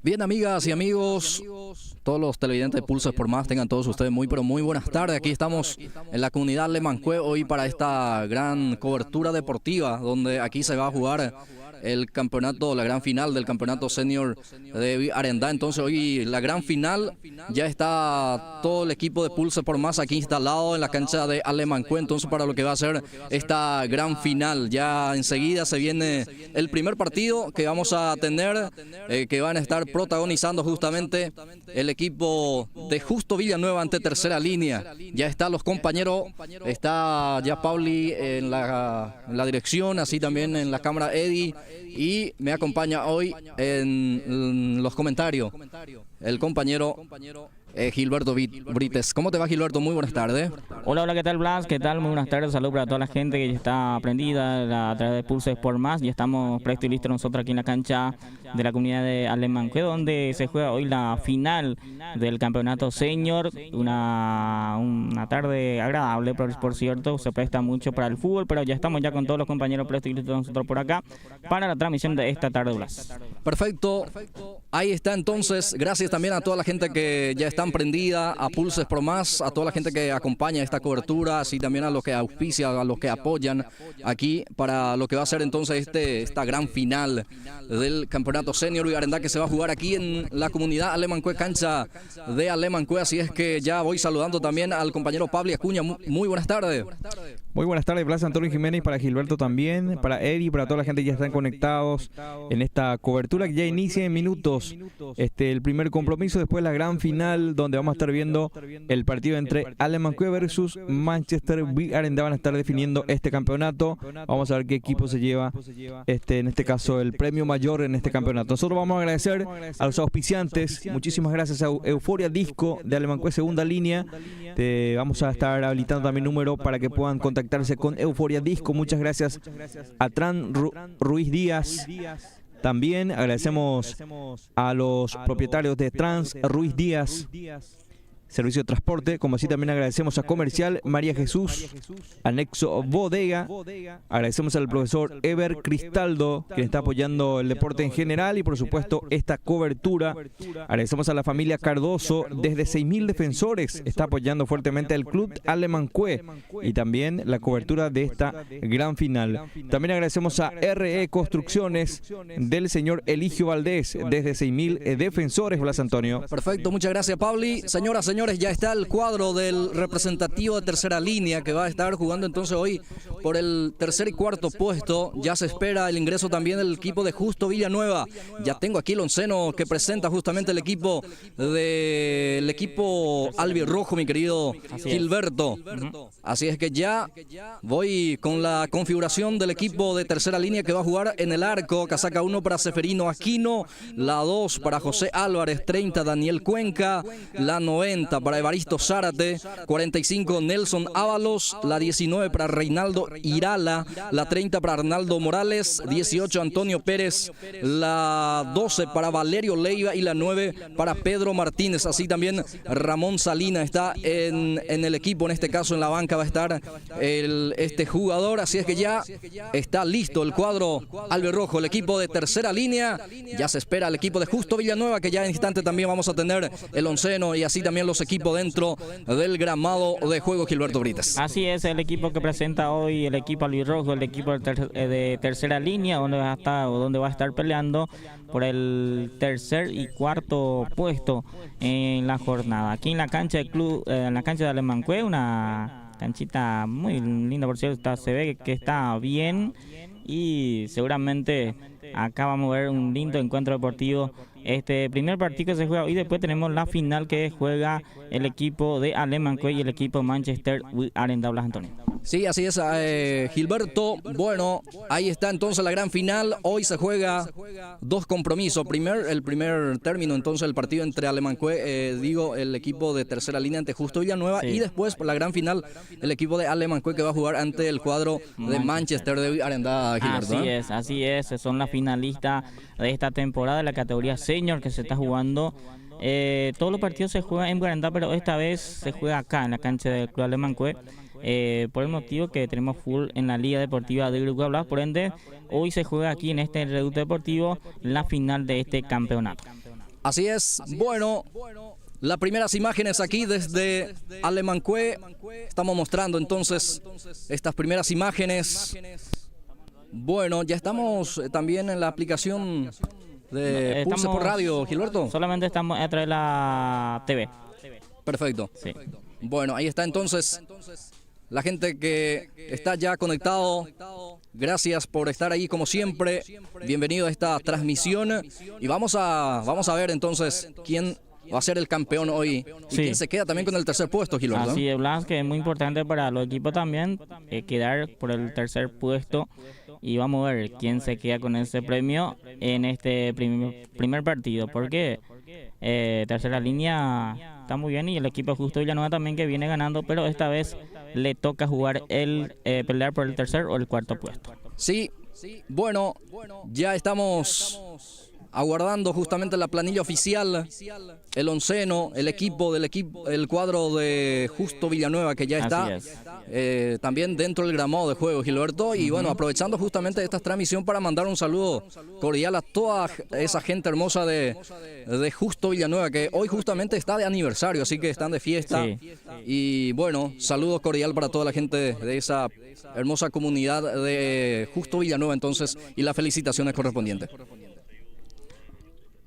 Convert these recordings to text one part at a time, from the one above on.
Bien, amigas y amigos, todos los televidentes de Pulso Sport Más, tengan todos ustedes muy, pero muy buenas tardes. Aquí estamos en la comunidad Lemancue hoy para esta gran cobertura deportiva, donde aquí se va a jugar el campeonato, la gran final del campeonato senior de Arendá. Entonces hoy la gran final, ya está todo el equipo de Pulso Sport Más aquí instalado en la cancha de Lemancue, entonces para lo que va a ser esta gran final. Ya enseguida se viene el primer partido que vamos a tener, que van a estar protagonizando justamente el equipo de Justo Villanueva ante Tercera Línea. Ya están los compañeros, está ya Pauli en la dirección, así también en la cámara Eddie, y me acompaña hoy en los comentarios el compañero Gilberto Brites. ¿Cómo te va, Gilberto? Muy buenas tardes. Hola, ¿qué tal, Blas? ¿Qué tal? Muy buenas tardes. Saludos para toda la gente que ya está prendida a través de Pulso Sport Más. Ya estamos prestos y listos nosotros aquí en la cancha de la comunidad de Lemancue, donde se juega hoy la final del campeonato senior. Una tarde agradable, por cierto. Se presta mucho para el fútbol, pero ya estamos ya con todos los compañeros prestos y listos nosotros por acá para la transmisión de esta tarde, Blas. Perfecto. Ahí está entonces. Gracias también a toda la gente que ya está prendida, a Pulso Sport Más, a toda la gente que acompaña esta cobertura, así también a los que auspician, a los que apoyan aquí para lo que va a ser entonces esta gran final del campeonato senior de Arendá, que se va a jugar aquí en la comunidad Lemancue, cancha de Lemancue. Así es que ya voy saludando también al compañero Pablo Acuña. Muy buenas tardes. Muy buenas tardes, Blas Antonio Jiménez, para Gilberto también, para Eddie, para toda la gente que ya están conectados en esta cobertura que ya inicia en minutos. El primer compromiso, después la gran final, donde vamos a estar viendo el partido entre Lemancue versus Manchester Arendá. Van a estar definiendo este campeonato. Vamos a ver qué equipo se lleva en este caso el premio mayor en este campeonato. Nosotros vamos a agradecer a los auspiciantes. Muchísimas gracias a Euforia Disco de Lemancue Segunda Línea. Vamos a estar habilitando también número para que puedan contactarse con Euforia Disco. Muchas gracias a Tran Ruiz Díaz. También agradecemos a los propietarios de Trans Ruiz Díaz, servicio de transporte, como así también agradecemos a Comercial María Jesús, Anexo Bodega, agradecemos al profesor Ever Cristaldo, quien está apoyando el deporte en general y por supuesto esta cobertura. Agradecemos a la familia Cardoso, desde 6.000 defensores, está apoyando fuertemente el club Lemancue y también la cobertura de esta gran final. También agradecemos a RE Construcciones del señor Eligio Valdés, desde 6.000 defensores, Blas Antonio. Perfecto, muchas gracias, Pauli. Señoras, señores, ya está el cuadro del representativo de Tercera Línea que va a estar jugando entonces hoy por el tercer y cuarto puesto. Ya se espera el ingreso también del equipo de Justo Villanueva. Ya tengo aquí el onceno que presenta justamente el equipo albirrojo, mi querido Gilberto. Así es que ya voy con la configuración del equipo de Tercera Línea que va a jugar en el arco. Casaca 1 para Seferino Aquino, la 2 para José Álvarez, 30 Daniel Cuenca, la 90 para Evaristo Zárate, 45 Nelson Ábalos, la 19 para Reinaldo Irala, la 30 para Arnaldo Morales, 18 Antonio Pérez, la 12 para Valerio Leiva y la 9 para Pedro Martínez. Así también Ramón Salina está en el equipo, en este caso en la banca va a estar este jugador. Así es que ya está listo el cuadro albirrojo, el equipo de Tercera Línea. Ya se espera el equipo de Justo Villanueva, que ya en instante también vamos a tener el onceno y así también los equipos dentro del gramado de juego, Gilberto Brites. Así es, el equipo que presenta hoy el equipo albirrojo, el equipo de Tercera Línea, donde va a estar peleando por el tercer y cuarto puesto en la jornada. Aquí en la cancha del club, en la cancha de Lemancue, una canchita muy linda, por cierto, se ve que está bien y seguramente acá vamos a ver un lindo encuentro deportivo. Este primer partido que se juega hoy, después tenemos la final que juega el equipo de Lemancue y el equipo Manchester Arendá, Blas Antonio. Sí, así es, Gilberto. Bueno, ahí está entonces la gran final. Hoy se juega dos compromisos. El primer término, entonces, el partido entre Lemancue, el equipo de Tercera Línea ante Justo Villanueva, sí. Y después, por la gran final, el equipo de Lemancue que va a jugar ante el cuadro de Manchester de Arendá, Gilberto. Así es. Son las finalistas de esta temporada de la categoría senior que se está jugando. Todos los partidos se juegan en Arendá, pero esta vez se juega acá en la cancha del club Lemancue. por el motivo que tenemos full en la Liga Deportiva de Uruguay Blas. Por ende, hoy se juega aquí en este reducto deportivo la final de este campeonato. Así es. Bueno, las primeras imágenes aquí desde Alemanque. Estamos mostrando entonces estas primeras imágenes. Bueno, ya estamos también en la aplicación de Pulse por Radio, Gilberto. Solamente estamos a través de la TV. Perfecto. Sí. Bueno, ahí está entonces la gente que está ya conectado. Gracias por estar ahí como siempre. Bienvenido a esta transmisión. Y vamos a ver entonces quién va a ser el campeón hoy. Y quién se queda también con el tercer puesto, Gilberto. Así es, Blas, que es muy importante para los equipos también quedar por el tercer puesto. Y vamos a ver quién se queda con ese premio en este primer partido. Porque tercera línea está muy bien y el equipo Justo Villanueva también que viene ganando, pero esta vez le toca jugar pelear por el tercer o el cuarto puesto. Sí, bueno, ya estamos aguardando justamente la planilla oficial, el onceno, el cuadro de Justo Villanueva que ya está también dentro del gramado de juego, Gilberto. Y bueno, aprovechando justamente esta transmisión para mandar un saludo cordial a toda esa gente hermosa de Justo Villanueva, que hoy justamente está de aniversario, así que están de fiesta. Sí. Y bueno, saludo cordial para toda la gente de esa hermosa comunidad de Justo Villanueva entonces, y las felicitaciones correspondientes.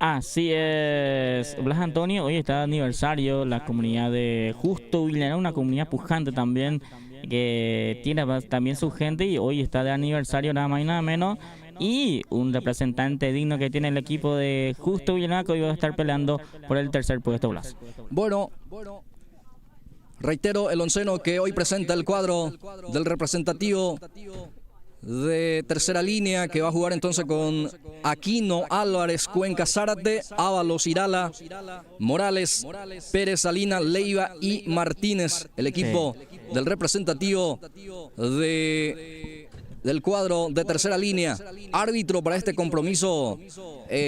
Así es, Blas Antonio, hoy está de aniversario la comunidad de Justo Villanueva, una comunidad pujante también, que tiene también su gente y hoy está de aniversario nada más y nada menos. Y un representante digno que tiene el equipo de Justo Villanueva que hoy va a estar peleando por el tercer puesto, Blas. Bueno, reitero el onceno que hoy presenta el cuadro del representativo de tercera línea, que va a jugar entonces con Aquino, Álvarez, Cuenca, Zárate, Ábalos, Irala, Morales, Pérez, Salina, Leiva y Martínez. El equipo del representativo del cuadro de tercera línea. Árbitro para este compromiso,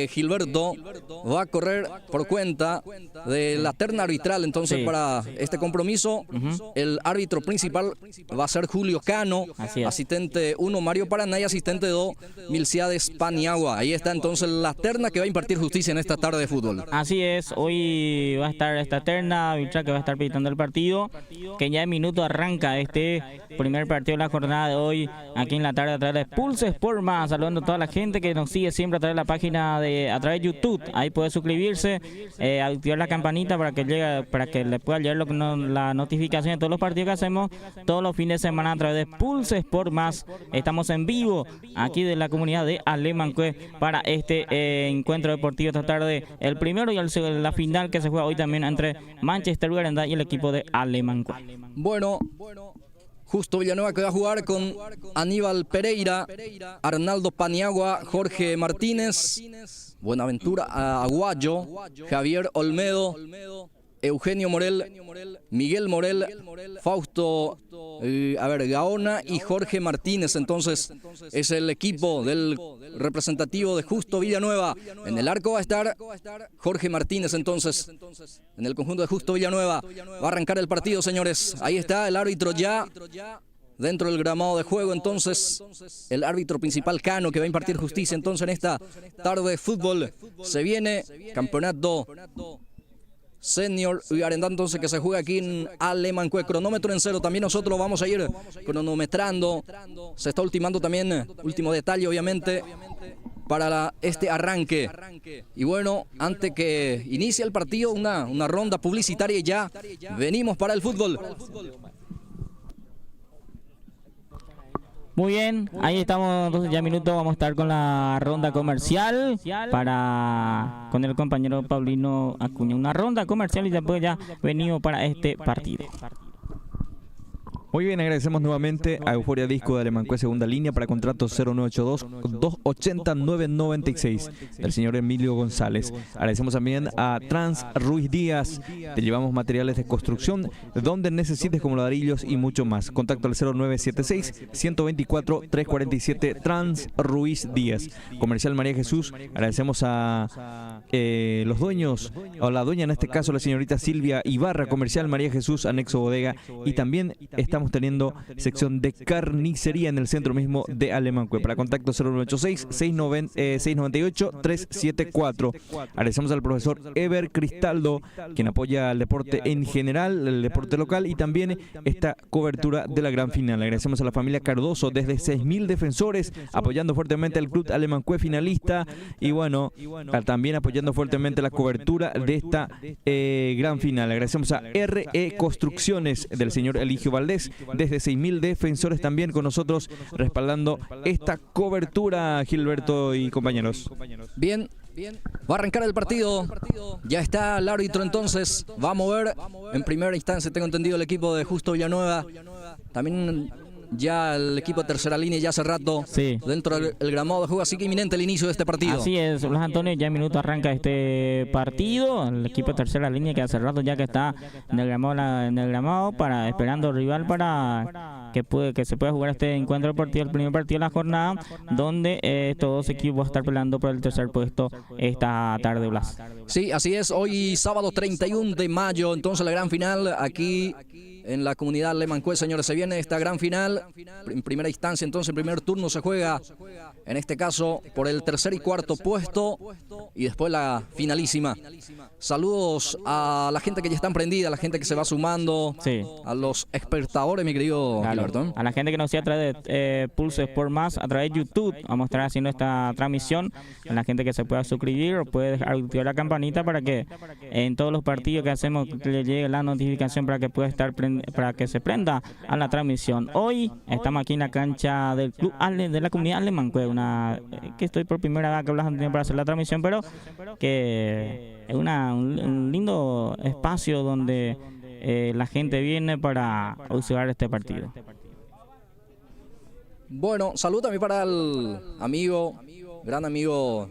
Gilberto, va a correr por cuenta de la terna arbitral. Entonces, para este compromiso, el árbitro principal va a ser Julio Cano, asistente 1 Mario Paraná y asistente 2 Milciades Paniagua. Ahí está entonces la terna que va a impartir justicia en esta tarde de fútbol. Así es, hoy va a estar esta terna arbitral que va a estar pitando el partido, que ya en minuto arranca este primer partido de la jornada de hoy aquí en la tarde a través de Pulse Sport Más. Saludando a toda la gente que nos sigue siempre a través de la página a través de YouTube. Ahí puede suscribirse, activar la campanita para que le pueda llegar la notificación de todos los partidos que hacemos todos los fines de semana a través de Pulse Sport Más. Estamos en vivo aquí de la comunidad de Alemanque para este encuentro deportivo esta tarde, el primero y la final que se juega hoy también entre Manchester United y el equipo de Alemanque. Bueno, Justo Villanueva que va a jugar con Aníbal Pereira, Arnaldo Paniagua, Jorge Martínez, Buenaventura Aguayo, Javier Olmedo, Eugenio Morel, Miguel Morel, Fausto Gaona y Jorge Martínez. Entonces es el equipo del representativo de Justo Villanueva. En el arco va a estar Jorge Martínez. Entonces en el conjunto de Justo Villanueva va a arrancar el partido, señores. Ahí está el árbitro ya dentro del gramado de juego. Entonces el árbitro principal Cano, que va a impartir justicia entonces en esta tarde de fútbol. Se viene campeonato Senior y Arendano, entonces, que se juega aquí en Alemanque. Cronómetro en cero. También nosotros vamos a ir cronometrando. Se está ultimando también, último detalle obviamente, para este arranque. Y bueno, antes que inicie el partido, una ronda publicitaria y ya venimos para el fútbol. Muy bien, ahí estamos, entonces ya minutos vamos a estar con la ronda comercial con el compañero Paulino Acuña. Una ronda comercial y después ya venimos para este partido. Muy bien, agradecemos nuevamente a Euforia Disco de Alemanque Segunda Línea para contrato 0982-280-996 del señor Emilio González. Agradecemos también a Trans Ruiz Díaz. Te llevamos materiales de construcción donde necesites, como ladrillos y mucho más. Contacto al 0976-124-347 Trans Ruiz Díaz. Comercial María Jesús. Agradecemos a los dueños, o la dueña en este caso, la señorita Silvia Ibarra. Comercial María Jesús, anexo bodega. Y también estamos estamos teniendo sección de carnicería en el centro mismo de Alemancue. Para contacto 0986-698-374. Agradecemos al profesor Eber Cristaldo, quien apoya el deporte en general, el deporte local y también esta cobertura de la gran final. Agradecemos a la familia Cardoso desde 6.000 defensores, apoyando fuertemente al Club Alemancue finalista y bueno, también apoyando fuertemente la cobertura de esta gran final. Agradecemos a RE Construcciones del señor Eligio Valdés desde 6.000 defensores también con nosotros respaldando esta cobertura, Gilberto y compañeros. Bien, va a arrancar el partido. Ya está el árbitro entonces. Va a mover en primera instancia, tengo entendido, el equipo de Justo Villanueva. También ya el equipo de tercera línea ya hace rato dentro del gramado de juego, así que inminente el inicio de este partido. Así es, Blas Antonio, ya en minuto arranca este partido. El equipo de tercera línea que hace rato ya que está en el gramado para esperando al rival para que se pueda jugar este encuentro deportivo, el primer partido de la jornada, donde estos dos equipos van a estar peleando por el tercer puesto esta tarde, Blas. Sí, así es, hoy sábado 31 de mayo, entonces la gran final aquí en la comunidad Alemancue, señores, se viene esta gran final. En primera instancia, entonces, en primer turno se juega, en este caso, por el tercer y cuarto puesto, y después la finalísima. Saludos a la gente que ya está prendida, a la gente que se va sumando, a los espectadores, mi querido Gilberto. A la gente que nos sigue a través de Pulse Sport Más, a través de YouTube, vamos a estar haciendo esta transmisión. A la gente que se pueda suscribir o puede activar la campanita para que en todos los partidos que hacemos le llegue la notificación para que pueda estar para que se prenda a la transmisión. Hoy estamos aquí en la cancha del Club de la comunidad Alemancue, que estoy por primera vez que Blas Antonio para hacer la transmisión, pero que es un lindo espacio donde la gente viene para observar este partido. Bueno, salud también para el gran amigo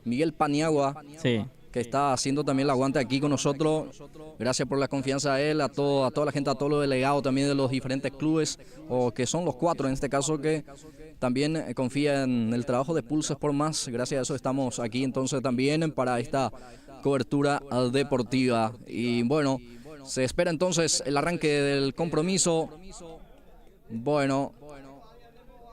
Miguel Paniagua. Sí. Que está haciendo también el aguante aquí con nosotros. Gracias por la confianza a él, a toda la gente, a todos los delegados también de los diferentes clubes, o que son los 4 en este caso, que también confían en el trabajo de Pulse Sport Más. Gracias a eso estamos aquí entonces también para esta cobertura deportiva. Y bueno, se espera entonces el arranque del compromiso. Bueno,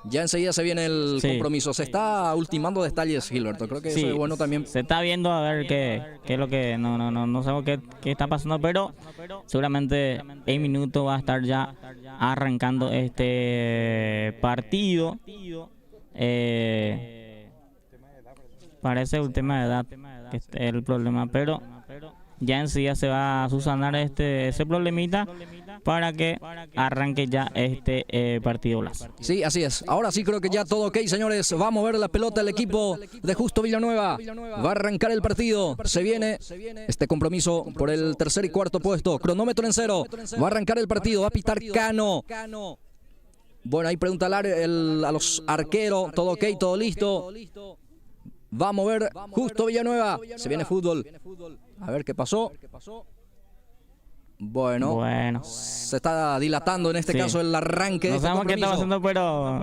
ya enseguida se viene el compromiso. Se está ultimando detalles, Gilberto. Creo que eso es bueno también. Se está viendo a ver qué es lo que... No sabemos qué está pasando, pero seguramente en minuto va a estar ya arrancando este partido. Parece un tema de edad que es el problema, pero ya enseguida se va a subsanar ese problemita para que arranque ya este partido, Blas. Sí, así es. Ahora sí creo que ya todo ok, señores. Va a mover la pelota el equipo de Justo Villanueva. Va a arrancar el partido. Se viene este compromiso por el tercer y cuarto puesto. Cronómetro en 0. Va a arrancar el partido. Va a pitar Cano. Bueno, ahí pregunta a los arqueros. Todo ok, todo listo. Va a mover Justo Villanueva. Se viene fútbol. A ver qué pasó. Bueno, se está dilatando en este caso el arranque de este compromiso. No sabemos qué está pasando, pero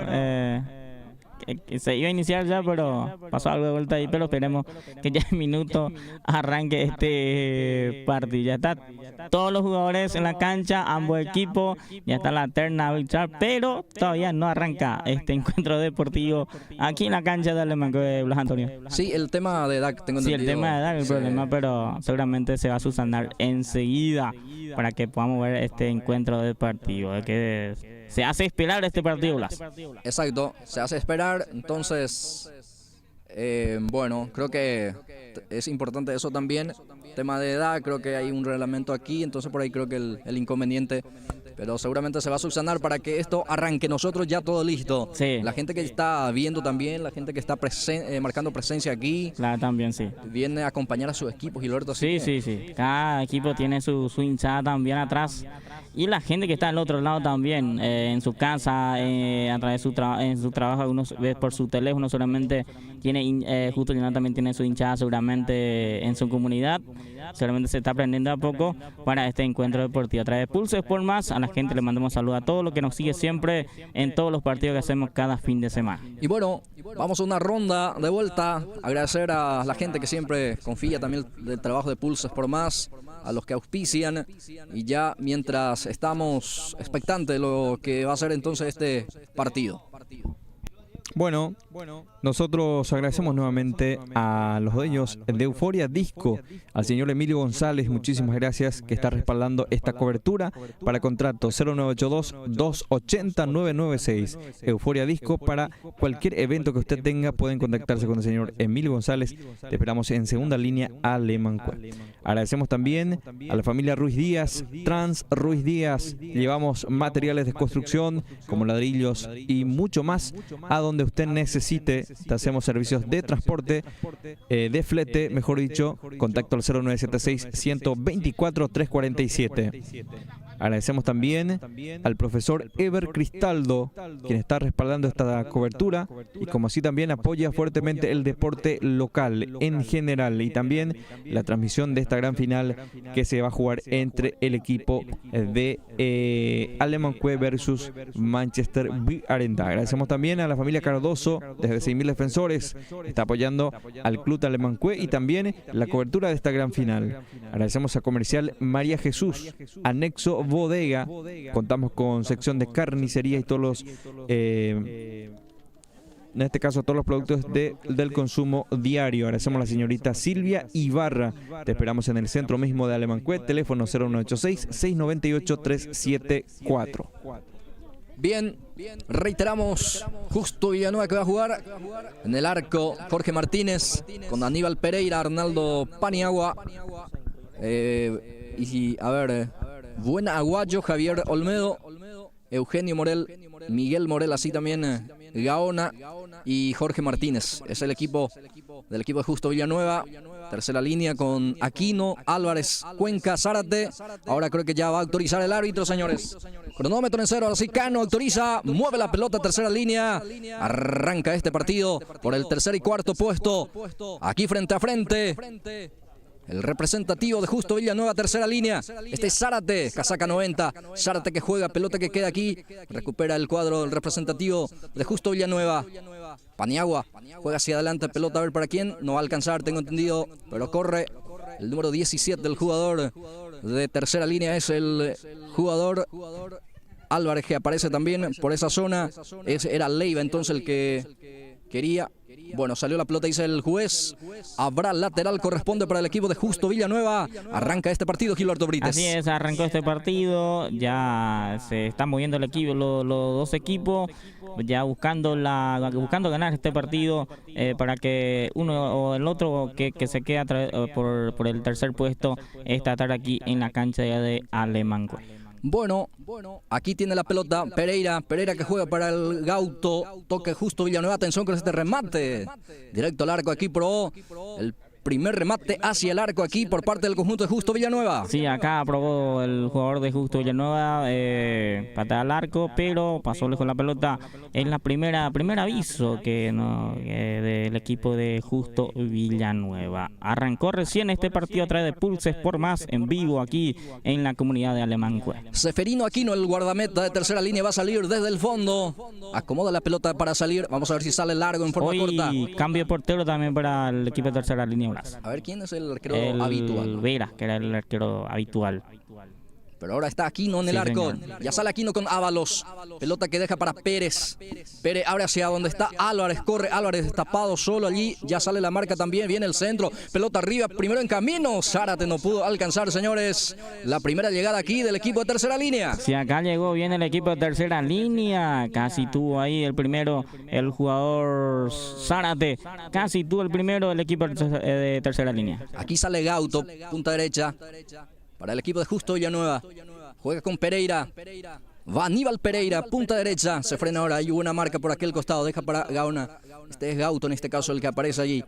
que se iba a iniciar ya, pero pasó algo de vuelta ahí, pero esperemos que ya en minuto arranque este partido. Ya está todos los jugadores en la cancha, ambos equipos, ya está la terna habilitada, pero todavía no arranca este encuentro deportivo aquí en la cancha de Alemancue, Blas Antonio. Sí, el tema de edad, tengo entendido. Sí, el tema de edad es el problema, pero seguramente se va a subsanar enseguida para que podamos ver este encuentro deportivo. Que se hace esperar este partido, Blas. Exacto, se hace esperar, entonces, bueno, creo que es importante eso también, tema de edad, creo que hay un reglamento aquí, entonces por ahí creo que el inconveniente, pero seguramente se va a subsanar para que esto arranque, nosotros ya todo listo. Sí. La gente que está viendo también, la gente que está marcando presencia aquí, claro, también viene a acompañar a sus equipos, Gilberto. Sí. Cada equipo tiene su hinchada también atrás. Y la gente que está al otro lado también, en su casa, a través de su trabajo, algunos por su teléfono solamente tiene, Justo Villanueva también tiene su hinchada seguramente en su comunidad. Seguramente se está aprendiendo a poco para este encuentro deportivo. A través de Pulse Sport Más, a la la gente le mandamos saludos a todos los que nos sigue siempre en todos los partidos que hacemos cada fin de semana. Y bueno, vamos a una ronda de vuelta. Agradecer a la gente que siempre confía también del trabajo de Pulsos por Más, a los que auspician, y ya mientras estamos expectantes de lo que va a ser entonces este partido. Bueno, nosotros agradecemos nuevamente a los dueños de Euforia Disco, al señor Emilio González, muchísimas gracias, que está respaldando esta cobertura. Para contrato 0982-280-996. Euforia Disco, para cualquier evento que usted tenga, pueden contactarse con el señor Emilio González. Te esperamos en segunda línea Alemanque. Agradecemos también a la familia Ruiz Díaz, Trans Ruiz Díaz. Llevamos materiales de construcción como ladrillos y mucho más a donde usted necesite. Te hacemos servicios de transporte, de flete, mejor dicho. Contacto al 0976-124-347. Agradecemos también al profesor Ever Cristaldo, quien está respaldando esta cobertura, y como así también apoya fuertemente el deporte local en general, y también la transmisión de esta gran final que se va a jugar entre el equipo de Alemanque versus Manchester Arena. Agradecemos también a la familia Cardoso, desde 6.000 defensores, está apoyando al club de Alemanque y también la cobertura de esta gran final. Agradecemos a Comercial María Jesús, anexo Bodega. Contamos con sección de carnicería y todos los, en este caso, todos los productos del consumo diario. Agradecemos a la señorita Silvia Ibarra. Te esperamos en el centro mismo de Alemanque. Teléfono 0186-698-374. Bien, reiteramos, Justo Villanueva que va a jugar en el arco, Jorge Martínez con Aníbal Pereira, Arnaldo Paniagua, y a ver, Buen Aguayo, Javier Olmedo, Eugenio Morel, Miguel Morel, así también Gaona y Jorge Martínez. Es el equipo del equipo de Justo Villanueva. Tercera línea con Aquino, Álvarez, Cuenca, Zárate. Ahora creo que ya va a autorizar el árbitro, señores. Cronómetro en cero, ahora sí Cano autoriza, mueve la pelota, tercera línea. Arranca este partido por el tercer y cuarto puesto. Aquí frente a frente, el representativo de Justo Villanueva, tercera línea. Este es Zárate, casaca 90. Zárate que juega, pelota que queda aquí. Recupera el cuadro del representativo de Justo Villanueva. Paniagua juega hacia adelante, pelota a ver para quién. No va a alcanzar, tengo entendido, pero corre. El número 17 del jugador de tercera línea es el jugador Álvarez, que aparece también por esa zona. Era Leiva entonces el que quería. Bueno, salió la pelota, dice el juez. Habrá lateral, corresponde para el equipo de Justo Villanueva. Arranca este partido, Gilberto Brites. Así es, arrancó este partido. Ya se están moviendo el equipo, los dos equipos, ya buscando ganar este partido, para que uno o el otro que se quede por el tercer puesto esta tarde aquí en la cancha de Alemanque. Bueno, aquí tiene la pelota Pereira que juega para el Gauto, toque Justo Villanueva, atención con este remate, directo al arco aquí, probó el primer remate hacia el arco aquí por parte del conjunto de Justo Villanueva. Sí, acá aprobó el jugador de Justo Villanueva, patada al arco, pero pasó lejos la pelota. Es la primera aviso del equipo de Justo Villanueva. Arrancó recién este partido a través de Pulses por Más en vivo aquí en la comunidad de Alemanque. Seferino Aquino, el guardameta de tercera línea, va a salir desde el fondo. Acomoda la pelota para salir. Vamos a ver si sale largo en forma corta. Cambio de portero también para el equipo de tercera línea. A ver, ¿quién es el arquero habitual? Vera, que era el arquero habitual. Pero ahora está Aquino en el arco. Señor. Ya sale Aquino con Ábalos. Pelota que deja para Pérez. Pérez abre hacia donde está Álvarez. Corre Álvarez destapado solo allí. Ya sale la marca también. Viene el centro. Pelota arriba. Primero en camino. Zárate no pudo alcanzar, señores. La primera llegada aquí del equipo de tercera línea. Si acá llegó bien el equipo de tercera línea. Casi tuvo ahí el primero el jugador Zárate. Casi tuvo el primero el equipo de tercera línea. Aquí sale Gauto. Punta derecha. Para el equipo de Justo Villanueva. Juega con Pereira. Va Aníbal Pereira, punta derecha. Se frena ahora. Hay una marca por aquel costado. Deja para Gaona. Este es Gauto en este caso el que aparece allí.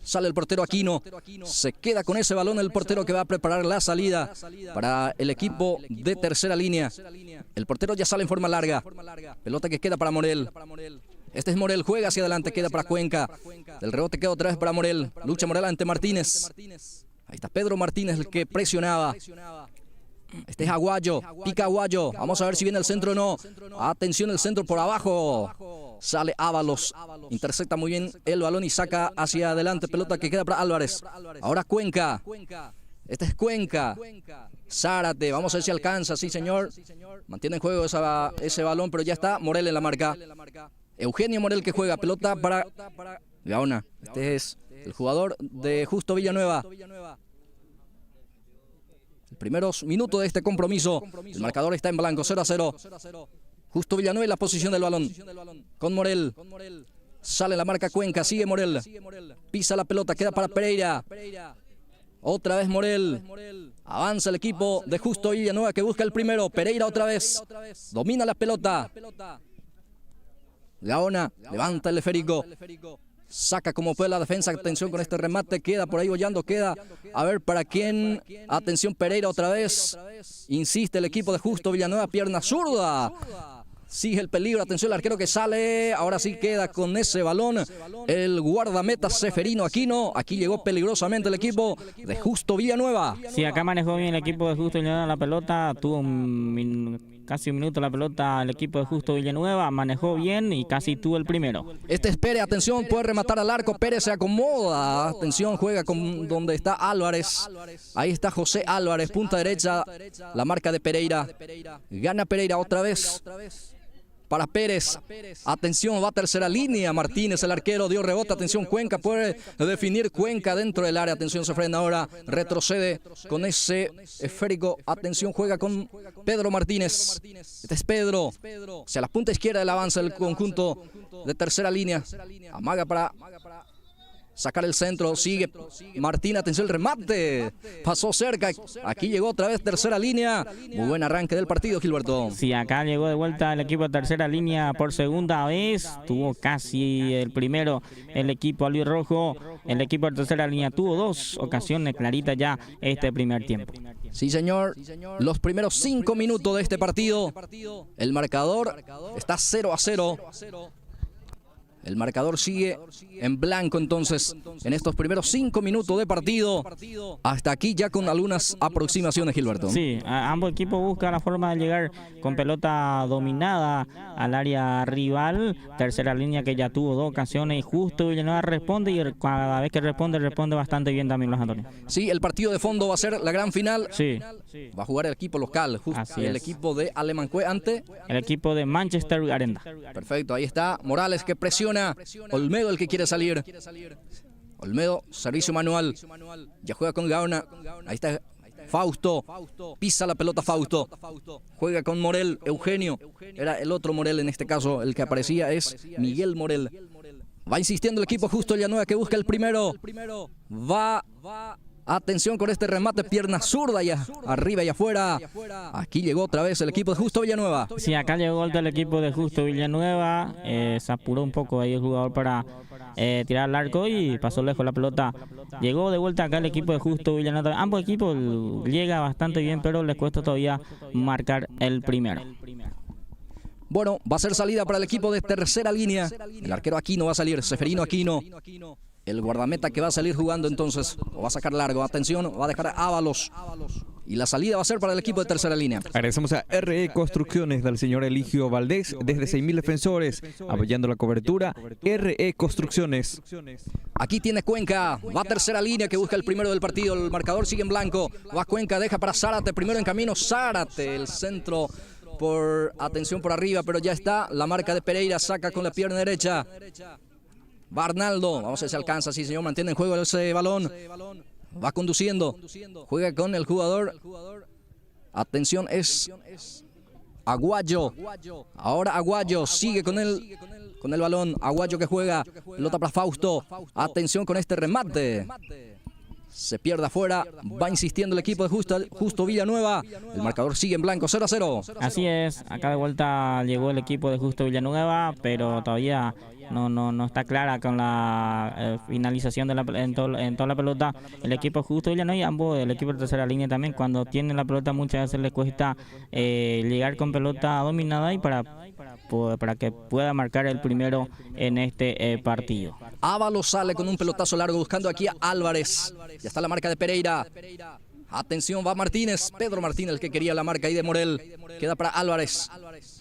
Sale el portero Aquino. Se queda con ese balón el portero que va a preparar la salida para el equipo de tercera línea. El portero ya sale en forma larga. Pelota que queda para Morel. Este es Morel, juega hacia adelante, queda para Cuenca. Del rebote queda otra vez para Morel. Lucha Morel ante Martínez. Ahí está Pedro Martínez, el que presionaba. Este es Aguayo, pica Aguayo. Vamos a ver si viene el centro o no. Atención, el centro por abajo. Sale Ábalos. Intercepta muy bien el balón y saca hacia adelante. Pelota que queda para Álvarez. Ahora Cuenca. Este es Cuenca. Zárate, vamos a ver si alcanza. Sí, señor. Mantiene en juego ese balón, pero ya está Morel en la marca. Eugenio Morel que juega. Pelota para Gaona. Este es el jugador de Justo Villanueva. Primeros minutos de este compromiso. El marcador está en blanco, 0-0. Justo Villanueva en la posición del balón. Con Morel. Sale la marca Cuenca, sigue Morel. Pisa la pelota, queda para Pereira. Otra vez Morel. Avanza el equipo de Justo Villanueva que busca el primero. Pereira otra vez. Domina la pelota. Gaona levanta el esférico. Saca como puede la defensa. Atención con este remate. Queda por ahí bollando. Queda. A ver para quién. Atención Pereira otra vez. Insiste el equipo de Justo Villanueva. Pierna zurda. Sigue el peligro. Atención el arquero que sale. Ahora sí queda con ese balón. El guardameta Seferino Aquino. Aquí llegó peligrosamente el equipo de Justo Villanueva. Sí, acá manejó bien el equipo de Justo Villanueva la pelota. Tuvo casi un minuto la pelota el equipo de Justo Villanueva. Manejó bien y casi tuvo el primero. Este es Pérez. Atención, puede rematar al arco. Pérez se acomoda. Atención, juega con donde está Álvarez. Ahí está José Álvarez. Punta derecha. La marca de Pereira. Gana Pereira otra vez. Para Pérez, atención, va a tercera línea, Martínez, el arquero, dio rebote, atención, Cuenca, puede definir Cuenca dentro del área, atención, se frena ahora, retrocede con ese esférico, atención, juega con Pedro Martínez, este es Pedro, hacia la punta izquierda del avance del conjunto de tercera línea, amaga para sacar el centro, sigue Martín, atención el remate, pasó cerca, aquí llegó otra vez tercera línea, muy buen arranque del partido, Gilberto. Sí, acá llegó de vuelta el equipo de tercera línea por segunda vez, tuvo casi el primero el equipo albirrojo, el equipo de tercera línea tuvo dos ocasiones claritas ya este primer tiempo. Sí, señor, los primeros 5 minutos de este partido, el marcador está 0-0. El marcador sigue en blanco entonces en estos primeros 5 minutos de partido. Hasta aquí ya con algunas aproximaciones, Gilberto. Sí, ambos equipos buscan la forma de llegar con pelota dominada al área rival. Tercera línea que ya tuvo 2 ocasiones y Justo Villanueva responde y cada vez que responde bastante bien también los Antonio. Sí, el partido de fondo va a ser la gran final. Sí. Va a jugar el equipo local, el equipo de Alemancue ante el equipo de Manchester Arena. Perfecto, ahí está Morales que presiona. Olmedo el que quiere salir. Olmedo, servicio manual. Ya juega con Gaona. Ahí está Fausto. Pisa la pelota Fausto. Juega con Morel. Eugenio. Era el otro Morel en este caso. El que aparecía es Miguel Morel. Va insistiendo el equipo Justo Villanueva que busca el primero. Va. Atención con este remate, pierna zurda ya arriba y afuera. Aquí llegó otra vez el equipo de Justo Villanueva. Sí, acá llegó gol del equipo de Justo Villanueva. Se apuró un poco ahí el jugador para tirar al arco y pasó lejos la pelota. Llegó de vuelta acá el equipo de Justo Villanueva. Ambos equipos llega bastante bien, pero les cuesta todavía marcar el primero. Bueno, va a ser salida para el equipo de tercera línea. El arquero Aquino va a salir, Seferino Aquino. El guardameta que va a salir jugando entonces, lo va a sacar largo, atención, va a dejar a Ábalos. Y la salida va a ser para el equipo de tercera línea. Agradecemos a RE Construcciones del señor Eligio Valdés, desde 6.000 defensores, apoyando la cobertura. RE Construcciones. Aquí tiene Cuenca, va a tercera línea que busca el primero del partido, el marcador sigue en blanco. Va Cuenca, deja para Zárate, primero en camino, Zárate, el centro atención por arriba, pero ya está, la marca de Pereira, saca con la pierna derecha. Va Arnaldo, vamos a ver si alcanza, sí señor, mantiene en juego ese balón, va conduciendo, juega con el jugador, atención es Aguayo, ahora Aguayo sigue con el balón, Aguayo que juega, pelota para Fausto, atención con este remate. Se pierde afuera, va insistiendo el equipo de Justo Villanueva. El marcador sigue en blanco, 0-0. Así es, acá de vuelta llegó el equipo de Justo Villanueva, pero todavía no está clara con la finalización de en toda la pelota. El equipo de Justo Villanueva y ambos, el equipo de tercera línea también, cuando tienen la pelota muchas veces les cuesta llegar con pelota dominada y para que pueda marcar el primero en este partido. Ábalos sale con un pelotazo largo buscando aquí a Álvarez. Ya está la marca de Pereira. Atención, va Martínez. Pedro Martínez, el que quería la marca ahí de Morel. Queda para Álvarez.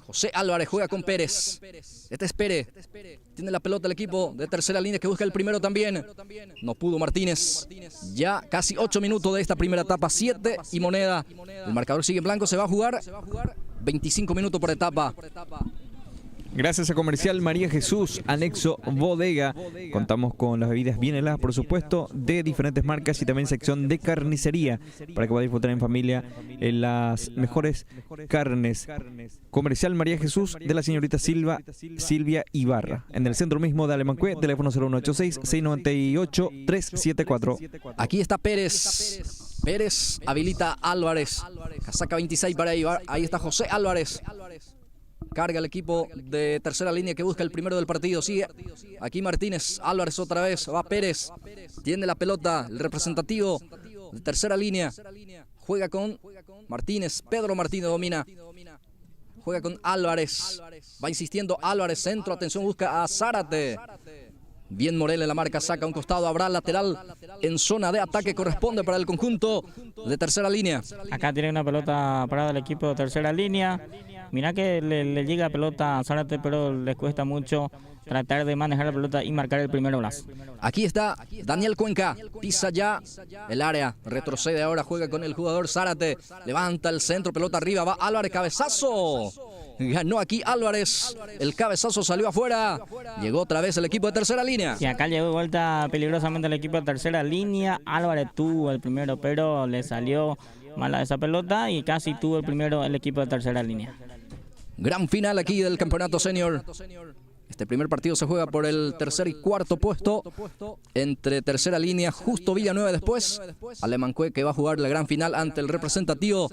José Álvarez juega con Pérez. Este es Pérez. Tiene la pelota el equipo de tercera línea que busca el primero también. No pudo Martínez. Ya casi 8 minutos de esta primera etapa. 7 y moneda. El marcador sigue en blanco. Se va a jugar 25 minutos por etapa. Gracias a Comercial María Jesús, anexo bodega. Contamos con las bebidas bien heladas, por supuesto, de diferentes marcas y también sección de carnicería para que pueda disfrutar en familia las mejores carnes. Comercial María Jesús de la señorita Silvia Ibarra. En el centro mismo de Alemán-Cue, teléfono 0186-698-374. Aquí está Pérez. Pérez habilita a Álvarez. Casaca 26 para ahí. Ahí está José Álvarez. Carga el equipo de tercera línea que busca el primero del partido. Sigue aquí Martínez. Álvarez otra vez. Va Pérez. Tiene la pelota. El representativo de tercera línea. Juega con Martínez. Pedro Martínez domina. Juega con Álvarez. Va insistiendo Álvarez. Centro. Atención. Busca a Zárate. Bien Morel en la marca, saca a un costado, habrá lateral en zona de ataque, corresponde para el conjunto de tercera línea. Acá tiene una pelota parada el equipo de tercera línea. Mirá que le llega la pelota a Zárate, pero les cuesta mucho tratar de manejar la pelota y marcar el primero Blas. Aquí está Daniel Cuenca, pisa ya el área, retrocede ahora, juega con el jugador Zárate, levanta el centro, pelota arriba, va Álvarez, cabezazo. Ganó aquí Álvarez, el cabezazo salió afuera, llegó otra vez el equipo de tercera línea. Y acá llegó de vuelta peligrosamente el equipo de tercera línea. Álvarez tuvo el primero, pero le salió mala esa pelota y casi tuvo el primero el equipo de tercera línea. Gran final aquí del campeonato senior. Este primer partido se juega por el tercer y cuarto puesto entre tercera línea, Justo Villanueva después. Alemán-Cue que va a jugar la gran final ante el representativo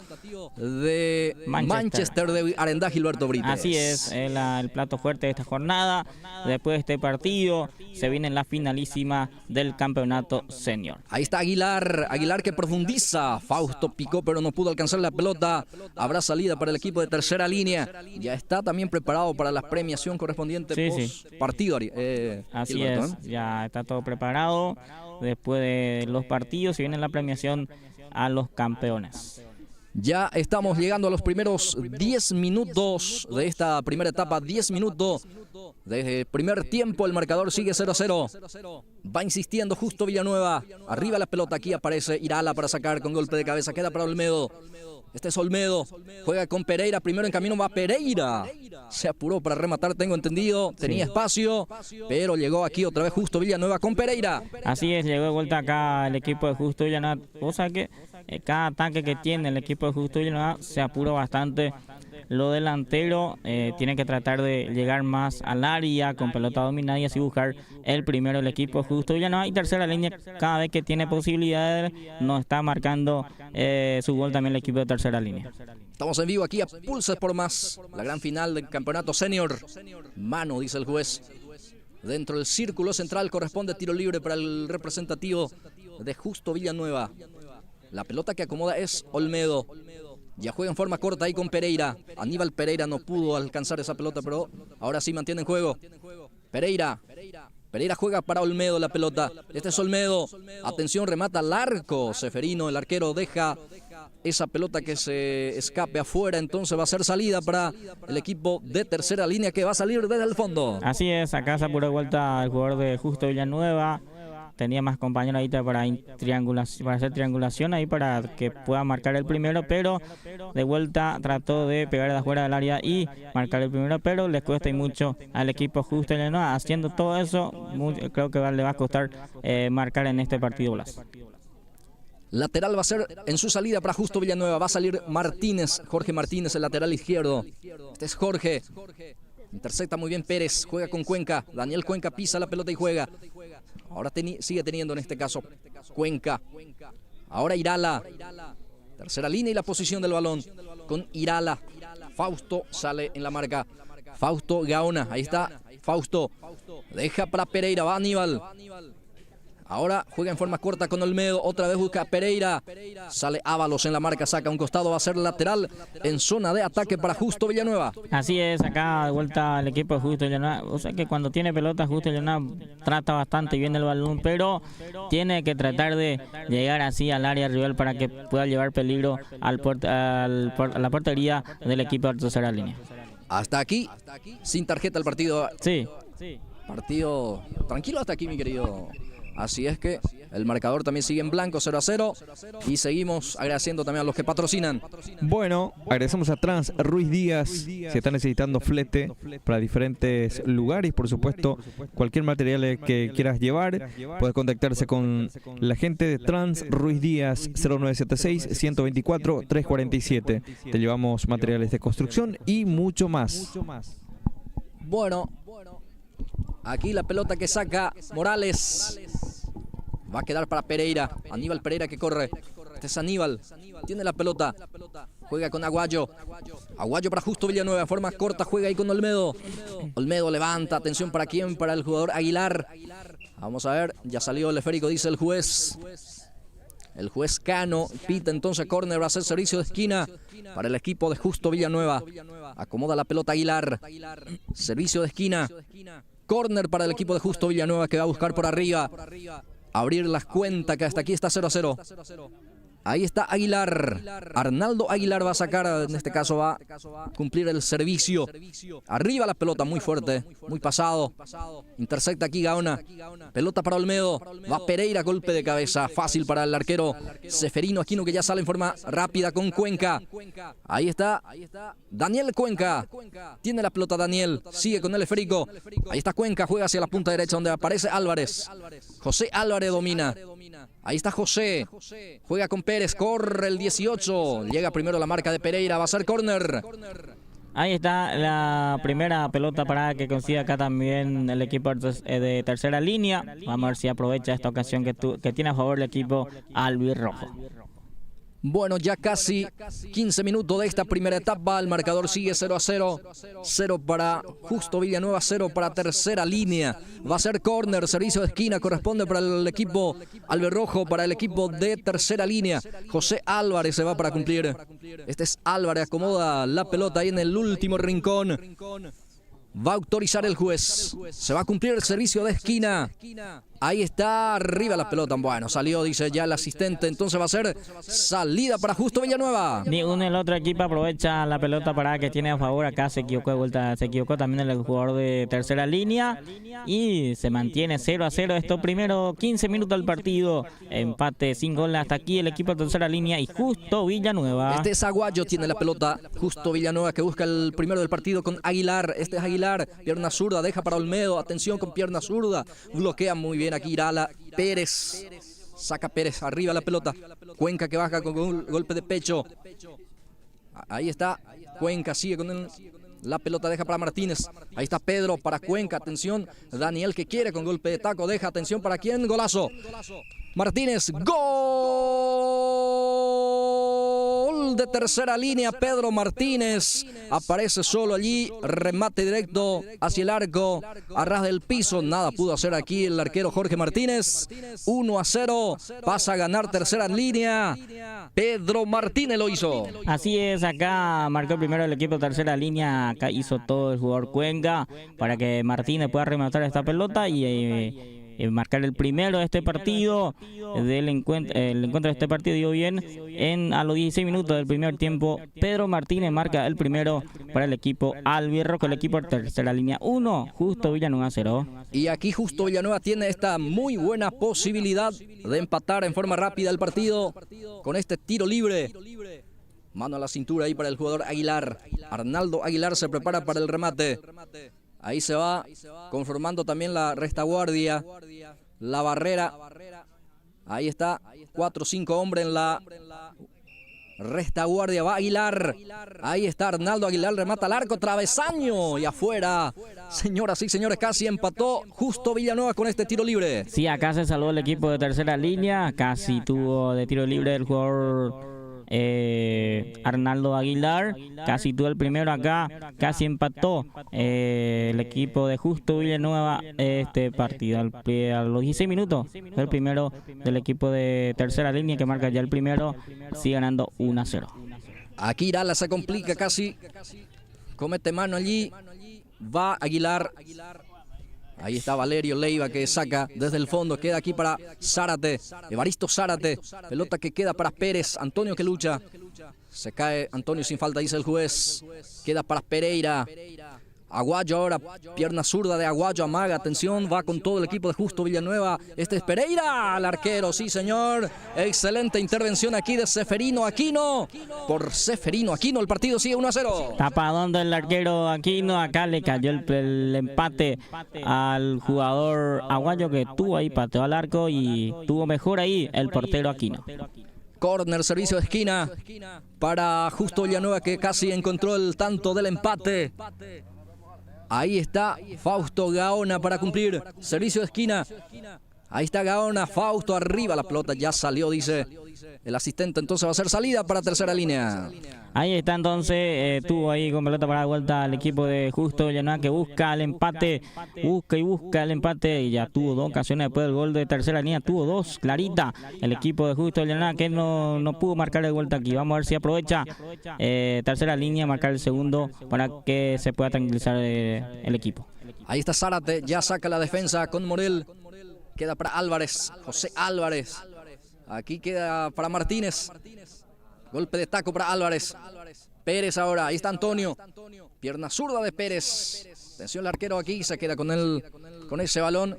de Manchester de Arendá, Gilberto Brites. Así es, el plato fuerte de esta jornada. Después de este partido se viene la finalísima del campeonato senior. Ahí está Aguilar que profundiza. Fausto picó pero no pudo alcanzar la pelota. Habrá salida para el equipo de tercera línea. Ya está también preparado para la premiación correspondiente. Sí. Partido, así Gilberto, es, ya está todo preparado. Después de los partidos se viene la premiación a los campeones. Ya estamos llegando a los primeros 10 minutos de esta primera etapa. 10 minutos desde el primer tiempo. El marcador sigue 0-0. Va insistiendo Justo Villanueva. Arriba la pelota, aquí aparece Irala para sacar con golpe de cabeza. Queda para Olmedo. Este es Olmedo, juega con Pereira, primero en camino va Pereira. Se apuró para rematar, tengo entendido, tenía espacio, pero llegó aquí otra vez Justo Villanueva con Pereira. Así es, llegó de vuelta acá el equipo de Justo Villanueva. O sea que cada ataque que tiene el equipo de Justo Villanueva se apuró bastante. Lo delantero tiene que tratar de llegar más al área con pelota dominada y así buscar el primero del equipo Justo Villanueva. Y tercera línea, cada vez que tiene posibilidades, no está marcando su gol también el equipo de tercera línea. Estamos en vivo aquí a Pulses por Más, la gran final del campeonato senior. Mano, dice el juez. Dentro del círculo central corresponde tiro libre para el representativo de Justo Villanueva. La pelota que acomoda es Olmedo. Ya juega en forma corta ahí con Pereira. Aníbal Pereira no pudo alcanzar esa pelota, pero ahora sí mantiene en juego. Pereira juega para Olmedo la pelota. Este es Olmedo. Atención, remata al arco. Seferino, el arquero, deja esa pelota que se escape afuera. Entonces va a ser salida para el equipo de tercera línea que va a salir desde el fondo. Así es, acá se apuró de vuelta el jugador de Justo Villanueva. Tenía más compañeros ahí para hacer triangulación ahí para que pueda marcar el primero, pero de vuelta trató de pegar de afuera del área y marcar el primero, pero les cuesta y mucho al equipo Justo Villanueva. Haciendo todo eso, creo que le va a costar marcar en este partido, Blas. Lateral va a ser en su salida para Justo Villanueva. Va a salir Martínez, Jorge Martínez, el lateral izquierdo. Este es Jorge. Intercepta muy bien Pérez, juega con Cuenca. Daniel Cuenca pisa la pelota y juega. Ahora sigue teniendo en este caso Cuenca. Ahora Irala. Tercera línea y la posición del balón con Irala. Fausto sale en la marca. Fausto Gaona. Ahí está Fausto. Deja para Pereira. Va Aníbal. Ahora juega en forma corta con Olmedo, otra vez busca a Pereira, sale Ábalos en la marca, saca un costado, va a ser lateral en zona de ataque para Justo Villanueva. Así es, acá de vuelta el equipo de Justo Villanueva. O sea que cuando tiene pelota Justo Villanueva trata bastante bien el balón, pero tiene que tratar de llegar así al área rival para que pueda llevar peligro a la portería del equipo de tercera línea. Hasta aquí, sin tarjeta el partido. Sí. Partido tranquilo hasta aquí, mi querido. Así es que el marcador también sigue en blanco, 0-0. Y seguimos agradeciendo también a los que patrocinan. Bueno, agradecemos a Trans Ruiz Díaz. Si está necesitando flete para diferentes lugares, por supuesto, cualquier material que quieras llevar, puedes contactarse con la gente de Trans Ruiz Díaz, 0976-124-347. Te llevamos materiales de construcción y mucho más. Bueno, aquí la pelota que saca Morales. Va a quedar para Pereira. Aníbal Pereira que corre. Este es Aníbal. Tiene la pelota. Juega con Aguayo. Aguayo para Justo Villanueva. Forma corta. Juega ahí con Olmedo. Olmedo levanta. Atención para quién. Para el jugador Aguilar. Vamos a ver. Ya salió el esférico, dice el juez. El juez Cano pita entonces córner. Va a hacer servicio de esquina para el equipo de Justo Villanueva. Acomoda la pelota Aguilar. Servicio de esquina. Córner para el equipo de Justo Villanueva que va a buscar por arriba. Abrir las cuentas que hasta aquí está 0-0. Ahí está Aguilar. Arnaldo Aguilar va a sacar, en este caso va a cumplir el servicio. Arriba la pelota, muy fuerte, muy pasado. Intercepta aquí Gaona. Pelota para Olmedo. Va Pereira, golpe de cabeza. Fácil para el arquero Seferino Aquino, que ya sale en forma rápida con Cuenca. Ahí está Daniel Cuenca. Tiene la pelota Daniel. Sigue con el esférico. Ahí está Cuenca, juega hacia la punta derecha donde aparece Álvarez. José Álvarez domina. Ahí está José. Juega con Pérez. Corre el 18. Llega primero la marca de Pereira. Va a ser córner. Ahí está la primera pelota parada que consigue acá también el equipo de tercera línea. Vamos a ver si aprovecha esta ocasión que tiene a favor el equipo albirrojo. Bueno, ya casi 15 minutos de esta primera etapa. El marcador sigue 0-0. 0 para Justo Villanueva, 0 para tercera línea. Va a ser córner, servicio de esquina. Corresponde para el equipo albirrojo, para el equipo de tercera línea. José Álvarez se va para cumplir. Este es Álvarez, acomoda la pelota ahí en el último rincón. Va a autorizar el juez. Se va a cumplir el servicio de esquina. Ahí está, arriba la pelota. Bueno, salió, dice ya el asistente. Entonces va a ser salida para Justo Villanueva. Ningún el otro equipo aprovecha la pelota parada que tiene a favor. Acá se equivocó de vuelta. Se equivocó también el jugador de tercera línea. Y se mantiene 0-0 estos primeros 15 minutos del partido. Empate sin gol hasta aquí el equipo de tercera línea y Justo Villanueva. Este es Aguayo, tiene la pelota. Justo Villanueva que busca el primero del partido con Aguilar. Este es Aguilar, pierna zurda, deja para Olmedo. Atención con pierna zurda. Bloquea muy bien aquí Irala. Pérez. Saca Pérez arriba la pelota. Cuenca que baja con un golpe de pecho. Ahí está. Cuenca sigue con la pelota, deja para Martínez. Ahí está Pedro para Cuenca. Atención. Daniel que quiere con golpe de taco. Deja atención para quién. Golazo. Martínez. Gol de tercera línea. Pedro Martínez aparece solo allí. Remate directo hacia el arco. A ras del piso. Nada pudo hacer aquí el arquero Jorge Martínez. 1-0. Pasa a ganar tercera línea. Pedro Martínez lo hizo. Así es, acá marcó primero el equipo de tercera línea. Acá hizo todo el jugador Cuenca para que Martínez pueda rematar esta pelota y marcar el primero de este partido. El encuentro de este partido, digo bien, a los 16 minutos del primer tiempo. Pedro Martínez marca el primero para el equipo albirrojo, el equipo de tercera línea 1, Justo Villanueva 0. Y aquí Justo Villanueva tiene esta muy buena posibilidad de empatar en forma rápida el partido con este tiro libre. Mano a la cintura ahí para el jugador Aguilar. Arnaldo Aguilar se prepara para el remate. Ahí se va conformando también la retaguardia, la barrera. Ahí está, 4 o 5 hombres en la retaguardia. Va Aguilar. Ahí está Arnaldo Aguilar, remata al arco, travesaño y afuera. Señoras y señores, casi empató Justo Villanueva con este tiro libre. Sí, acá se salvó el equipo de tercera línea. Casi tuvo de tiro libre el jugador Arnaldo Aguilar, casi tuvo el primero acá, casi empató el equipo de Justo Villanueva este partido. A los 16 minutos fue el primero del equipo de tercera línea que marca ya el primero, sigue ganando 1-0. Aquí Irala se complica casi, comete mano allí, va Aguilar. Ahí está Valerio Leiva que saca desde el fondo, queda aquí para Zárate, Evaristo Zárate, pelota que queda para Pérez, Antonio que lucha, se cae Antonio sin falta, dice el juez, queda para Pereira, Aguayo ahora, pierna zurda de Aguayo, amaga, atención, va con todo el equipo de Justo Villanueva, este es Pereira, el arquero, sí señor, excelente intervención aquí de Seferino Aquino, por Seferino Aquino el partido sigue 1-0. Tapadón del arquero Aquino, acá le cayó el empate al jugador Aguayo que tuvo ahí, pateó al arco y tuvo mejor ahí el portero Aquino. Corner, servicio de esquina para Justo Villanueva que casi encontró el tanto del empate. Ahí está Fausto Gaona para cumplir. Servicio de esquina. Ahí está Gaona, Fausto arriba. La pelota ya salió, dice el asistente. Entonces va a ser salida para tercera línea. Ahí está entonces, tuvo ahí con pelota para la vuelta al equipo de Justo Villanueva que busca el empate, busca el empate y ya tuvo dos ocasiones después del gol de tercera línea, tuvo dos clarita el equipo de Justo Villanueva que no pudo marcar de vuelta aquí. Vamos a ver si aprovecha tercera línea, marcar el segundo para que se pueda tranquilizar el equipo. Ahí está Zárate, ya saca la defensa con Morel, queda para Álvarez, José Álvarez, aquí queda para Martínez. Golpe de taco para Álvarez. Pérez ahora. Ahí está Antonio. Pierna zurda de Pérez. Atención el arquero aquí. Se queda con ese balón.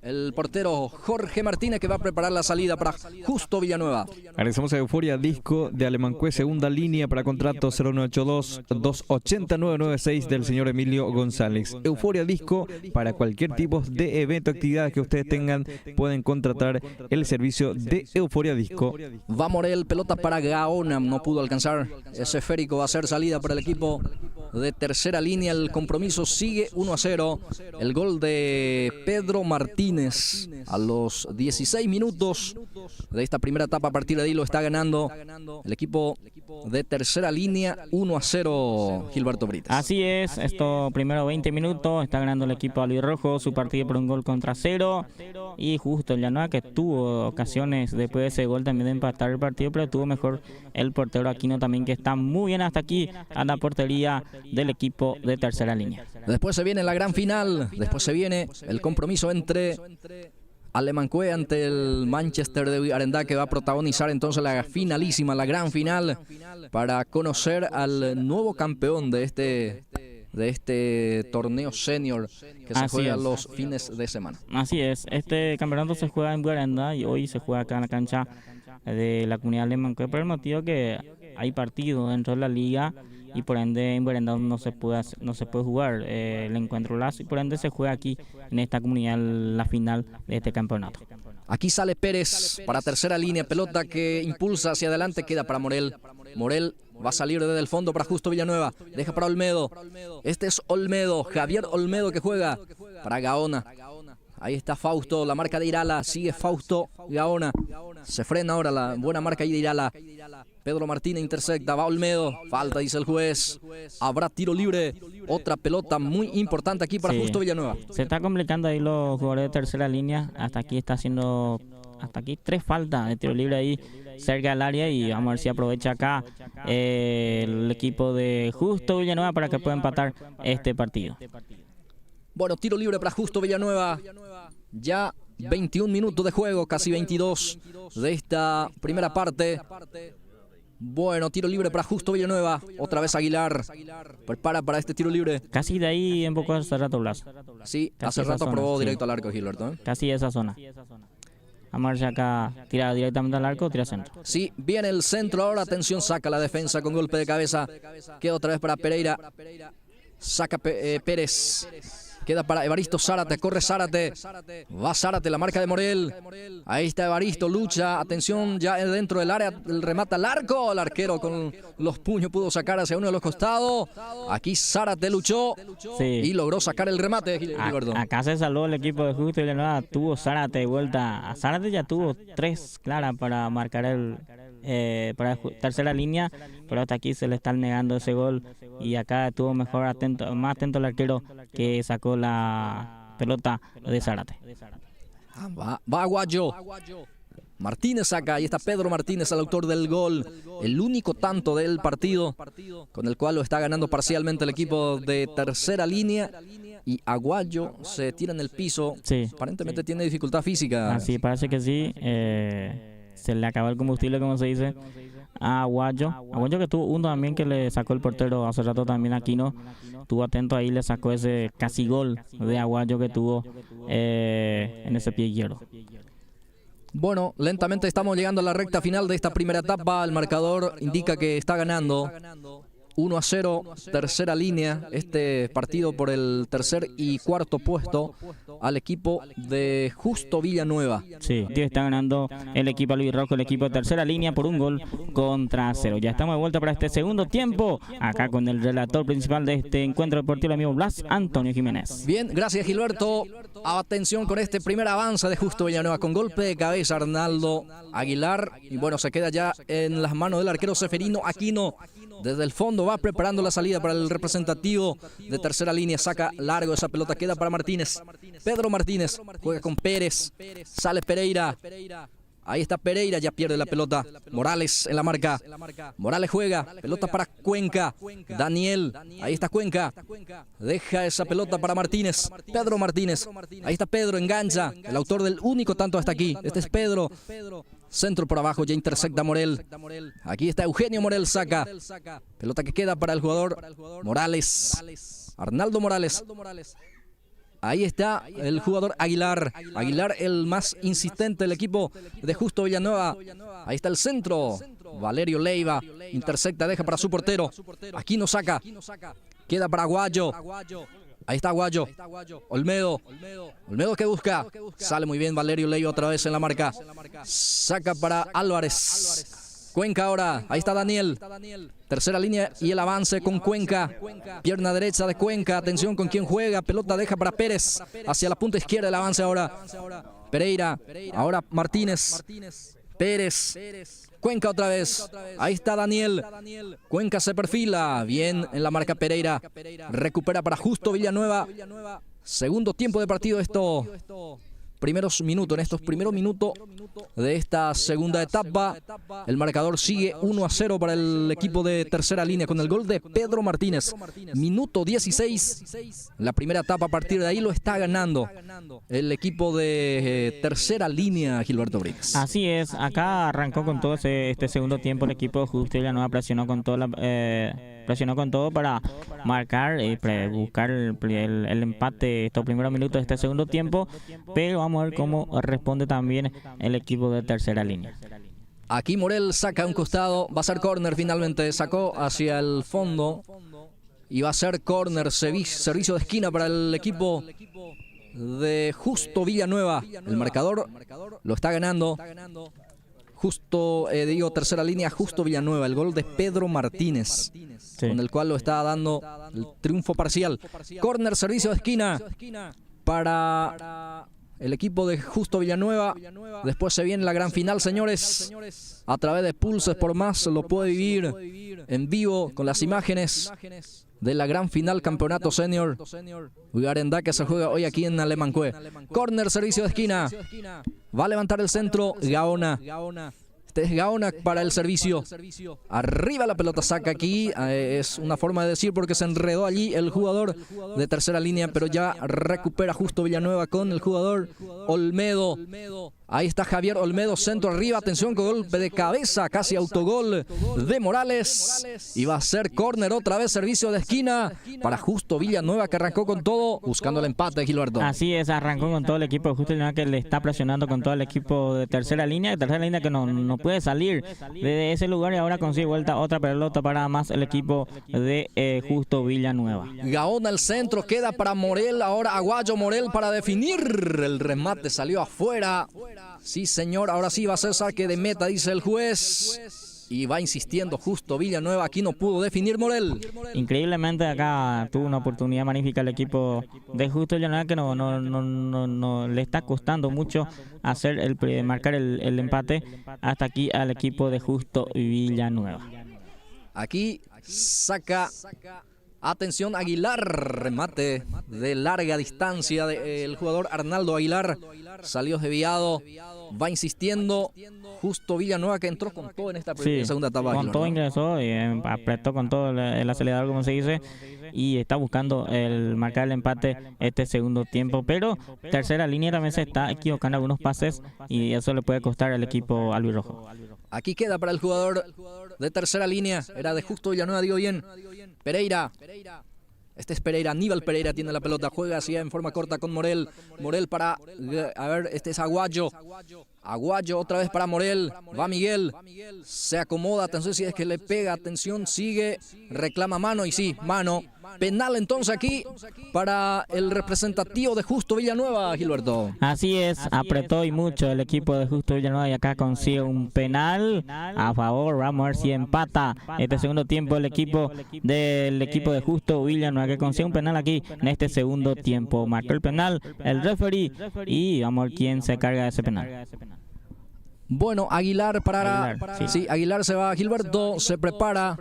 El portero Jorge Martínez que va a preparar la salida para Justo Villanueva. Agradecemos a Euforia Disco de Alemancue, segunda línea para contrato 0982-280-996 del señor Emilio González. Euforia Disco, para cualquier tipo de evento, actividad que ustedes tengan, pueden contratar el servicio de Euforia Disco. Va Morel, pelota para Gaona, no pudo alcanzar ese esférico, va a ser salida para el equipo de tercera línea. El compromiso sigue 1-0. El gol de Pedro Martínez a los 16 minutos de esta primera etapa. A partir de ahí lo está ganando el equipo de tercera línea 1-0, Gilberto Brites. Así es, estos primeros 20 minutos está ganando el equipo albirrojo su partido por 1-0 y Justo Villanueva que tuvo ocasiones después de ese gol también de empatar el partido, pero tuvo mejor el portero Aquino también, que está muy bien hasta aquí a la portería del equipo de tercera línea. Después se viene la gran final, después se viene el compromiso entre Alemancue ante el Manchester de Arendá, que va a protagonizar entonces la finalísima, la gran final, para conocer al nuevo campeón de este torneo senior que se juega los fines de semana. Así es, este campeonato se juega en Arendá y hoy se juega acá en la cancha de la comunidad Alemancue, por el motivo que hay partido dentro de la liga y por ende en Arendá no se puede jugar el encuentro lazo y por ende se juega aquí en esta comunidad la final de este campeonato. Aquí sale Pérez para tercera línea, pelota que impulsa hacia adelante, queda para Morel. Morel va a salir desde el fondo para Justo Villanueva, deja para Olmedo. Este es Olmedo, Javier Olmedo que juega para Gaona. Ahí está Fausto, la marca de Irala, sigue Fausto Gaona. Se frena ahora la buena marca ahí de Irala. Pedro Martínez intercepta, va Olmedo, falta dice el juez. Habrá tiro libre, otra pelota muy importante aquí para Justo Villanueva. Se está complicando ahí los jugadores de tercera línea, hasta aquí 3 faltas de tiro libre ahí cerca del área y vamos a ver si aprovecha acá el equipo de Justo Villanueva para que pueda empatar este partido. Bueno, tiro libre para Justo Villanueva. Ya 21 minutos de juego, casi 22 de esta primera parte. Bueno, tiro libre para Justo Villanueva. Otra vez Aguilar. Prepara para este tiro libre. Casi de ahí en poco hace rato Blas. Sí, hace rato probó directo al arco Gilberto. Casi esa zona. Vamos a ver si acá tira directamente al arco o tira centro. Sí, viene el centro ahora. Atención, saca la defensa con golpe de cabeza. Queda otra vez para Pereira. Saca Pérez. Queda para Evaristo Zárate, corre Zárate. Va Zárate, la marca de Morel. Ahí está Evaristo, lucha. Atención, ya dentro del área, el remata al arco. El arquero con los puños pudo sacar hacia uno de los costados. Aquí Zárate luchó y logró sacar el remate. Acá se salvó el equipo de Justo Villanueva. Tuvo Zárate de vuelta. Zárate ya tuvo 3 claras para marcar tercera línea, pero hasta aquí se le está negando ese gol y acá estuvo más atento el arquero que sacó la pelota de Zárate. Va Aguayo. Martínez saca, ahí está Pedro Martínez, el autor del gol, el único tanto del partido, con el cual lo está ganando parcialmente el equipo de tercera línea. Y Aguayo se tira en el piso, sí. Aparentemente tiene dificultad física. Así parece que sí, se le acabó el combustible, como se dice, a Aguayo. Aguayo que tuvo uno también que le sacó el portero hace rato también, Aquino. Estuvo atento ahí, le sacó ese casi gol de Aguayo que tuvo en ese pie izquierdo. Bueno, lentamente estamos llegando a la recta final de esta primera etapa. El marcador indica que está ganando 1-0, tercera línea, este partido por el tercer y cuarto puesto al equipo de Justo Villanueva. Sí, está ganando el equipo albirrojo, el equipo de tercera línea por 1-0. Ya estamos de vuelta para este segundo tiempo, acá con el relator principal de este encuentro deportivo, el amigo Blas Antonio Jiménez. Bien, gracias Gilberto. Atención con este primer avance de Justo Villanueva, con golpe de cabeza Arnaldo Aguilar. Y bueno, se queda ya en las manos del arquero Seferino Aquino. Desde el fondo va preparando la salida para el representativo de tercera línea. Saca largo esa pelota, queda para Martínez. Pedro Martínez juega con Pérez. Sale Pereira. Ahí está Pereira, ya pierde la pelota. Morales en la marca. Morales juega, pelota para Cuenca. Daniel, ahí está Cuenca. Deja esa pelota para Martínez. Pedro Martínez. Ahí está Pedro, engancha. El autor del único tanto hasta aquí. Este es Pedro. Centro por abajo, ya intersecta Morel. Aquí está Eugenio Morel, saca. Pelota que queda para el jugador Morales. Arnaldo Morales. Ahí está el jugador Aguilar. Aguilar, el más insistente del equipo de Justo Villanueva. Ahí está el centro. Valerio Leiva intersecta, deja para su portero. Aquí no saca. Queda para Aguayo. Ahí está Aguayo. Olmedo. Olmedo que busca. Sale muy bien Valerio Leiva otra vez en la marca. Saca para Álvarez. Cuenca ahora, ahí está Daniel. Tercera línea y el avance con Cuenca. Pierna derecha de Cuenca, atención con quién juega. Pelota deja para Pérez. Hacia la punta izquierda el avance ahora. Pereira, ahora Martínez. Pérez. Cuenca otra vez. Ahí está Daniel. Cuenca se perfila. Bien en la marca Pereira. Recupera para Justo Villanueva. Segundo tiempo de partido esto. Primeros minutos, en estos primeros minutos de esta segunda etapa, el marcador sigue 1-0 para el equipo de tercera línea con el gol de Pedro Martínez. Minuto 16, la primera etapa, a partir de ahí lo está ganando el equipo de tercera línea, Gilberto Briggs. Así es, acá arrancó con todo este segundo tiempo el equipo de Justo Villanueva, presionó con todo para marcar y buscar el empate estos primeros minutos de este segundo tiempo, pero vamos a ver cómo responde también el equipo de tercera línea. Aquí Morel saca un costado, va a ser córner finalmente, sacó hacia el fondo y va a ser córner, servicio de esquina para el equipo de Justo Villanueva. El marcador lo está ganando tercera línea, Justo Villanueva, el gol de Pedro Martínez, sí, con el cual lo está dando el triunfo parcial. Córner, servicio de esquina para el equipo de Justo Villanueva. Después se viene la gran final, señores. A través de Pulsos por Más lo puede vivir en vivo con las imágenes de la gran final Campeonato Senior Ugarendá, que se juega hoy aquí en Alemancue. Córner, servicio de esquina. Va a levantar el centro Gaona. Este es Gaona para el servicio. Arriba la pelota, saca aquí. Es una forma de decir porque se enredó allí el jugador de tercera línea, pero ya recupera Justo Villanueva con el jugador Olmedo. Ahí está Javier Olmedo, centro arriba, atención con golpe de cabeza, casi autogol de Morales. Y va a ser córner otra vez, servicio de esquina para Justo Villanueva, que arrancó con todo, buscando el empate, Gilberto. Así es, arrancó con todo el equipo de Justo Villanueva, que le está presionando con todo el equipo de tercera línea que no puede salir de ese lugar y ahora consigue vuelta otra pelota para más el equipo de Justo Villanueva. Gaona el centro, queda para Morel, ahora Aguayo Morel para definir. El remate salió afuera. Sí, señor, ahora sí va a ser saque de meta, dice el juez. Y va insistiendo justo Villanueva, aquí no pudo definir Morel. Increíblemente acá tuvo una oportunidad magnífica el equipo de Justo Villanueva, que no le está costando mucho hacer marcar el empate hasta aquí al equipo de Justo Villanueva. Aquí saca, atención, Aguilar, remate de larga distancia del jugador Arnaldo Aguilar, salió desviado, va insistiendo Justo Villanueva, que entró con todo en esta segunda etapa. Con todo ingresó y apretó con todo el acelerador, como se dice, y está buscando marcar el empate este segundo tiempo, pero tercera línea también se está equivocando algunos pases y eso le puede costar al equipo albirrojo. Aquí queda para el jugador de tercera línea, era de Justo Villanueva, digo bien, Pereira. Este es Pereira, Aníbal Pereira tiene la pelota, juega así en forma corta con Morel. Morel para, a ver, este es Aguayo. Aguayo otra vez para Morel, va Miguel, se acomoda, atención si es que le pega, atención, sigue, reclama mano y sí, mano. Penal entonces aquí para el representativo de Justo Villanueva, Gilberto. Así es, apretó y mucho el equipo de Justo Villanueva y acá consigue un penal a favor. Vamos a ver si empata este segundo tiempo el equipo de Justo Villanueva, que consigue un penal aquí en este segundo tiempo. Marcó el penal el referee y vamos a ver quién se carga de ese penal. Bueno, Aguilar para... Sí, Aguilar se va, Gilberto se prepara,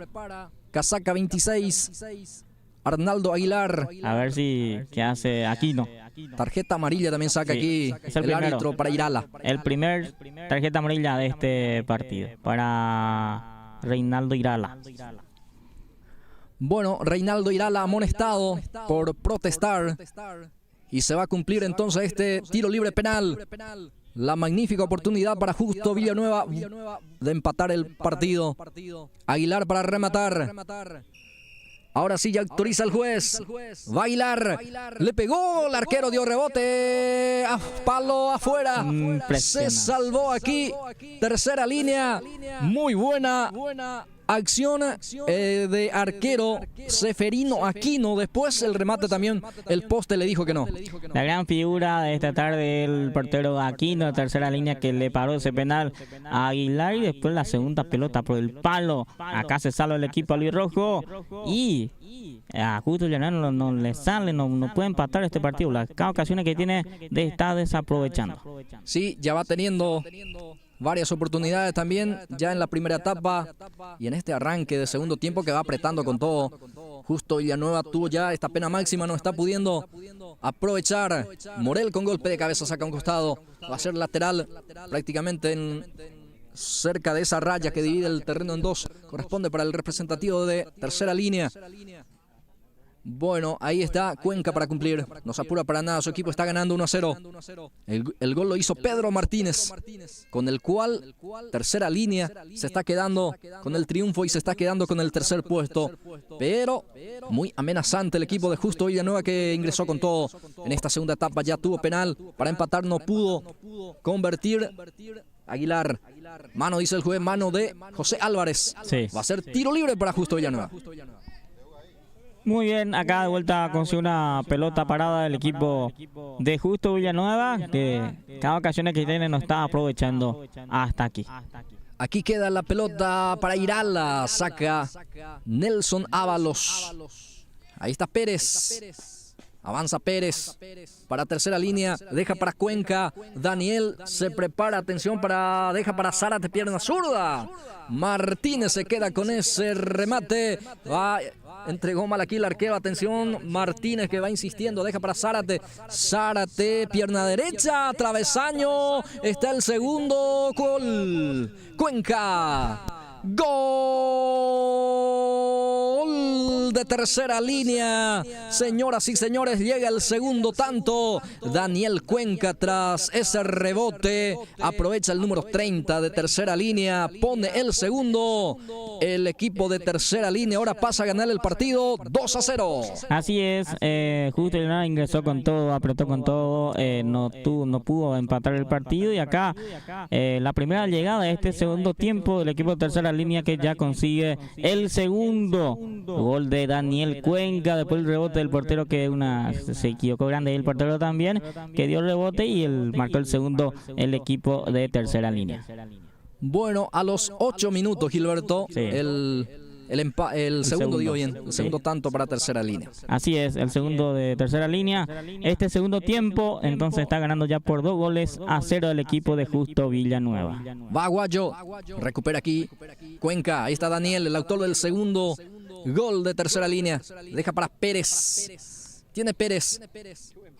casaca 26, Arnaldo Aguilar. A ver si qué hace Aquino. Tarjeta amarilla también saca aquí el árbitro para Irala. El primer tarjeta amarilla de este partido para Reinaldo Irala. Bueno, Reinaldo Irala amonestado por protestar y se va a cumplir entonces este tiro libre penal. La magnífica oportunidad para Justo Villanueva de empatar el partido. Aguilar para rematar. Ahora sí ya autoriza el juez. Va Aguilar. Le pegó. El arquero dio rebote. Palo afuera. Se salvó aquí. Tercera línea. Muy buena acción de arquero Seferino Aquino. Después el remate también, el poste le dijo que no. La gran figura de esta tarde, el portero Aquino, de tercera línea, que le paró ese penal a Aguilar, y después la segunda pelota por el palo. Acá se salva el equipo albirrojo y a Justo Villanueva no le sale, no puede empatar este partido. Las ocasiones que tiene está desaprovechando. Sí, ya va teniendo varias oportunidades también ya en la primera etapa y en este arranque de segundo tiempo que va apretando con todo. Justo Villanueva tuvo ya esta pena máxima, no está pudiendo aprovechar. Morel con golpe de cabeza saca un costado, va a ser lateral prácticamente cerca de esa raya que divide el terreno en dos. Corresponde para el representativo de tercera línea. Bueno, ahí está Cuenca para cumplir. No se apura para nada, su equipo está ganando 1-0. El gol lo hizo Pedro Martínez, con el cual tercera línea se está quedando con el triunfo y se está quedando con el tercer puesto. Pero muy amenazante el equipo de Justo Villanueva, que ingresó con todo en esta segunda etapa. Ya tuvo penal para empatar, no pudo convertir. Aguilar, mano, dice el juez, mano de José Álvarez. Sí. Va a ser tiro libre para Justo Villanueva. Muy bien, acá de vuelta consigue una pelota parada del equipo de Justo Villanueva, que cada ocasión que tiene no está aprovechando hasta aquí. Aquí queda la pelota para Irala, saca Nelson Ábalos. Ahí está Pérez. Avanza Pérez para tercera línea, deja para Cuenca. Daniel se prepara, atención, deja para Zárate, pierna zurda. Martínez se queda con ese remate. Entregó mal aquí el arquero, atención, Martínez que va insistiendo, deja para Zárate. Zárate, pierna derecha, travesaño. Está el segundo gol. Cuenca. Gol de tercera línea. Señoras y señores, llega el segundo tanto. Daniel Cuenca, tras ese rebote, aprovecha el número 30 de tercera línea, pone el segundo. El equipo de tercera línea ahora pasa a ganar el partido 2-0. Así es, Justo Villanueva ingresó con todo, apretó con todo, no pudo empatar el partido, y acá la primera llegada de este segundo tiempo del equipo de tercera línea, que ya consigue el segundo gol de Daniel Cuenca, después el rebote del portero, que se equivocó grande, y el portero también, que dio el rebote, y marcó el segundo el equipo de tercera línea. Bueno, a los 8 minutos, Gilberto, Sí. el segundo, digo bien, el sí. segundo tanto para tercera línea. Así es, el segundo de tercera línea. Este segundo tiempo, entonces está ganando ya por 2-0 el equipo de Justo Villanueva. Va Aguayo, recupera aquí Cuenca, ahí está Daniel, el autor del segundo gol de tercera línea. Deja para Pérez. Tiene Pérez.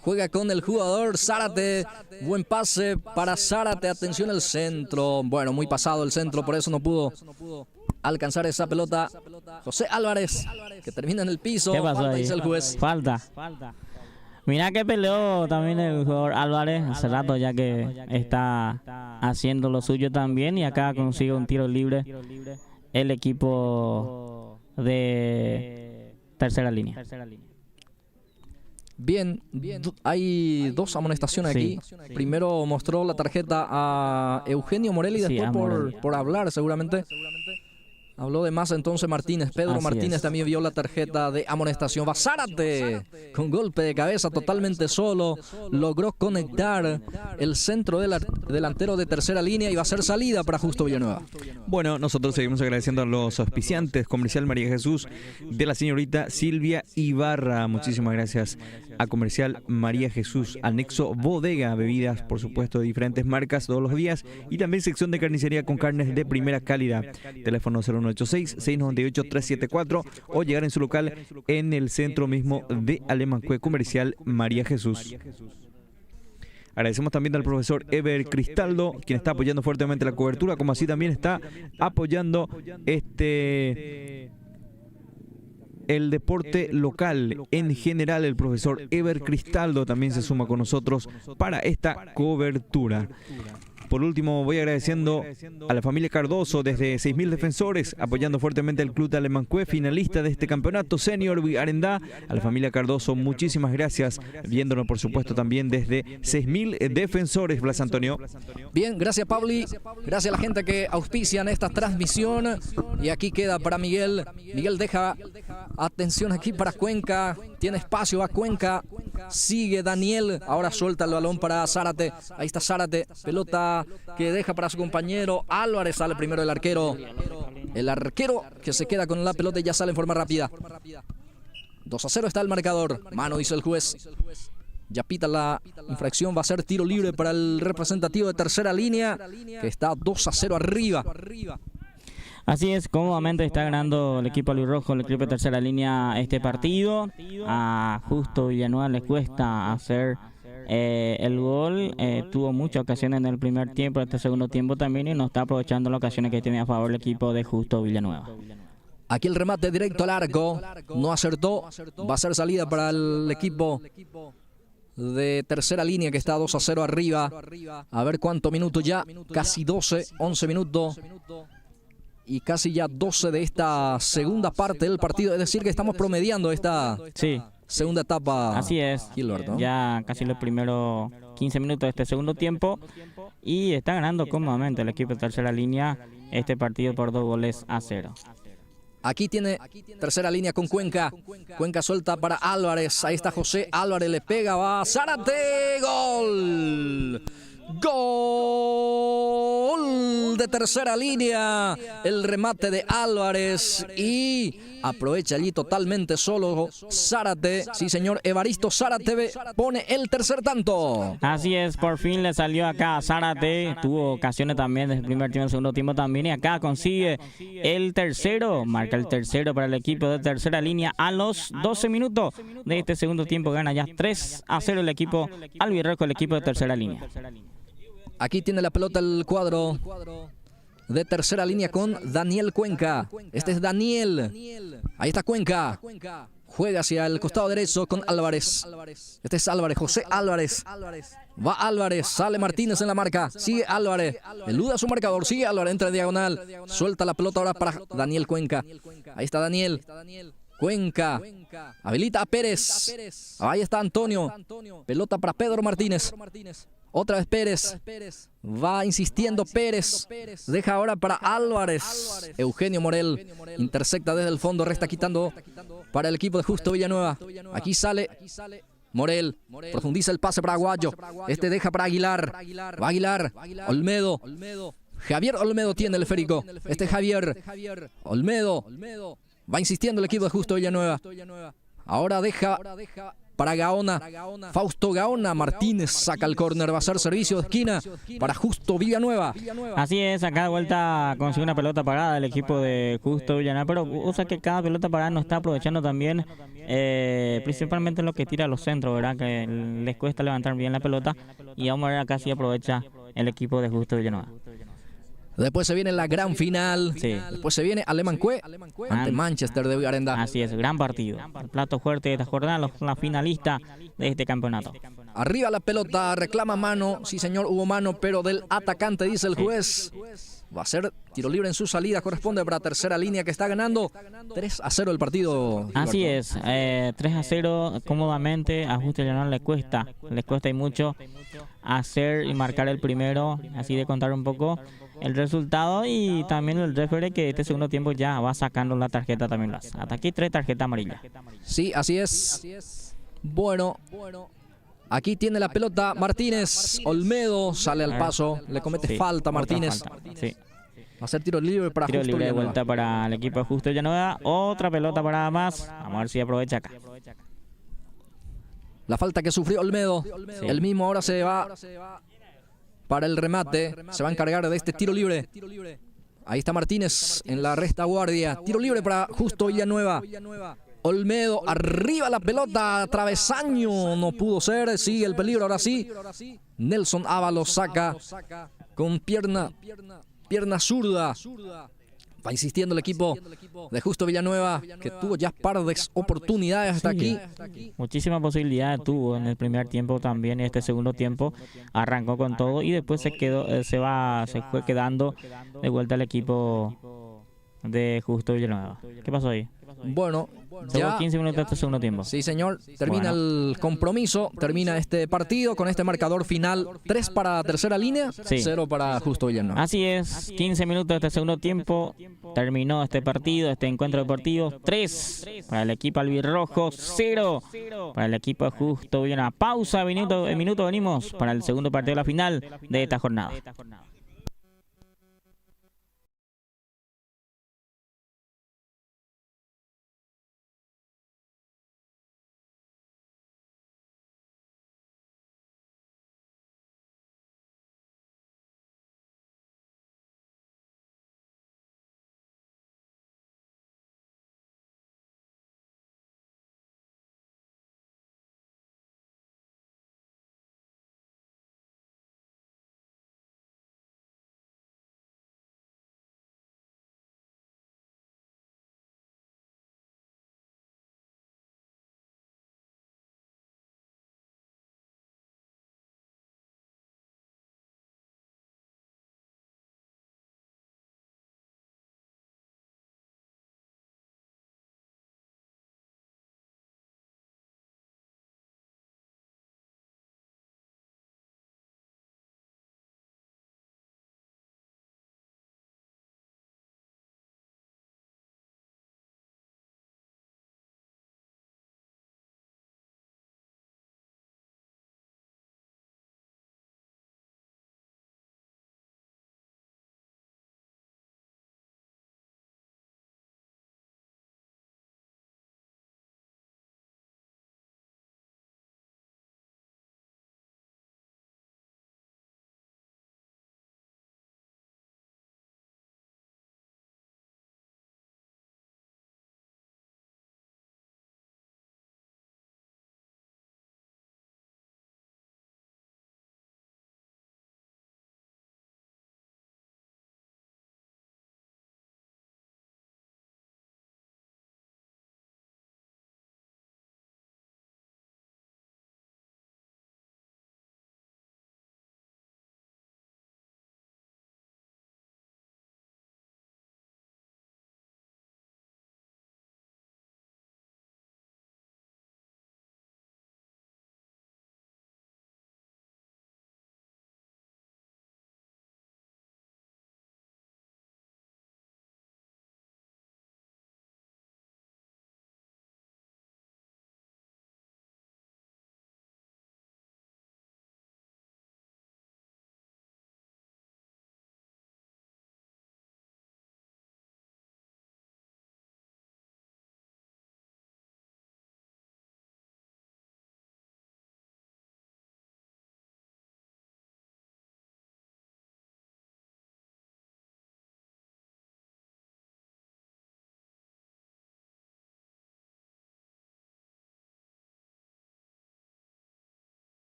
Juega con el jugador Zárate. Buen pase para Zárate. Atención al centro. Bueno, muy pasado el centro, por eso no pudo alcanzar esa pelota. José Álvarez, que termina en el piso. ¿Qué pasó Falta, ahí? dice el juez. Falta. Mira que peleó también el jugador Álvarez hace rato ya que está haciendo lo suyo también y acá consigue un tiro libre el equipo de tercera línea. Bien, hay dos amonestaciones Sí. aquí. Primero mostró la tarjeta a Eugenio Morel y Sí, después a Morel. por hablar seguramente. Habló de más entonces Martínez. Pedro Así Martínez es. también vio la tarjeta de amonestación. Va Zárate con golpe de cabeza totalmente solo. Logró conectar el centro delantero de tercera línea y va a ser salida para Justo Villanueva. Bueno, nosotros seguimos agradeciendo a los auspiciantes, Comercial María Jesús, de la señorita Silvia Ibarra. Muchísimas gracias a Comercial María Jesús, anexo bodega, bebidas, por supuesto, de diferentes marcas todos los días y también sección de carnicería con carnes de primera calidad. Teléfono 0186-698-374 o llegar en su local en el centro mismo de Alemancue, Comercial María Jesús. Agradecemos también al profesor Eber Cristaldo, quien está apoyando fuertemente la cobertura, como así también está apoyando el deporte local. En general, el profesor Eber Cristaldo también se suma con nosotros para esta cobertura. Por último, voy agradeciendo a la familia Cardoso desde 6.000 defensores, apoyando fuertemente al Club de Alemancue, finalista de este campeonato senior Arendá. A la familia Cardoso, muchísimas gracias, viéndonos por supuesto también desde 6.000 defensores, Blas Antonio. Bien, gracias Pabli, gracias a la gente que auspician esta transmisión. Y aquí queda para Miguel. Miguel deja, atención aquí para Cuenca, tiene espacio a Cuenca, sigue Daniel, ahora suelta el balón para Zárate, ahí está Zárate, pelota que deja para su compañero Álvarez, sale primero el arquero que se queda con la pelota y ya sale en forma rápida. 2-0 está el marcador, mano dice el juez. Ya pita la infracción, va a ser tiro libre para el representativo de tercera línea, que está 2-0 arriba. Así es, cómodamente está ganando el equipo albirrojo, el equipo de tercera línea este partido. A Justo Villanueva le cuesta hacer el gol. Tuvo muchas ocasiones en el primer tiempo, este segundo tiempo también, y no está aprovechando las ocasiones que tiene a favor el equipo de Justo Villanueva. Aquí el remate directo al arco, no acertó, va a ser salida para el equipo de tercera línea que está 2-0 arriba. A ver cuántos minutos ya, casi 12, 11 minutos. Y casi ya 12 de esta segunda parte del partido. Es decir, que estamos promediando esta segunda etapa. Así es, Gilberto, ¿no? Ya casi los primeros 15 minutos de este segundo tiempo. Y está ganando cómodamente el equipo de tercera línea este partido por 2-0. Aquí tiene tercera línea con Cuenca. Cuenca suelta para Álvarez. Ahí está José Álvarez, le pega, va Zárate. ¡Gol! ¡Gol de tercera línea! El remate de Álvarez y aprovecha allí totalmente solo Zárate. Sí, señor, Evaristo Zárate pone el tercer tanto. Así es, por fin le salió acá a Zárate. Tuvo ocasiones también desde el primer tiempo, el segundo tiempo también. Y acá consigue el tercero. Marca el tercero para el equipo de tercera línea. A los 12 minutos de este segundo tiempo gana ya 3-0 el equipo albirrojo, el equipo de tercera línea. Aquí tiene la pelota el cuadro de tercera línea con Daniel Cuenca. Este es Daniel. Ahí está Cuenca. Juega hacia el costado derecho con Álvarez. Este es Álvarez, José Álvarez. Va Álvarez, sale Martínez en la marca. Sigue Álvarez. Eluda su marcador. Sigue Álvarez, entra en diagonal. Suelta la pelota ahora para Daniel Cuenca. Ahí está Daniel. Cuenca. Habilita a Pérez. Ahí está Antonio. Pelota para Pedro Martínez. Otra vez Pérez. Va insistiendo Pérez. Deja ahora para Álvarez. Eugenio Morel intercepta desde el fondo. Resta quitando para el equipo de Justo Villanueva. Aquí sale Morel. Profundiza el pase para Aguayo. Este deja para Aguilar. Va Aguilar. Olmedo. Javier Olmedo tiene el esférico. Este es Javier Olmedo. Va insistiendo el equipo de Justo Villanueva. Ahora deja para Gaona. Fausto Gaona. Martínez saca el córner. Va a ser servicio de esquina para Justo Villanueva. Así es, acá de vuelta consigue una pelota parada el equipo de Justo Villanueva, pero usa que cada pelota parada no está aprovechando también, principalmente lo que tira a los centros, ¿verdad? Que les cuesta levantar bien la pelota, y vamos a ver acá si aprovecha el equipo de Justo Villanueva. Después se viene la gran final. Sí. Después se viene Alemancué ante Manchester de Vigarenda. Así es, gran partido. El plato fuerte de esta jornada, la finalista de este campeonato. Arriba la pelota, reclama mano. Sí, señor, hubo mano, pero del atacante, dice el juez. Va a ser tiro libre en su salida. Corresponde para tercera línea, que está ganando 3-0 el partido, Gilberto. Así es, 3-0 cómodamente. A Justo Villanueva le cuesta y mucho hacer y marcar el primero, así de contar un poco el resultado, y también el referee, que este segundo tiempo ya va sacando la tarjeta también. Hasta aquí 3 tarjetas amarillas. Sí, así es. Bueno, aquí tiene la pelota Martínez. Olmedo sale al paso, le comete falta Martínez. Sí. Va a ser tiro libre para Tiro Justo libre de Villanueva. vuelta para el equipo de Justo Villanueva. Otra pelota parada más. Vamos a ver si aprovecha acá. La falta que sufrió Olmedo. Sí. El mismo ahora se va para el remate. Se va a encargar de este tiro libre. Ahí está Martínez en la retaguardia. Tiro libre para Justo Villanueva. Olmedo, arriba la pelota, travesaño, no pudo ser, sigue el peligro, ahora sí. Nelson Ábalos saca con pierna zurda. Va insistiendo el equipo de Justo Villanueva, que tuvo ya par de oportunidades hasta aquí. Muchísimas posibilidades tuvo en el primer tiempo también, y este segundo tiempo arrancó con todo, y después se fue quedando de vuelta el equipo de Justo Villanueva. ¿Qué pasó ahí? Bueno, Llevo ya 15 minutos de este segundo tiempo. Sí, señor. Termina Bueno. el compromiso, termina este partido con este marcador final. 3 para tercera línea, Sí. 0 para Justo Villanueva. Así es, 15 minutos de este segundo tiempo. Terminó este partido, este encuentro deportivo. 3 para el equipo albirrojo, 0 para el equipo de Justo Villanueva. Pausa, minuto, venimos para el segundo partido de la final de esta jornada.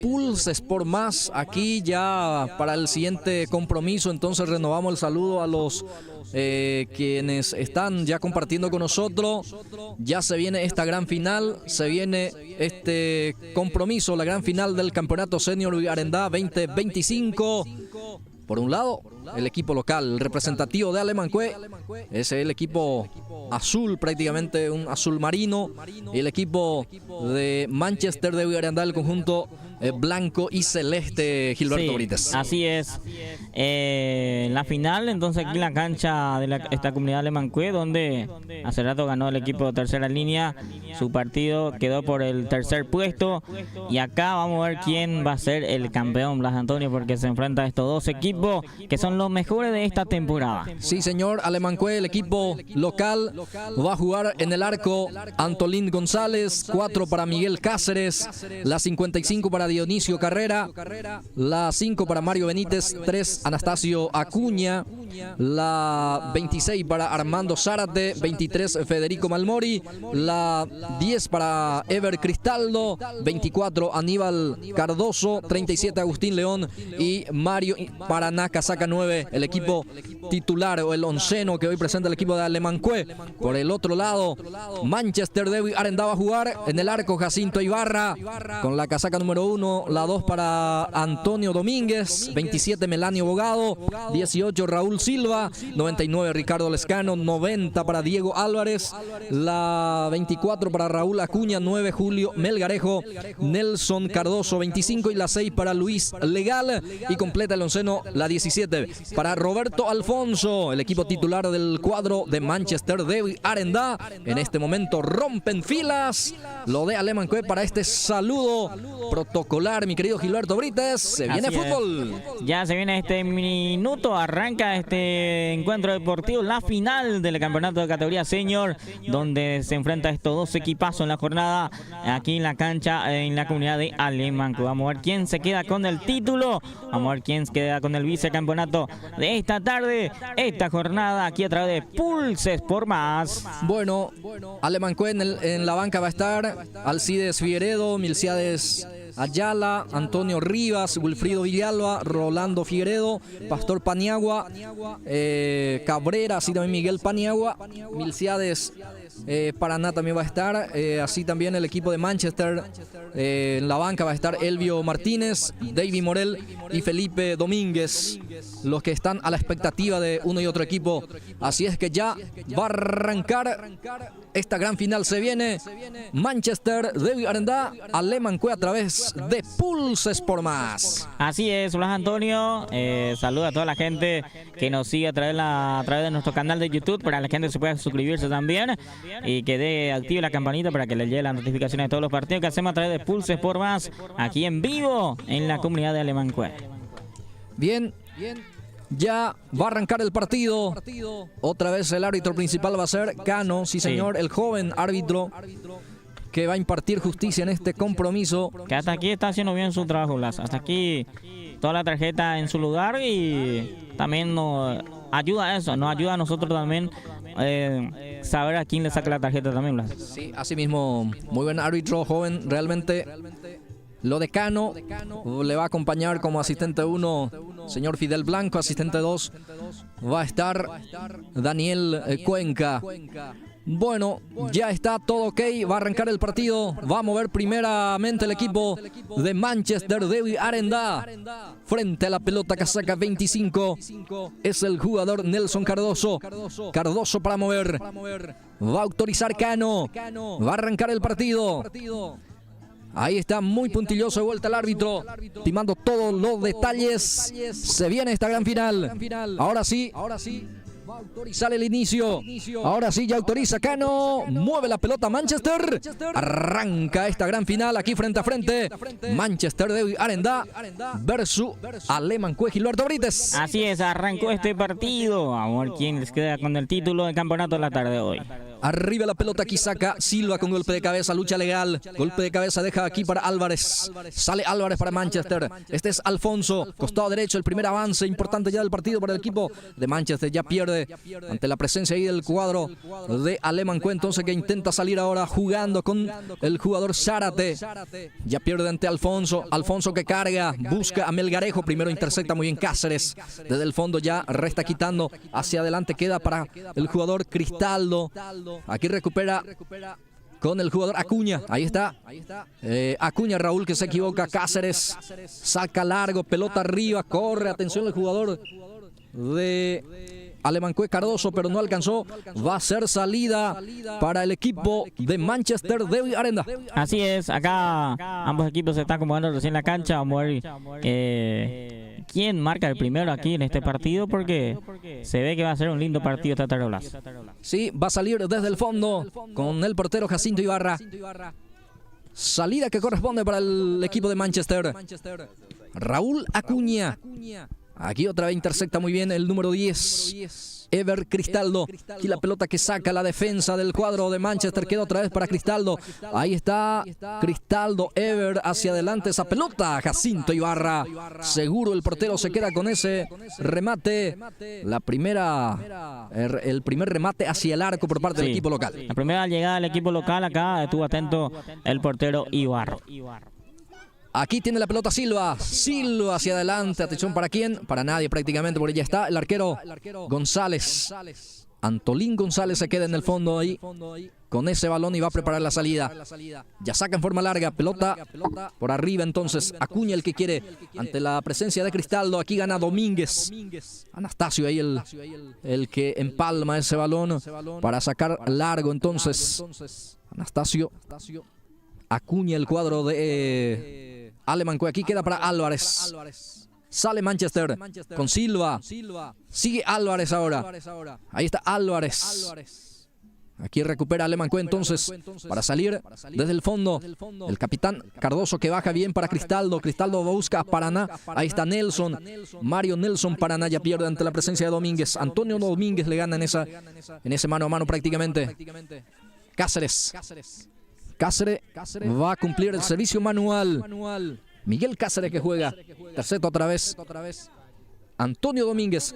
Pulse Sport Más. Aquí ya para el siguiente compromiso, entonces renovamos el saludo a los quienes están ya compartiendo con nosotros. Ya se viene esta gran final, se viene este compromiso, la gran final del Campeonato Senior Arendá 2025. Por un lado, el equipo local, el representativo de Alemancué, es el equipo azul, prácticamente un azul marino, y el equipo de Manchester de Arendá, el conjunto blanco y celeste, Gilberto Brites. Así es. La final, entonces aquí en la cancha de esta comunidad Alemancué, donde hace rato ganó el equipo de tercera línea, su partido quedó por el tercer puesto, y acá vamos a ver quién va a ser el campeón, Blas Antonio, porque se enfrenta a estos dos equipos que son los mejores de esta temporada. Sí, señor, Alemancué, el equipo local, va a jugar en el arco Antolín González, 4 para Miguel Cáceres, la 55 para Dionisio Carrera, la 5 para Mario Benítez, 3 Anastasio Acuña, la 26 para Armando Zárate, 23 Federico Malmori, la 10 para Ever Cristaldo, 24 Aníbal Cardoso, 37 Agustín León y Mario Paraná Casaca 9, el equipo titular o el onceno que hoy presenta el equipo de Alemancué. Por el otro lado, Manchester de Arendá va a jugar en el arco Jacinto Ibarra con la casaca número 1, la 2 para Antonio Domínguez, 27 Melanio Bogado, 18 Raúl Silva, 99 Ricardo Lescano, 90 para Diego Álvarez, la 24 para Raúl Acuña, 9 Julio Melgarejo, Nelson Cardoso, 25 y la 6 para Luis Legal, y completa el onceno la 17 para Roberto Alfonso, el equipo titular del cuadro de Manchester de Arendá. En este momento rompen filas lo de Alemancué para este saludo protocolar, mi querido Gilberto Brites. Se viene fútbol. Ya se viene este minuto, arranca este encuentro deportivo, la final del campeonato de categoría senior, donde se enfrenta estos dos equipazos en la jornada, aquí en la cancha, en la comunidad de Alemancué. Vamos a ver quién se queda con el título, vamos a ver quién se queda con el vicecampeonato de esta tarde, esta jornada, aquí a través de Pulse Sport Más. Bueno, Alemancué en la banca va a estar Alcides Figueredo, Milciades Ayala, Antonio Rivas, Wilfrido Villalba, Rolando Figueredo, Pastor Paniagua, Cabrera, así también Miguel Paniagua, Milciades Paraná también va a estar, así también el equipo de Manchester, en la banca va a estar Elvio Martínez, David Morel y Felipe Domínguez, los que están a la expectativa de uno y otro equipo. Así es que ya va a arrancar esta gran final. Se viene Manchester de Arendá, Alemancué a través de Pulse Sport Más. Así es, Blas Antonio, saluda a toda la gente que nos sigue a través de nuestro canal de YouTube, para la gente se pueda suscribirse también y que active la campanita para que le llegue las notificaciones de todos los partidos que hacemos a través de Pulse Sport Más, aquí en vivo en la comunidad de Alemancué. Bien, ya va a arrancar el partido. Otra vez el árbitro principal va a ser Cano, sí señor, el joven árbitro que va a impartir justicia en este compromiso. Que hasta aquí está haciendo bien su trabajo, Blas. Hasta aquí toda la tarjeta en su lugar, y también nos ayuda a eso, nos ayuda a nosotros también saber a quién le saca la tarjeta también, Blas. Sí, así mismo, muy buen árbitro, joven, realmente. Lo de Cano le va a acompañar como asistente 1 señor Fidel Blanco, asistente 2 va a estar Daniel Cuenca. Bueno, ya está todo ok, va a arrancar el partido, va a mover primeramente el equipo de Manchester de Arendá. Frente a la pelota casaca 25 es el jugador Nelson Cardoso. Cardoso para mover, va a autorizar Cano, va a arrancar el partido. Ahí está, muy puntilloso de vuelta el árbitro, timando todos los detalles. Se viene esta gran final. Ahora sí, va a autorizar el inicio. Ahora sí, ya autoriza Cano. Mueve la pelota Manchester. Arranca esta gran final aquí frente a frente. Manchester de Arendá versus Alemancué, Gilberto Brites. Así es, arrancó este partido. Vamos a ver quién les queda con el título del campeonato de la tarde de hoy. Arriba la pelota, aquí saca Silva con golpe de cabeza, lucha legal. Golpe de cabeza deja aquí para Álvarez. Sale Álvarez para Manchester. Este es Alfonso, costado derecho, el primer avance importante ya del partido para el equipo de Manchester. Ya pierde ante la presencia ahí del cuadro de Alemanque, entonces que intenta salir ahora jugando con el jugador Zárate. Ya pierde ante Alfonso. Alfonso que carga, busca a Melgarejo. Primero intercepta muy bien Cáceres. Desde el fondo ya resta quitando. Hacia adelante queda para el jugador Cristaldo. Aquí recupera con el jugador Acuña. Ahí está. Acuña, Raúl, que se equivoca. Cáceres saca largo, pelota arriba, corre. Atención el jugador de Alemanque, Cardoso, pero no alcanzó. Va a ser salida para el equipo de Manchester de Arenda. Así es, acá ambos equipos se están acomodando recién la cancha. Vamos a ver quién marca el primero aquí en este partido, porque se ve que va a ser un lindo partido esta tarde. Sí, va a salir desde el fondo con el portero Jacinto Ibarra. Salida que corresponde para el equipo de Manchester. Raúl Acuña. Aquí otra vez intercepta muy bien el número 10. Ever Cristaldo. Aquí la pelota que saca la defensa del cuadro de Manchester. Queda otra vez para Cristaldo. Ahí está Cristaldo. Ever hacia adelante. Esa pelota. Jacinto Ibarra. Seguro el portero se queda con ese remate. El primer remate hacia el arco por parte del equipo local. La primera llegada del equipo local. Acá estuvo atento el portero Ibarra. Aquí tiene la pelota Silva. Silva hacia adelante. Atención, ¿para quién? Para nadie prácticamente, porque ya está el arquero González. Antolín González se queda en el fondo ahí con ese balón y va a preparar la salida. Ya saca en forma larga. Pelota por arriba entonces. Acuña el que quiere ante la presencia de Cristaldo. Aquí gana Domínguez. Anastasio ahí el que empalma ese balón para sacar largo entonces. Anastasio. Acuña el cuadro de Alemanque. Aquí queda para Álvarez. Sale Manchester con Silva. Sigue Álvarez ahora. Ahí está Álvarez. Aquí recupera Alemanque entonces para salir desde el fondo. El capitán Cardoso que baja bien para Cristaldo. Cristaldo busca a Paraná. Ahí está Nelson. Mario Nelson. Paraná ya pierde ante la presencia de Domínguez. Antonio Domínguez le gana en ese mano a mano prácticamente. Cáceres va a cumplir el servicio manual. Miguel Cáceres que juega. Terceto otra vez. Antonio Domínguez.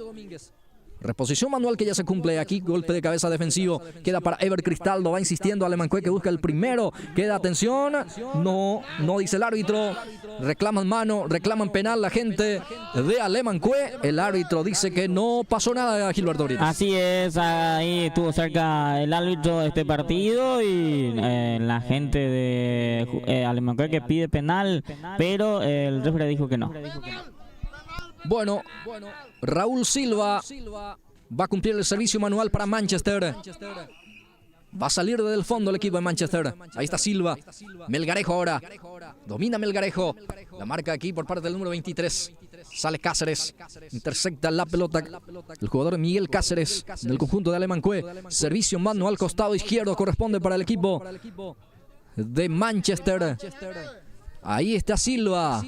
Reposición manual que ya se cumple aquí. Golpe de cabeza defensivo. Queda para Ever Cristaldo. Va insistiendo Alemanque que busca el primero. Queda atención. No dice el árbitro. Reclaman mano. Reclaman penal la gente de Alemanque. El árbitro dice que no pasó nada, Gilberto Brites. Así es. Ahí estuvo cerca el árbitro de este partido y la gente de Alemanque que pide penal, pero el referee dijo que no. Bueno, Raúl Silva va a cumplir el servicio manual para Manchester. Va a salir desde el fondo el equipo de Manchester. Ahí está Silva. Melgarejo ahora. Domina Melgarejo. La marca aquí por parte del número 23. Sale Cáceres. Intercepta la pelota. El jugador Miguel Cáceres del conjunto de Alemanque. Servicio manual costado izquierdo corresponde para el equipo de Manchester. Ahí está Silva.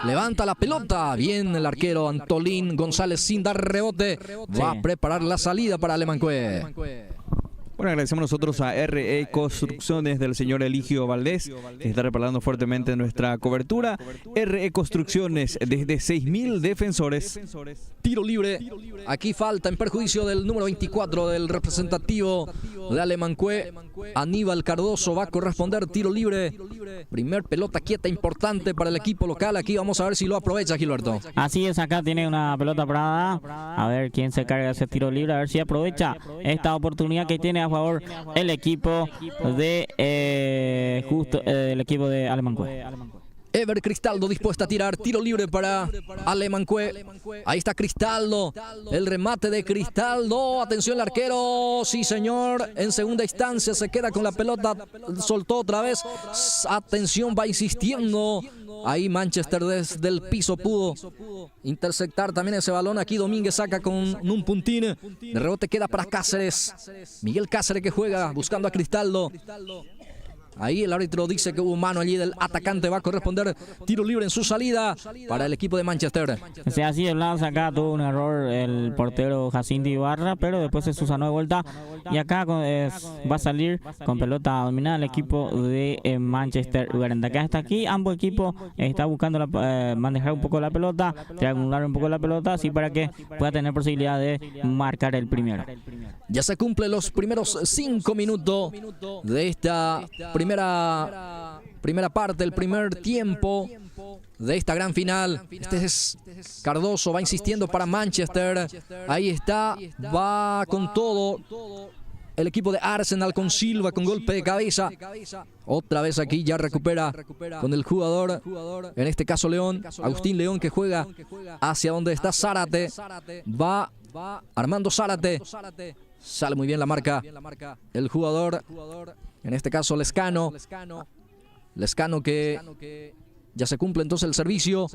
Levanta la pelota. Bien el arquero Antolín González sin dar rebote. Va a preparar la salida para Alemanque. Bueno, agradecemos nosotros a RE Construcciones del señor Eligio Valdés, que está reparando fuertemente nuestra cobertura. RE Construcciones, desde 6.000 defensores. Tiro libre. Aquí falta en perjuicio del número 24 del representativo de Alemanque. Aníbal Cardoso va a corresponder tiro libre. Primer pelota quieta importante para el equipo local. Aquí vamos a ver si lo aprovecha Gilberto. Así es, acá tiene una pelota parada. A ver quién se carga ese tiro libre. A ver si aprovecha esta oportunidad que tiene a favor el equipo de el equipo de Alemanque. Ever Cristaldo dispuesta a tirar. Tiro libre para Alemanque. Ahí está Cristaldo. El remate de Cristaldo. Atención el arquero. Sí, señor. En segunda instancia se queda con la pelota. Soltó otra vez. Atención, va insistiendo. Ahí Manchester desde el piso pudo interceptar también ese balón. Aquí Domínguez saca con un puntín. De rebote queda para Cáceres. Miguel Cáceres que juega buscando a Cristaldo. Ahí el árbitro dice que hubo mano allí del atacante. Va a corresponder tiro libre en su salida para el equipo de Manchester. O sea, así de lado acá tuvo un error el portero Jacinto Ibarra, pero después se subsanó de vuelta. Y acá va a salir con pelota dominada el equipo de Manchester United. Acá hasta aquí, ambos equipos están buscando manejar un poco la pelota, triangular un poco la pelota, así para que pueda tener posibilidad de marcar el primero. Ya se cumplen los primeros 5 minutos de esta primera parte, el primer tiempo de esta gran final. Este es Cardoso, va insistiendo para Manchester. Ahí está, va con todo el equipo de Arsenal con Silva, con golpe de cabeza. Otra vez aquí ya recupera con el jugador, en este caso León, Agustín León, que juega hacia donde está Zárate. Va Armando Zárate. Sale muy bien la marca el jugador, en este caso Lescano. Lescano que ya se cumple entonces el servicio.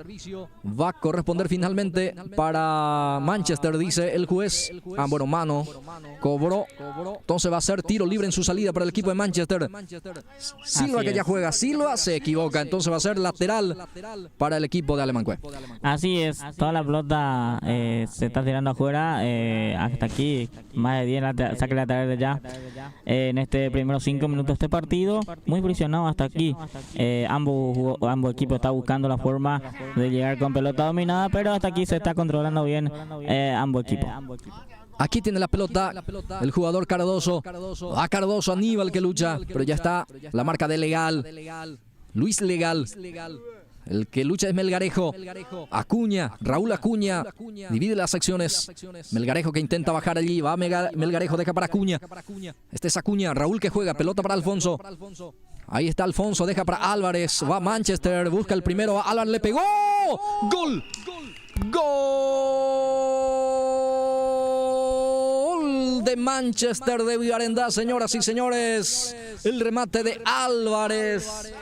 Va a corresponder finalmente para Manchester, dice el juez. Bueno, mano. Cobró. Entonces va a ser tiro libre en su salida para el equipo de Manchester. Silva, que ya juega. Silva se equivoca. Entonces va a ser lateral para el equipo de Alemán Cue. Así es. Toda la pelota se está tirando afuera. Hasta aquí, más de 10 saque lateral ya. En este primeros 5 minutos de este partido. Muy presionado hasta aquí. Ambos equipos está buscando la forma de llegar con pelota dominada, pero hasta aquí se está controlando bien ambos equipos. Aquí tiene la pelota el jugador Cardoso. Va Cardoso, Aníbal que lucha, pero ya está la marca de Legal. Luis Legal. El que lucha es Melgarejo. Acuña, Raúl Acuña. Divide las acciones. Melgarejo que intenta bajar allí. Va Melgarejo, deja para Acuña. Este es Acuña. Raúl que juega. Pelota para Alfonso. Ahí está Alfonso. Deja para Álvarez. Va Manchester. Busca el primero. Álvarez le pegó. ¡Gol! ¡Gol! De Manchester de Villarendá, señoras y señores. El remate de Álvarez.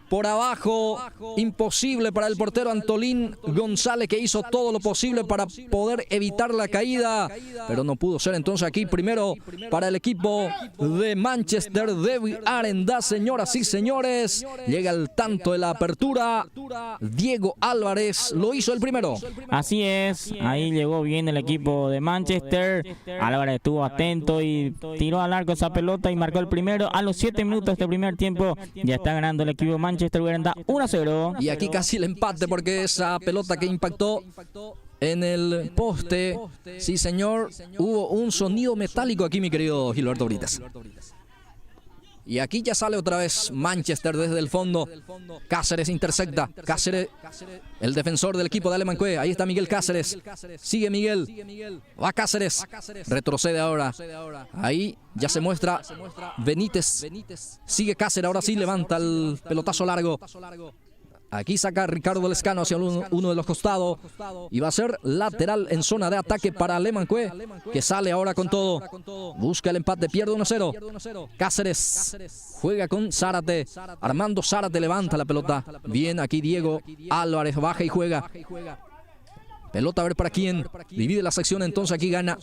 Por abajo, imposible para el portero Antolín González, que hizo todo lo posible para poder evitar la caída, pero no pudo ser. Entonces aquí primero para el equipo de Manchester de Arendá, señoras y señores. Llega el tanto de la apertura. Diego Álvarez lo hizo el primero. Así es, ahí llegó bien el equipo de Manchester. Álvarez estuvo atento y tiró al arco esa pelota y marcó el primero. A los 7 minutos de este primer tiempo ya está ganando el equipo de Manchester 1-0. Y aquí casi el empate, porque esa pelota que impactó en el poste, sí señor, hubo un sonido metálico aquí, mi querido Gilberto Brites. Y aquí ya sale otra vez Manchester desde el fondo. Cáceres intercepta. Cáceres, el defensor del equipo de Alemán Cue. Ahí está Miguel Cáceres. Sigue Miguel. Va Cáceres. Retrocede ahora. Ahí ya se muestra Benítez. Sigue Cáceres. Ahora sí levanta el pelotazo largo. Aquí saca Ricardo Lescano hacia uno de los costados. Y va a ser lateral en zona de ataque para Alemán Cue, que sale ahora con todo. Busca el empate, pierde 1-0. Cáceres juega con Zárate. Armando Zárate levanta la pelota. Bien, aquí Diego Álvarez baja y juega. Pelota a ver para quién. Divide la sección, entonces aquí gana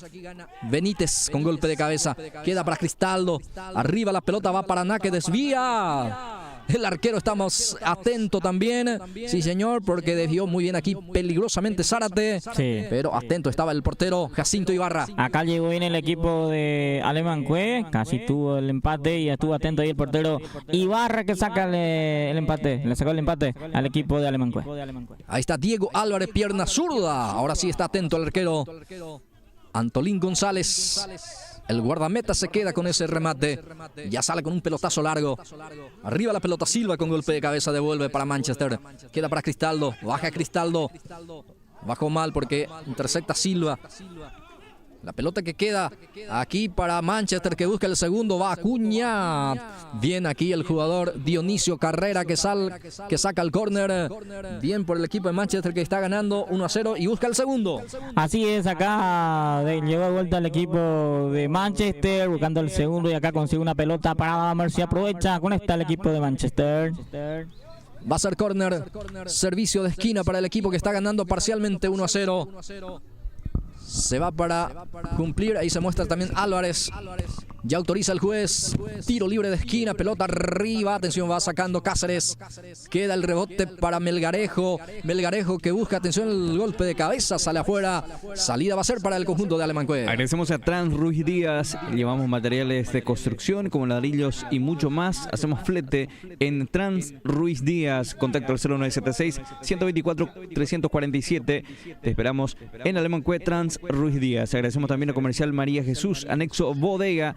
Benítez con golpe de cabeza. Queda para Cristaldo. Arriba la pelota va para Ná, que desvía. El arquero estamos atento también. Sí, señor, porque desvió muy bien aquí peligrosamente Zárate. Sí. Pero atento estaba el portero Jacinto Ibarra. Acá llegó bien el equipo de Alemán Cue. Casi tuvo el empate y estuvo atento ahí el portero Ibarra, que saca el empate. Le sacó el empate al equipo de Alemán Cue. Ahí está Diego Álvarez, pierna zurda. Ahora sí está atento el arquero Antolín González. El guardameta se queda con ese remate. Ya sale con un pelotazo largo. Arriba la pelota Silva con golpe de cabeza. Devuelve para Manchester. Queda para Cristaldo. Baja Cristaldo. Bajó mal porque intercepta Silva. La pelota que queda aquí para Manchester, que busca el segundo. Va Acuña. Bien aquí el jugador Dionisio Carrera, que saca el córner. Bien por el equipo de Manchester, que está ganando 1-0 y busca el segundo. Así es, acá llegó de vuelta el equipo de Manchester buscando el segundo, y acá consigue una pelota para ver si aprovecha. Con esta el equipo de Manchester. Va a ser córner. Servicio de esquina para el equipo que está ganando parcialmente 1-0. Se va para cumplir. Ahí se muestra también Álvarez. Ya autoriza el juez. Tiro libre de esquina, pelota arriba. Atención, va sacando Cáceres. Queda el rebote para Melgarejo. Melgarejo que busca, atención, el golpe de cabeza. Sale afuera. Salida va a ser para el conjunto de Alemán-Cue. Agradecemos a Trans Ruiz Díaz. Llevamos materiales de construcción como ladrillos y mucho más. Hacemos flete en Trans Ruiz Díaz. Contacto al 0976-124-347. Te esperamos en Alemán-Cue Trans Ruiz Díaz. Agradecemos también a Comercial María Jesús, anexo Bodega.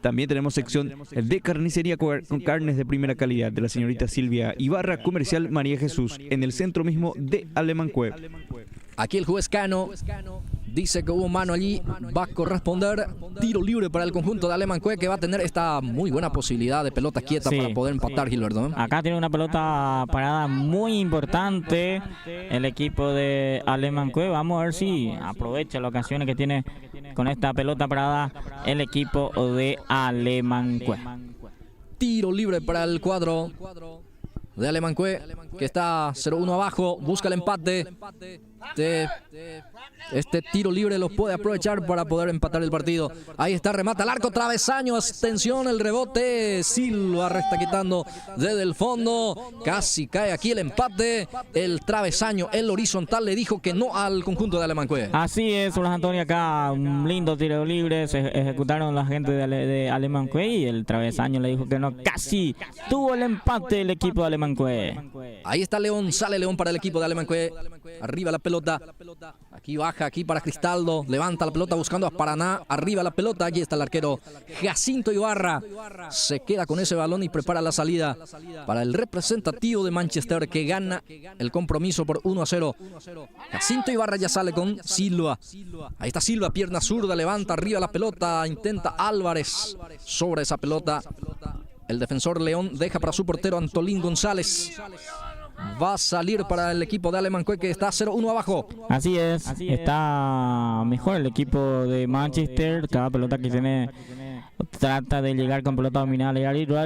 También tenemos sección de carnicería con carnes de primera calidad de la señorita Silvia Ibarra, Comercial María Jesús, en el centro mismo de Alemán-Cue. Aquí el juez Cano dice que hubo mano allí, va a corresponder tiro libre para el conjunto de Alemán-Cue, que va a tener esta muy buena posibilidad de pelota quieta para poder empatar, Gilberto, ¿eh? Acá tiene una pelota parada muy importante el equipo de Alemán-Cue. Vamos a ver si aprovecha las ocasiones que tiene con esta pelota parada el equipo de Alemán-Cue. Tiro libre para el cuadro de Alemán-Cue, que está 0-1 abajo, busca el empate. Este tiro libre lo puede aprovechar para poder empatar el partido. Ahí está, remata al arco, travesaño, atención, el rebote. Silva está quitando desde el fondo. Casi cae aquí el empate. El travesaño, el horizontal le dijo que no al conjunto de Alemán-Cue. Así es, Blas Antonio, acá un lindo tiro libre. Se ejecutaron la gente de Alemán-Cue y el travesaño le dijo que no. Casi tuvo el empate el equipo de Alemán-Cue. Ahí está León, sale León para el equipo de Alemán-Cue. Arriba la pelota. Aquí baja, aquí para Cristaldo. Levanta la pelota buscando a Paraná. Arriba la pelota. Aquí está el arquero Jacinto Ibarra. Se queda con ese balón y prepara la salida para el representativo de Manchester, que gana el compromiso por 1-0. Jacinto Ibarra ya sale con Silva. Ahí está Silva, pierna zurda, levanta arriba la pelota. Intenta Álvarez sobre esa pelota. El defensor León deja para su portero Antolín González. Va a salir para el equipo de Alemán-Cue, que está 0-1 abajo. Así es, está mejor el equipo de Manchester. Cada pelota que tiene trata de llegar con pelota dominada al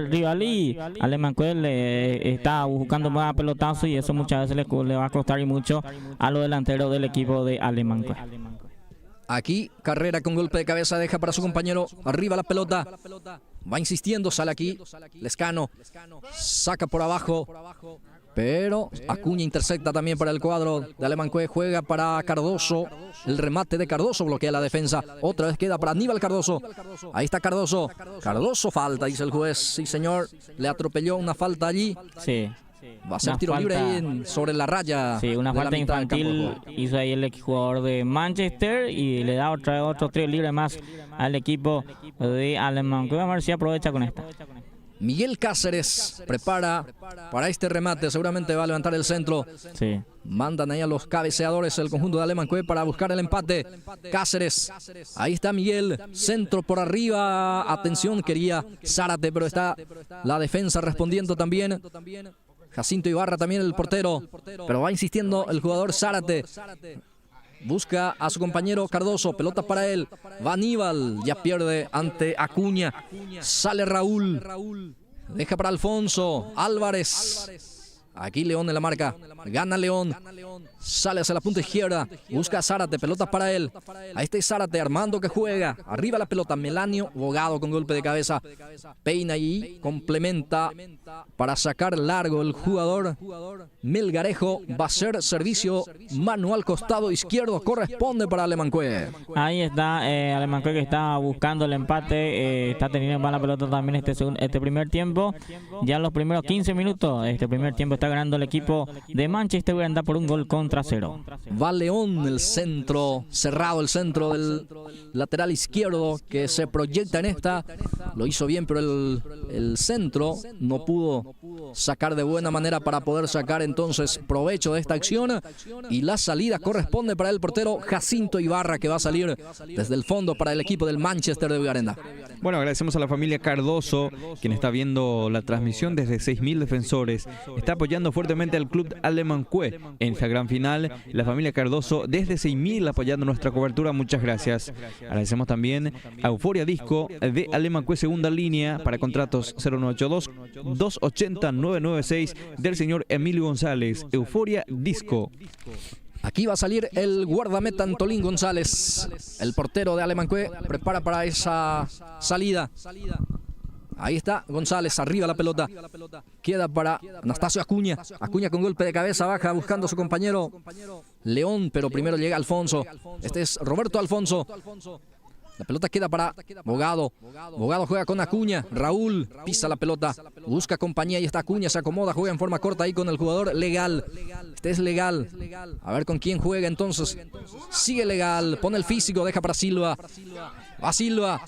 rival, y Alemán-Cue le está buscando más pelotazos, y eso muchas veces le va a costar y mucho a los delanteros del equipo de Alemán-Cue. Aquí Carrera con golpe de cabeza deja para su compañero. Arriba la pelota. Va insistiendo, sale aquí Lescano. Saca por abajo. Pero Acuña intercepta también para el cuadro de Alemán-Cue. Juega para Cardoso. El remate de Cardoso bloquea la defensa. Otra vez queda para Aníbal Cardoso. Ahí está Cardoso. Cardoso, falta, dice el juez. Sí, señor. Le atropelló una falta allí. Sí. Va a ser tiro libre ahí sobre la raya. Sí, una falta infantil hizo ahí el jugador de Manchester, y le da otro tiro libre más al equipo de Alemán-Cue. Vamos a ver si aprovecha con esta. Miguel Cáceres prepara para este remate. Seguramente va a levantar el centro. Sí. Mandan ahí a los cabeceadores el conjunto de Alemán-Cue para buscar el empate. Cáceres. Ahí está Miguel. Centro por arriba. Atención, quería Zárate, pero está la defensa respondiendo también. Jacinto Ibarra también, el portero. Pero va insistiendo el jugador Zárate. Busca a su compañero Cardoso, pelota para él. Va Aníbal, ya pierde ante Acuña. Sale Raúl. Deja para Alfonso. Álvarez. Aquí León en la marca. Gana León. Sale hacia la punta izquierda. Busca a Zárate. Pelota para él. Ahí está Zárate. Armando que juega. Arriba la pelota. Melanio Bogado con golpe de cabeza. Peina y complementa para sacar largo el jugador Melgarejo. Va a ser servicio manual costado izquierdo. Corresponde para Alemán-Cue. Ahí está Alemán-Cue, que está buscando el empate. Está teniendo mala pelota también este primer tiempo. Ya en los primeros 15 minutos. Este primer tiempo está ganando el equipo de Manchester. Voy a andar por un gol contra 0. Va León, el centro cerrado, el centro del lateral izquierdo que se proyecta en esta. Lo hizo bien, pero el centro no pudo sacar de buena manera para poder sacar entonces provecho de esta acción. Y la salida corresponde para el portero Jacinto Ibarra, que va a salir desde el fondo para el equipo del Manchester de Vigarenda. Bueno, agradecemos a la familia Cardoso, quien está viendo la transmisión desde 6.000 defensores. Está apoyando fuertemente al club Alemán-Cue en esta gran final. La familia Cardoso desde 6.000 apoyando nuestra cobertura. Muchas gracias. Agradecemos también a Euforia Disco de Alemán-Cue segunda línea para contratos 0982-280-996 del señor Emilio González. Euforia Disco. Aquí va a salir el guardameta Antolín González. El portero de Alemãcue prepara para esa salida. Ahí está González, arriba la pelota. Queda para Anastasio Acuña. Acuña con golpe de cabeza, baja buscando a su compañero León, pero primero llega Alfonso. Este es Roberto Alfonso. La pelota queda para Bogado. Bogado juega con Acuña. Raúl pisa la pelota. Busca compañía y está Acuña. Se acomoda. Juega en forma corta ahí con el jugador Legal. Este es Legal. A ver con quién juega entonces. Sigue Legal. Pone el físico. Deja para Silva. Va Silva.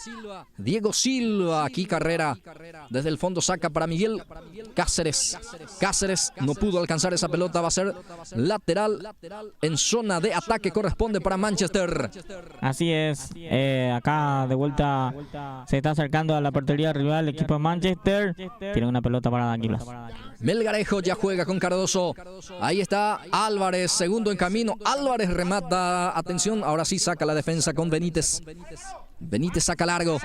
Diego Silva. Aquí carrera. Desde el fondo saca para Miguel Cáceres. Cáceres no pudo alcanzar esa pelota. Va a ser lateral en zona de ataque. Corresponde para Manchester. Así es. Acá de vuelta se está acercando a la portería rival el equipo de Manchester. Tiene una pelota para Águilas. Melgarejo ya juega con Cardoso. Ahí está Álvarez, segundo en camino. Álvarez remata. Atención, ahora sí saca la defensa con Benítez. Benítez saca largo.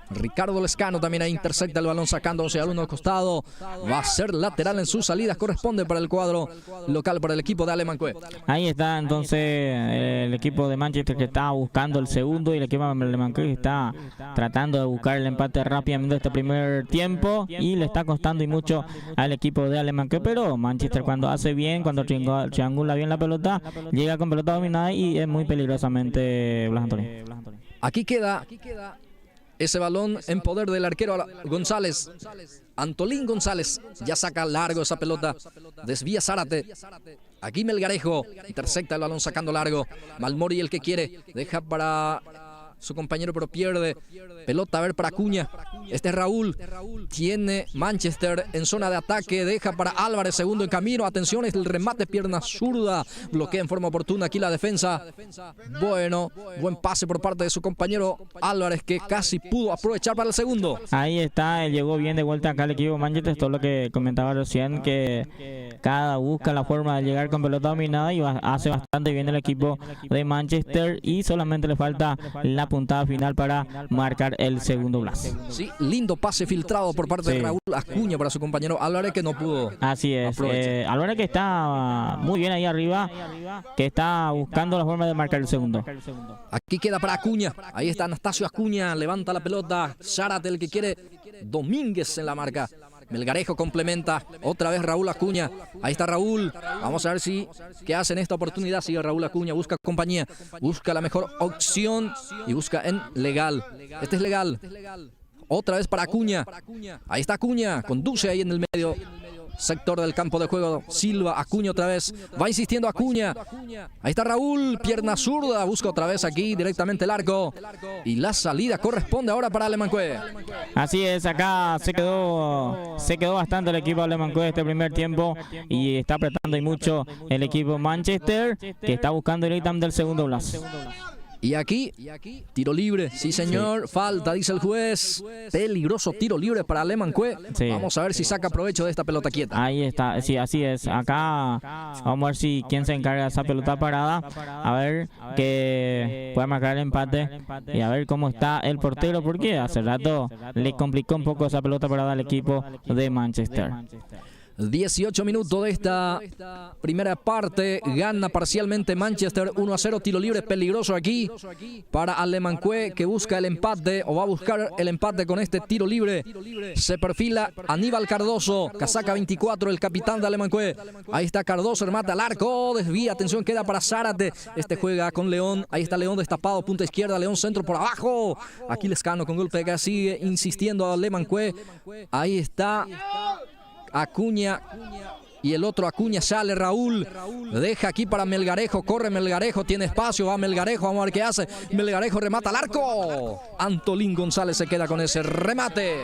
Ricardo Lescano también ahí intercepta el balón sacándose al uno costado. Va a ser lateral en sus salidas. Corresponde para el cuadro local, para el equipo de Alemãcue. Ahí está entonces el equipo de Manchester que está buscando el segundo y el equipo de Alemãcue que está tratando de buscar el empate rápidamente este primer tiempo y le está costando y mucho al equipo de Alemãcue, pero Manchester cuando hace bien, cuando triangula bien la pelota, llega con pelota dominada y es muy peligrosamente Blas Antonio. Aquí queda ese balón en poder del arquero González. Antolín González ya saca largo esa pelota. Desvía Zárate. Aquí Melgarejo intercepta el balón sacando largo. Malmori el que quiere. Deja para su compañero pero pierde. Pelota a ver para Acuña. Este es Raúl. Tiene Manchester en zona de ataque. Deja para Álvarez, segundo en camino. Atención, es el remate, pierna zurda. Bloquea en forma oportuna aquí la defensa. Bueno, buen pase por parte de su compañero Álvarez que casi pudo aprovechar para el segundo. Ahí está, llegó bien de vuelta acá el equipo Manchester. Todo lo que comentaba recién, que cada busca la forma de llegar con pelota dominada y hace bastante bien el equipo de Manchester y solamente le falta la puntada final para marcar el segundo Blas. Sí, lindo pase filtrado por parte de Raúl Acuña para su compañero Álvarez que no pudo. Así es, Álvarez que está muy bien ahí arriba, que está buscando la forma de marcar el segundo. Aquí queda para Acuña, ahí está Anastasio Acuña, levanta la pelota, Zárate el que quiere, Domínguez en la marca. Melgarejo complementa, otra vez Raúl Acuña, ahí está Raúl, vamos a ver qué hace en esta oportunidad. Sigue Raúl Acuña, busca compañía, busca la mejor opción y busca en Legal. Este es Legal, otra vez para Acuña, ahí está Acuña, conduce ahí en el medio sector del campo de juego. Silva, Acuña otra vez, va insistiendo Acuña, ahí está Raúl, pierna zurda, busca otra vez aquí directamente el arco y la salida corresponde ahora para Alemãcue. Así es, acá se quedó bastante el equipo Alemãcue este primer tiempo y está apretando y mucho el equipo Manchester que está buscando el ítem del segundo Blas. Y aquí, tiro libre, sí señor, falta, dice el juez, peligroso tiro libre para Alemãcue. Vamos a ver si saca provecho de esta pelota quieta. Ahí está, sí, así es, acá vamos a ver si quién se encarga de esa pelota parada, a ver que pueda marcar el empate y a ver cómo está el portero, porque hace rato le complicó un poco esa pelota parada al equipo de Manchester. 18 minutos de esta primera parte, gana parcialmente Manchester 1-0, tiro libre peligroso aquí para Alemãcue que busca el empate o va a buscar el empate con este tiro libre. Se perfila Aníbal Cardoso, casaca 24, el capitán de Alemãcue. Ahí está Cardoso, remata al arco, desvía, atención, queda para Zárate. Este juega con León, ahí está León destapado, punta izquierda, León centro por abajo. Aquí Lescano con golpe que sigue insistiendo a Alemãcue. Ahí está Acuña y el otro Acuña, sale Raúl, deja aquí para Melgarejo, corre Melgarejo, tiene espacio, va Melgarejo, vamos a ver qué hace. Melgarejo remata al arco. Antolín González se queda con ese remate.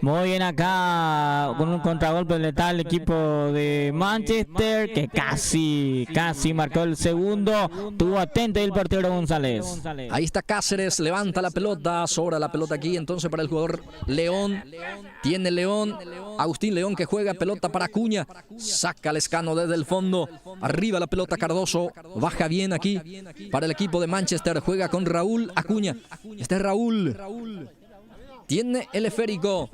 Muy bien acá con un contragolpe letal el equipo de Manchester que casi marcó el segundo. Tuvo atento el portero González. Ahí está Cáceres, levanta la pelota, sobra la pelota aquí entonces para el jugador León. Tiene León, Agustín León que juega pelota para Acuña. Saca Lescano desde el fondo. Arriba la pelota Cardoso. Baja bien aquí para el equipo de Manchester. Juega con Raúl Acuña. Este es Raúl. Tiene el esférico.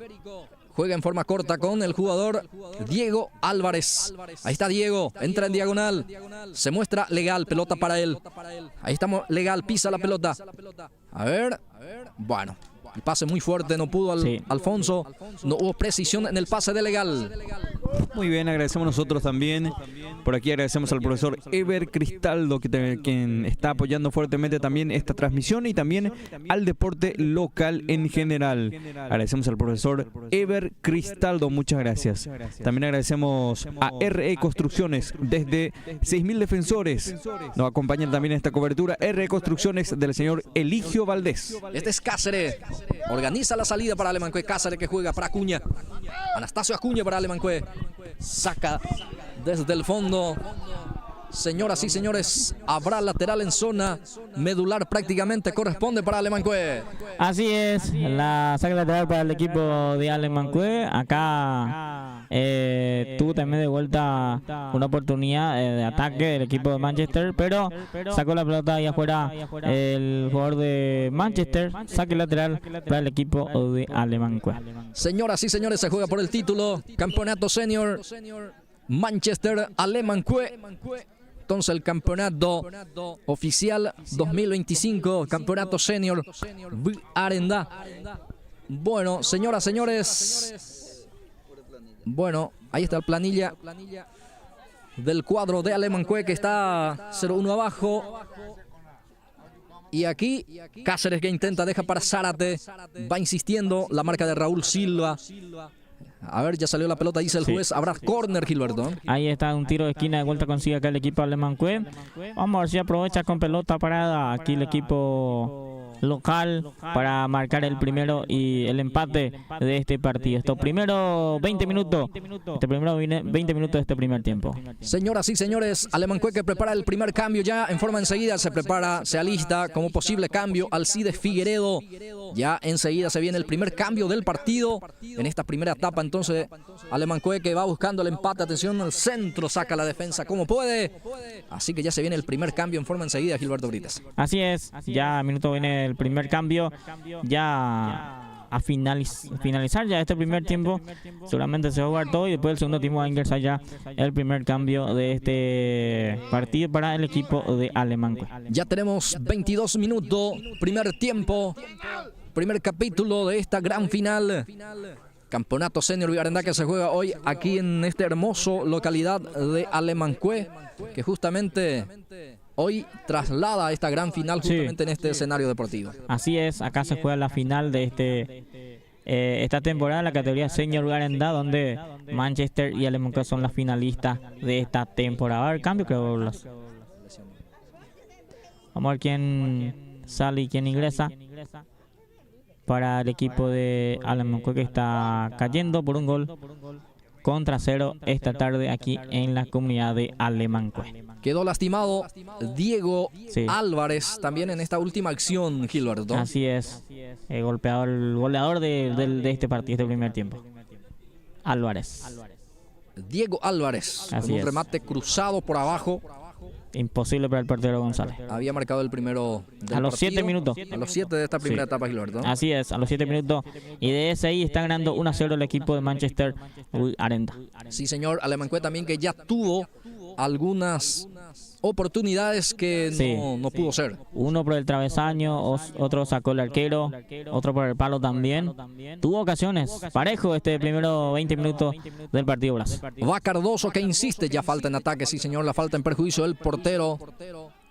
Juega en forma corta con el jugador Diego Álvarez. Ahí está Diego, entra en diagonal. Se muestra Legal, pelota para él. Ahí estamos, Legal, pisa la pelota. A ver, bueno, el pase muy fuerte, no pudo Alfonso. No hubo precisión en el pase de Legal. Muy bien, agradecemos nosotros también. Por aquí agradecemos al profesor Ever Cristaldo, quien está apoyando fuertemente también esta transmisión y también al deporte local en general. Agradecemos al profesor Ever Cristaldo, muchas gracias. También agradecemos a RE Construcciones desde 6.000 Defensores. Nos acompañan también en esta cobertura RE Construcciones del señor Eligio Valdés. Este es Cáceres. Organiza la salida para Alemancué. Cáceres que juega para Acuña. Anastasio Acuña para Alemancué. Saca desde el fondo. Señoras y señores, habrá lateral en zona medular, prácticamente corresponde para Alemancué. Así es, la saca lateral para el equipo de Alemancué. Acá tuvo también de vuelta una oportunidad de ataque del equipo de Manchester, pero sacó la pelota ahí afuera el jugador de Manchester. Saque lateral para el equipo de Alemancué. Señoras y señores, se juega por el título Campeonato Senior Manchester Alemancué. Entonces el campeonato oficial 2025, campeonato senior Arenda. Bueno, señoras, señores. Bueno, ahí está la planilla del cuadro de Alemancué que está 0-1 abajo. Y aquí Cáceres que intenta, deja para Zárate. Va insistiendo la marca de Raúl Silva. A ver, ya salió la pelota, dice el juez. Habrá córner, Gilberto. Ahí está un tiro de esquina, de vuelta consigue acá el equipo Alemancué. Vamos a ver si aprovecha con pelota parada aquí el equipo local para marcar el primero y el empate de este partido. Estos primeros 20 minutos. Este primero 20 minutos de este primer tiempo. Señoras y señores, Alemancué que prepara el primer cambio ya en forma enseguida. Se prepara, se alista como posible cambio Alcides Figueredo. Ya enseguida se viene el primer cambio del partido en esta primera etapa. Entonces Alemancué que va buscando el empate. Atención, el centro saca la defensa como puede. Así que ya se viene el primer cambio en forma enseguida, Gilberto Brites. Así es, ya a minuto viene el primer cambio. Ya a finalizar ya este primer tiempo. Seguramente se va a jugar todo y después del segundo tiempo va a ingresar ya el primer cambio de este partido para el equipo de Alemancué. Ya tenemos 22 minutos, primer tiempo, primer capítulo de esta gran final. Campeonato Senior Vigarendá que se juega hoy aquí en esta hermosa localidad de Alemancué, que justamente hoy traslada esta gran final justamente en este escenario deportivo. Así es, acá se juega la final de esta temporada, la categoría Senior Vigarendá, donde Manchester y Alemancué son las finalistas de esta temporada. Va a haber cambio, creo. Vamos a ver quién sale y quién ingresa para el equipo de Alemancué, que está cayendo por un gol contra 0 esta tarde aquí en la comunidad de Alemancué. Quedó lastimado Diego Álvarez también en esta última acción, Gilberto. Así es, el goleador de este partido, este primer tiempo. Álvarez. Diego Álvarez, con un remate cruzado por abajo. Imposible para el portero González. Había marcado el primero del a los 7 minutos. A los 7 de esta primera etapa, Gilberto. Así es, a los 7 minutos. Y de ese ahí está ganando 1-0 el equipo de Manchester Arenda. Sí, señor. Alemancué también que ya tuvo algunas oportunidades que no pudo ser. Uno por el travesaño, otro sacó el arquero, otro por el palo también. Tuvo ocasiones, parejo este primero 20 minutos del partido Brasil. Va Cardoso que insiste, ya falta en ataque, sí señor, la falta en perjuicio del portero.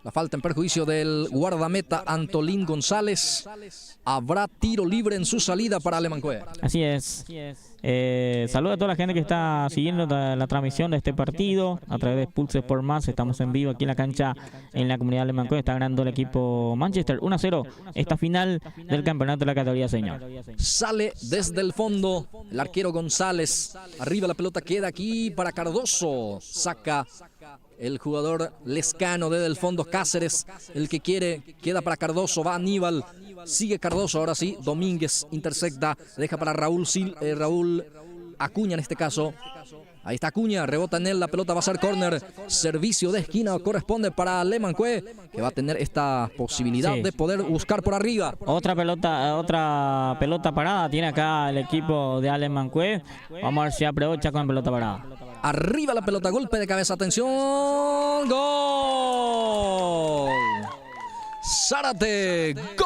La falta en perjuicio del guardameta Antolín González. Habrá tiro libre en su salida para Alemancué. Así es. Saludos a toda la gente que está siguiendo la transmisión de este partido a través de Pulse Sport Más. Estamos en vivo aquí en la cancha en la comunidad de Alemancué. Está ganando el equipo Manchester 1-0 esta final del campeonato de la categoría senior. Sale desde el fondo el arquero González. Arriba la pelota queda aquí para Cardoso. Saca el jugador Lescano desde el fondo. Cáceres, el que quiere, queda para Cardoso. Va Aníbal, sigue Cardoso, ahora sí. Domínguez intercepta, deja para Raúl Acuña en este caso. Ahí está Acuña, rebota en él, la pelota va a ser córner. Servicio de esquina corresponde para Lemancue, que va a tener esta posibilidad de poder buscar por arriba. Otra pelota parada tiene acá el equipo de Lemancue. Vamos a ver si aprovecha con pelota parada. Arriba la pelota, golpe de cabeza, atención, gol. Zárate, gol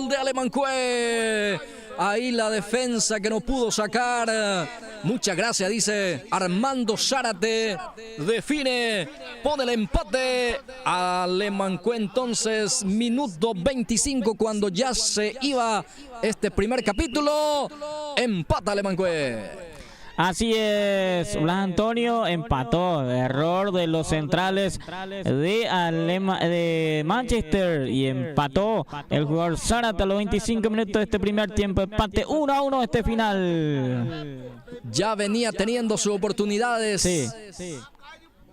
de Lemancue. Ahí la defensa que no pudo sacar. Muchas gracias, dice Armando Zárate. Define, pone el empate a Lemancue. Entonces, minuto 25 cuando ya se iba este primer capítulo. Empata Lemancue. Así es, Blas Antonio empató, error de los centrales de Manchester y empató el jugador Zárate a los 25 minutos de este primer tiempo, empate 1-1 este final. Ya venía teniendo sus oportunidades. Sí.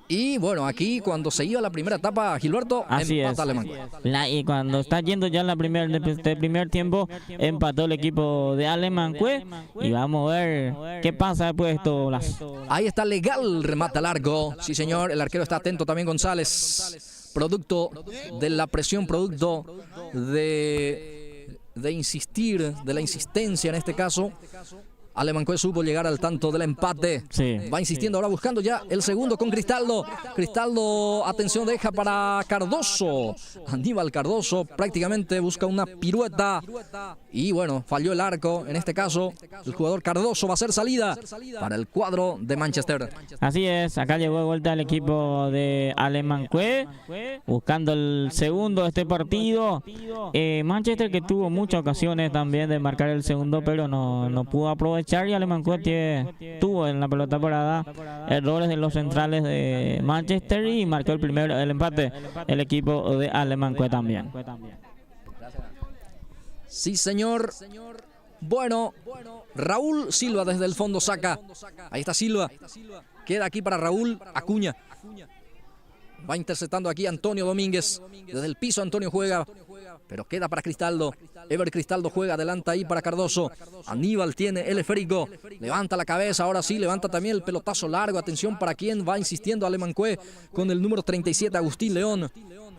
Y bueno, aquí cuando se iba la primera etapa, Gilberto, así empata es. Lemancue. Y cuando está yendo ya en este primer tiempo, empató el equipo de Lemancue. Y vamos a ver qué pasa después de esto, Blas. Ahí está legal, remata largo. Sí, señor, el arquero está atento también, González. Producto de la presión, producto de insistir, de la insistencia en este caso. Lemancue supo llegar al tanto del empate. Sí. Va insistiendo ahora buscando ya el segundo con Cristaldo. Cristaldo, atención, deja para Cardoso. Aníbal Cardoso prácticamente busca una pirueta. Y bueno, falló el arco. En este caso, el jugador Cardoso va a hacer salida para el cuadro de Manchester. Así es, acá llegó de vuelta el equipo de Lemancue, buscando el segundo de este partido. Manchester, que tuvo muchas ocasiones también de marcar el segundo, pero no pudo aprovechar. Y Lemancue tuvo en la pelota parada errores de los centrales de Manchester y marcó el empate el equipo de Lemancue también. Sí, señor. Bueno, Raúl Silva desde el fondo saca. Ahí está Silva. Queda aquí para Raúl Acuña. Va interceptando aquí Antonio Domínguez. Desde el piso Antonio juega, pero queda para Cristaldo. Ever Cristaldo juega, adelanta ahí para Cardoso. Aníbal tiene el esférico. Levanta la cabeza, ahora sí, levanta también el pelotazo largo. Atención para quien va insistiendo Lemancue con el número 37, Agustín León.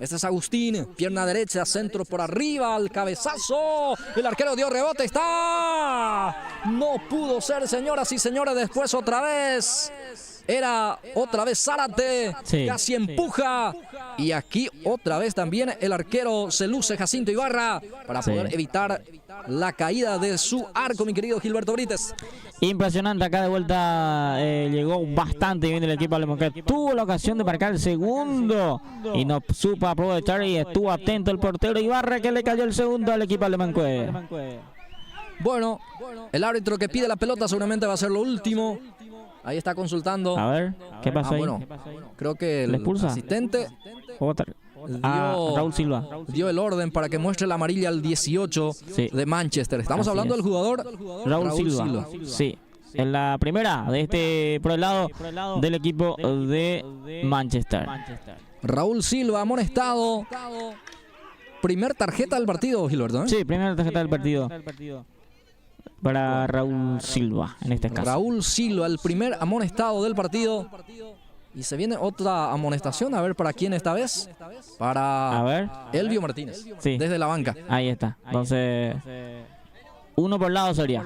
Este es Agustín, pierna derecha, centro por arriba, al cabezazo. El arquero dio rebote, está. No pudo ser, señoras y señores, después otra vez. Era otra vez Zárate, casi empuja. Y aquí otra vez también el arquero se luce, Jacinto Ibarra, para poder evitar la caída de su arco, mi querido Gilberto Brites. Impresionante, acá de vuelta llegó bastante bien el equipo de Lemancue. Tuvo la ocasión de marcar el segundo y no supo aprovechar y estuvo atento el portero Ibarra, que le cayó el segundo al equipo de Lemancue. Bueno, el árbitro que pide la pelota seguramente va a ser lo último. Ahí está consultando. A ver, ¿qué pasó ahí? Bueno, creo que el asistente Raúl Silva dio el orden para que muestre la amarilla al 18 de Manchester. Estamos hablando del jugador Raúl Silva. Sí, en la primera de por el lado del equipo de Manchester. Raúl Silva amonestado. Primer tarjeta del partido, Gilberto, ¿eh? Sí, primera tarjeta del partido. Para Raúl Silva, en este caso. Raúl Silva, el primer amonestado del partido. Y se viene otra amonestación, a ver para quién esta vez. Para Elvio Martínez, desde la banca. Ahí está. Entonces, uno por lado sería.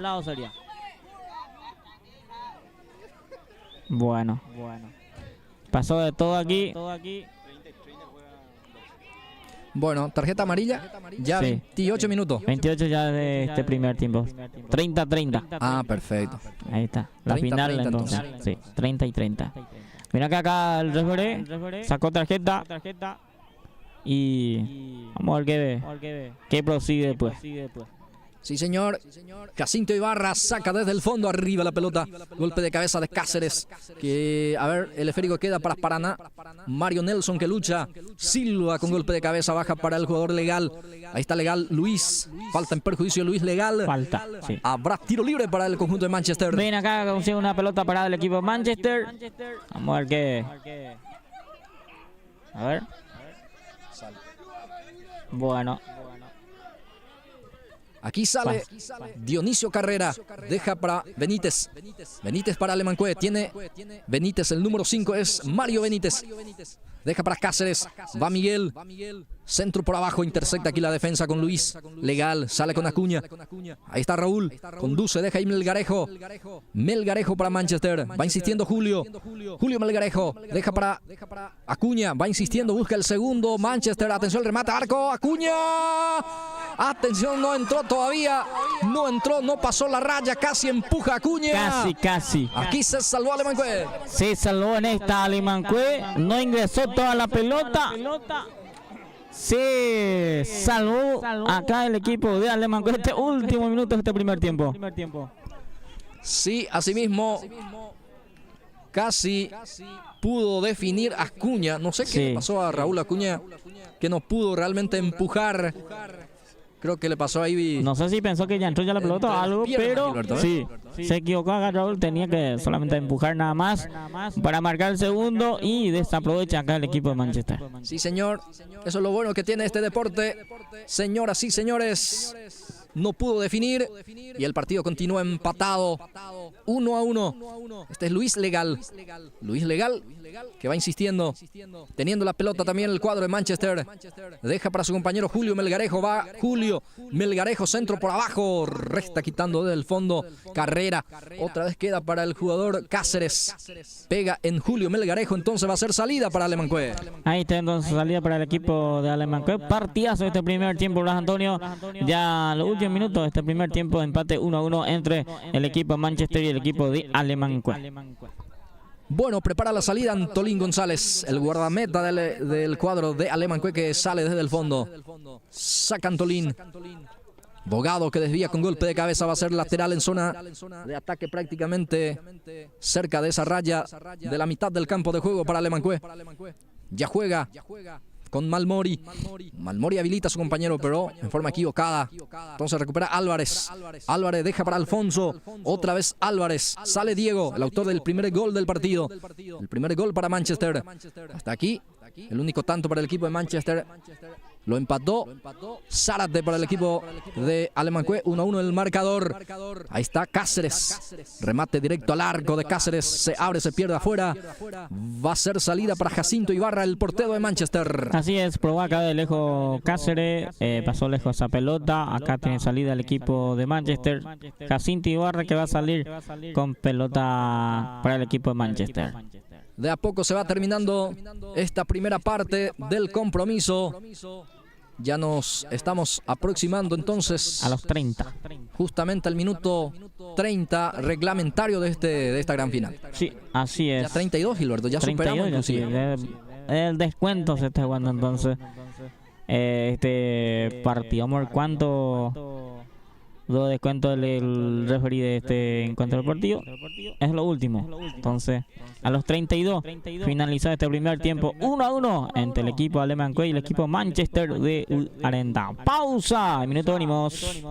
Bueno. Pasó de todo aquí. Bueno, tarjeta amarilla, ya 28 minutos. 28 ya de este primer tiempo. 30-30. Ah, perfecto. Ahí está. La 30, final 30, entonces. Sí, 30 y 30. Mira que acá el referee sacó tarjeta. Y vamos a ver qué prosigue después. Sí, señor. Jacinto Ibarra saca desde el fondo arriba la pelota. Golpe de cabeza de Cáceres. Que, a ver, el esférico queda para Paraná. Mario Nelson que lucha. Silva con golpe de cabeza baja para el jugador Legal. Ahí está Legal. Luis. Falta en perjuicio de Luis Legal. Falta, sí. Habrá tiro libre para el conjunto de Manchester. Ven acá, consigue una pelota parada del equipo de Manchester. Vamos a ver qué. A ver. Bueno. Aquí sale Dionisio Carrera, deja para Benítez. Benítez para Alemancué, tiene Benítez, el número 5 es Mario Benítez. Deja para Cáceres, va Miguel, centro por abajo, intersecta aquí la defensa con Luis. Legal, sale con Acuña. Ahí está Raúl, conduce, deja ahí Melgarejo. Melgarejo para Manchester, va insistiendo Julio. Julio Melgarejo, deja para Acuña, va insistiendo, busca el segundo. Manchester, atención, el remate, arco, Acuña. Atención, no entró todavía, no entró, no pasó la raya, casi empuja Acuña. Casi. Aquí se salvó Alemancué. Se salvó en esta Alemancué, no ingresó toda la pelota. Se salvó acá el equipo de Alemancué este último minuto de este primer tiempo. Sí, asimismo, casi pudo definir Acuña. No sé qué le pasó a Raúl Acuña, que no pudo realmente empujar. Creo que le pasó ahí. No sé si pensó que ya entró ya la pelota o algo, pero Gilberto, sí, se equivocó acá Raúl. Tenía que solamente empujar nada más para marcar el segundo y desaprovecha acá el equipo de Manchester. Sí, señor. Eso es lo bueno que tiene este deporte. Señoras y señores, no pudo definir y el partido continúa empatado 1-1. Este es Luis Legal. Luis Legal, que va insistiendo, teniendo la pelota también el cuadro de Manchester. Deja para su compañero Julio Melgarejo. Va Julio Melgarejo, centro por abajo. Resta quitando desde el fondo Carrera. Otra vez queda para el jugador Cáceres. Pega en Julio Melgarejo, entonces va a ser salida para Alemancué. Ahí está entonces salida para el equipo de Alemancué. Partidazo este primer tiempo, Blas Antonio. Ya los últimos minutos de este primer tiempo de empate 1-1 entre el equipo de Manchester y el equipo de Alemancué. Bueno, prepara la salida Antolín González, el guardameta del cuadro de Alemancué, que sale desde el fondo. Saca Antolín. Bogado, que desvía con golpe de cabeza, va a ser lateral en zona de ataque, prácticamente cerca de esa raya de la mitad del campo de juego para Alemancué. Ya juega con Malmori. Malmori habilita a su compañero, pero en forma equivocada. Entonces recupera Álvarez. Álvarez deja para Alfonso. Otra vez Álvarez. Sale Diego, el autor del primer gol del partido. El primer gol para Manchester. Hasta aquí, el único tanto para el equipo de Manchester. Lo empató Zárate para el equipo de Alemancué. 1-1 el marcador. Ahí está Cáceres. Remate directo al arco de Cáceres. Se abre, se pierde afuera. Va a ser salida para Jacinto Ibarra, el portero de Manchester. Así es, probó acá de lejos Cáceres. Pasó lejos esa pelota. Acá tiene salida el equipo de Manchester. Jacinto Ibarra, que va a salir con pelota para el equipo de Manchester. De a poco se va terminando esta primera parte del compromiso. Ya nos estamos aproximando entonces a los 30. Justamente al minuto 30 reglamentario de esta gran final. Sí, así es. Ya 32, Gilberto, ya 32, superamos inclusive. El descuento se está jugando entonces. Este partido, amor, ¿cuánto do descuento el referee de este encuentro deportivo? Es lo último. Entonces, a los 32 finalizado este primer tiempo 1-1 entre el equipo Alemancué y el equipo Manchester de Arenda. Pausa, minuto venimos.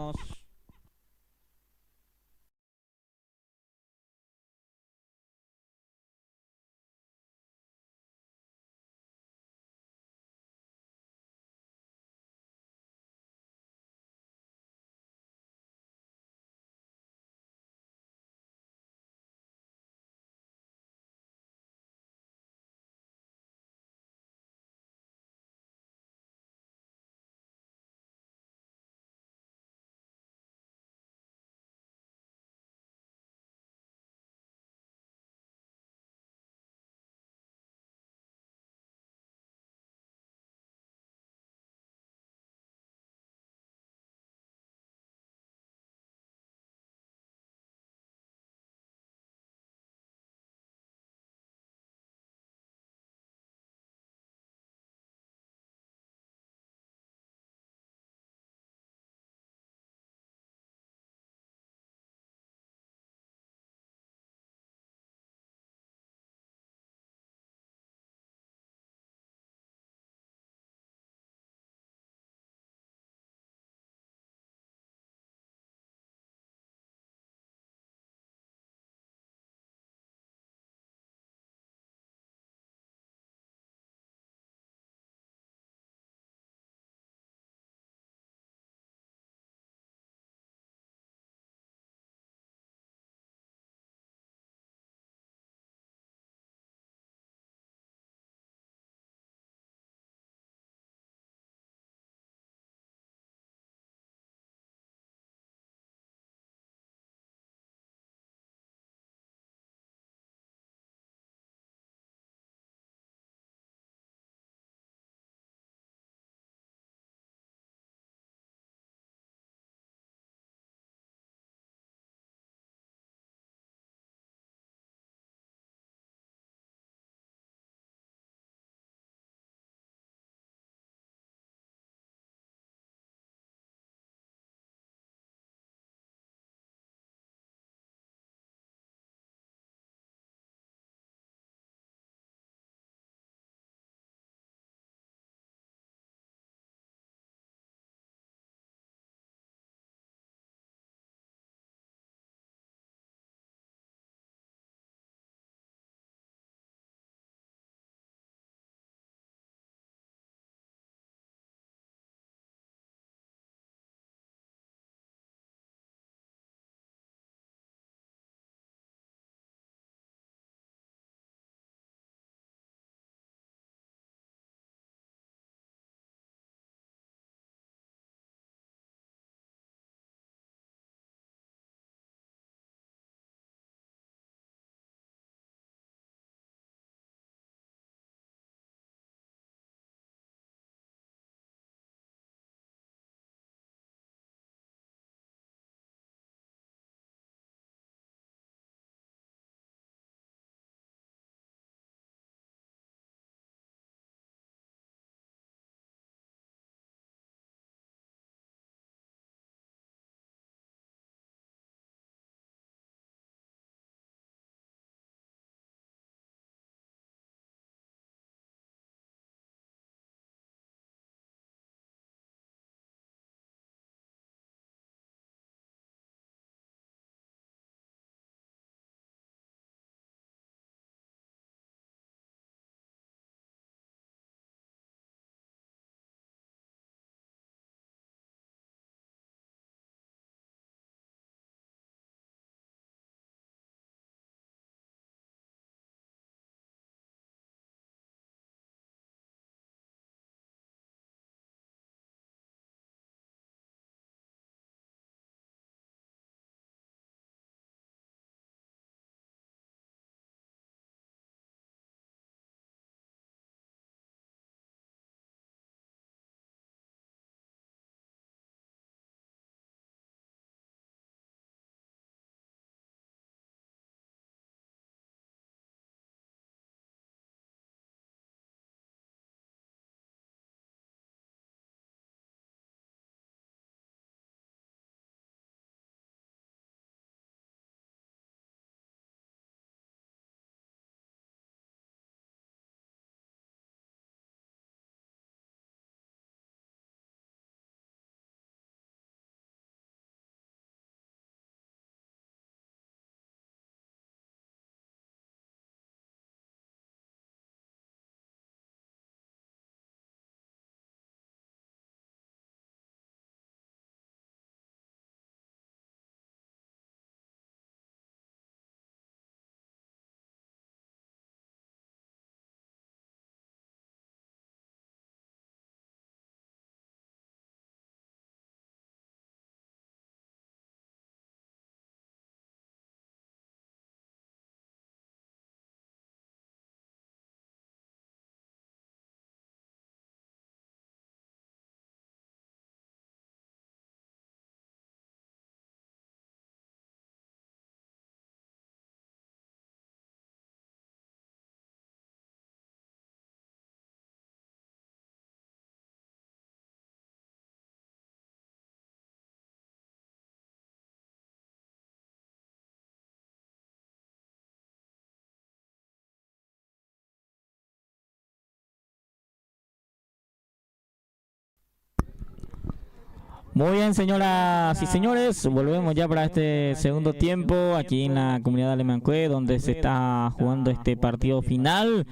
Muy bien, señoras y señores, volvemos ya para este segundo tiempo aquí en la comunidad de Alemanque, donde se está jugando este partido final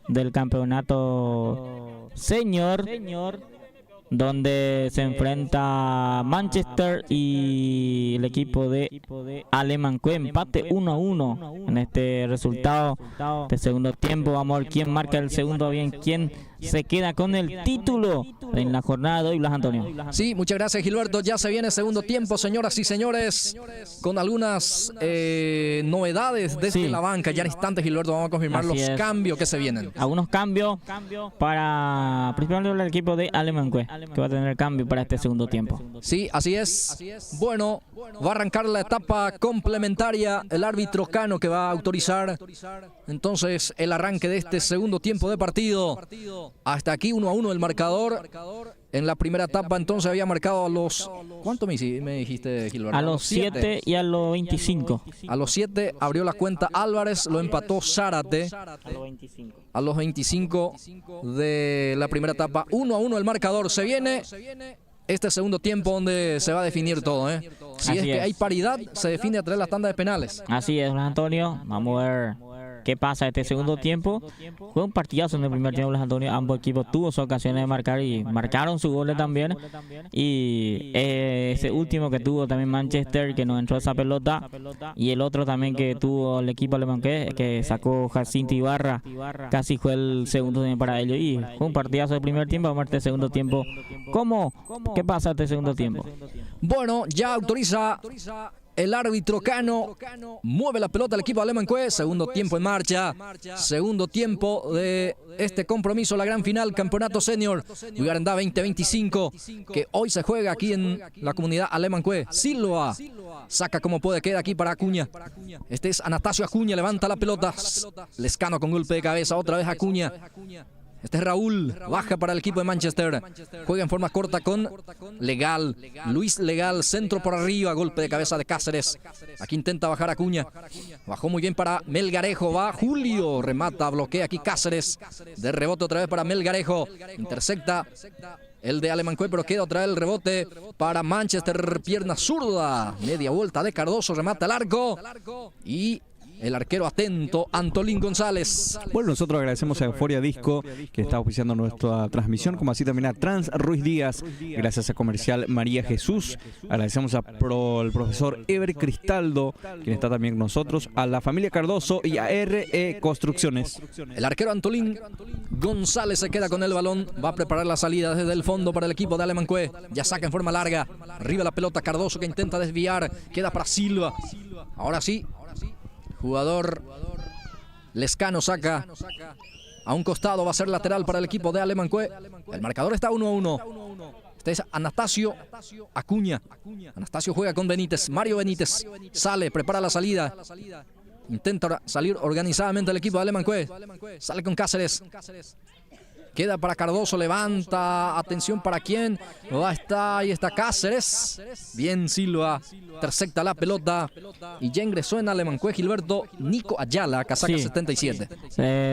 del campeonato senior, donde se enfrenta Manchester y el equipo de Alemanque, empate 1-1 en este resultado de segundo tiempo. Vamos a ver quién marca el segundo, bien quién se queda con el título en la jornada de hoy, Blas Antonio. Sí, muchas gracias, Gilberto. Ya se viene el segundo tiempo, señoras y señores, con algunas novedades desde la banca. Ya en instantes, Gilberto, vamos a confirmar los cambios que se vienen. Algunos cambios para principalmente el equipo de Alemanque, que va a tener cambio para este segundo tiempo. Sí, así es. Bueno, va a arrancar la etapa complementaria. El árbitro Cano que va a autorizar entonces el arranque de este segundo tiempo de partido. Hasta aquí 1-1 el marcador. En la primera etapa entonces había marcado a los... ¿Cuánto me dijiste, Gilberto? A los 7 y a los 25. A los 7 abrió la cuenta Álvarez, lo empató Zárate. A los 25 de la primera etapa. 1-1 el marcador. Se viene este segundo tiempo donde se va a definir todo. Si es que hay paridad, se define a través de las tandas de penales. Así es, Blas Antonio. Vamos a ver qué pasa este segundo tiempo. Fue un partidazo en el primer tiempo, Blas Antonio. Ambos equipos tuvo sus ocasiones de marcar y marcaron sus goles también. Y ese último que tuvo también Manchester, que no entró esa pelota. Y el otro también que tuvo el equipo alemán, que sacó Jacinto Ibarra. Casi fue el segundo también para ellos. Y fue un partidazo del primer tiempo. Vamos a ver este segundo tiempo. ¿Cómo? ¿Qué pasa este segundo tiempo? Bueno, ya autoriza el árbitro Cano, mueve la pelota al equipo de Alemanque. Segundo tiempo en marcha. Segundo tiempo de este compromiso, la gran final, campeonato senior Ugarandá 2025, que hoy se juega aquí en la comunidad Alemanque. Silva saca como puede, queda aquí para Acuña. Este es Anastasio Acuña, levanta la pelota. Lescano con golpe de cabeza, otra vez Acuña. Este es Raúl, baja para el equipo de Manchester. Juega en forma corta con Legal. Luis Legal, centro por arriba, golpe de cabeza de Cáceres. Aquí intenta bajar Acuña. Bajó muy bien para Melgarejo, va Julio, remata, bloquea aquí Cáceres. De rebote otra vez para Melgarejo. Intercepta el de Alemanque, pero queda otra vez el rebote para Manchester. Pierna zurda, media vuelta de Cardoso, remata el arco. Y el arquero atento, Antolín González. Bueno, nosotros agradecemos a Euforia Disco, que está oficiando nuestra transmisión, como así también a Trans Ruiz Díaz, gracias a Comercial María Jesús. Agradecemos al profesor Ever Cristaldo, quien está también con nosotros, a la familia Cardoso y a RE Construcciones. El arquero Antolín González se queda con el balón, va a preparar la salida desde el fondo para el equipo de Alemanque. Ya saca en forma larga, arriba la pelota Cardoso que intenta desviar, queda para Silva. Ahora sí. Jugador Lescano saca a un costado, va a ser lateral para el equipo de Alemanque. El marcador está 1-1. Este es Anastasio Acuña. Anastasio juega con Benítez. Mario Benítez sale, prepara la salida. Intenta salir organizadamente el equipo de Alemanque. Sale con Cáceres. Queda para Cardoso, levanta, atención para quién, ahí está Cáceres, bien Silva, intercepta la pelota y ya ingresó en Alemanque, Gilberto, Nico Ayala, casaca 77.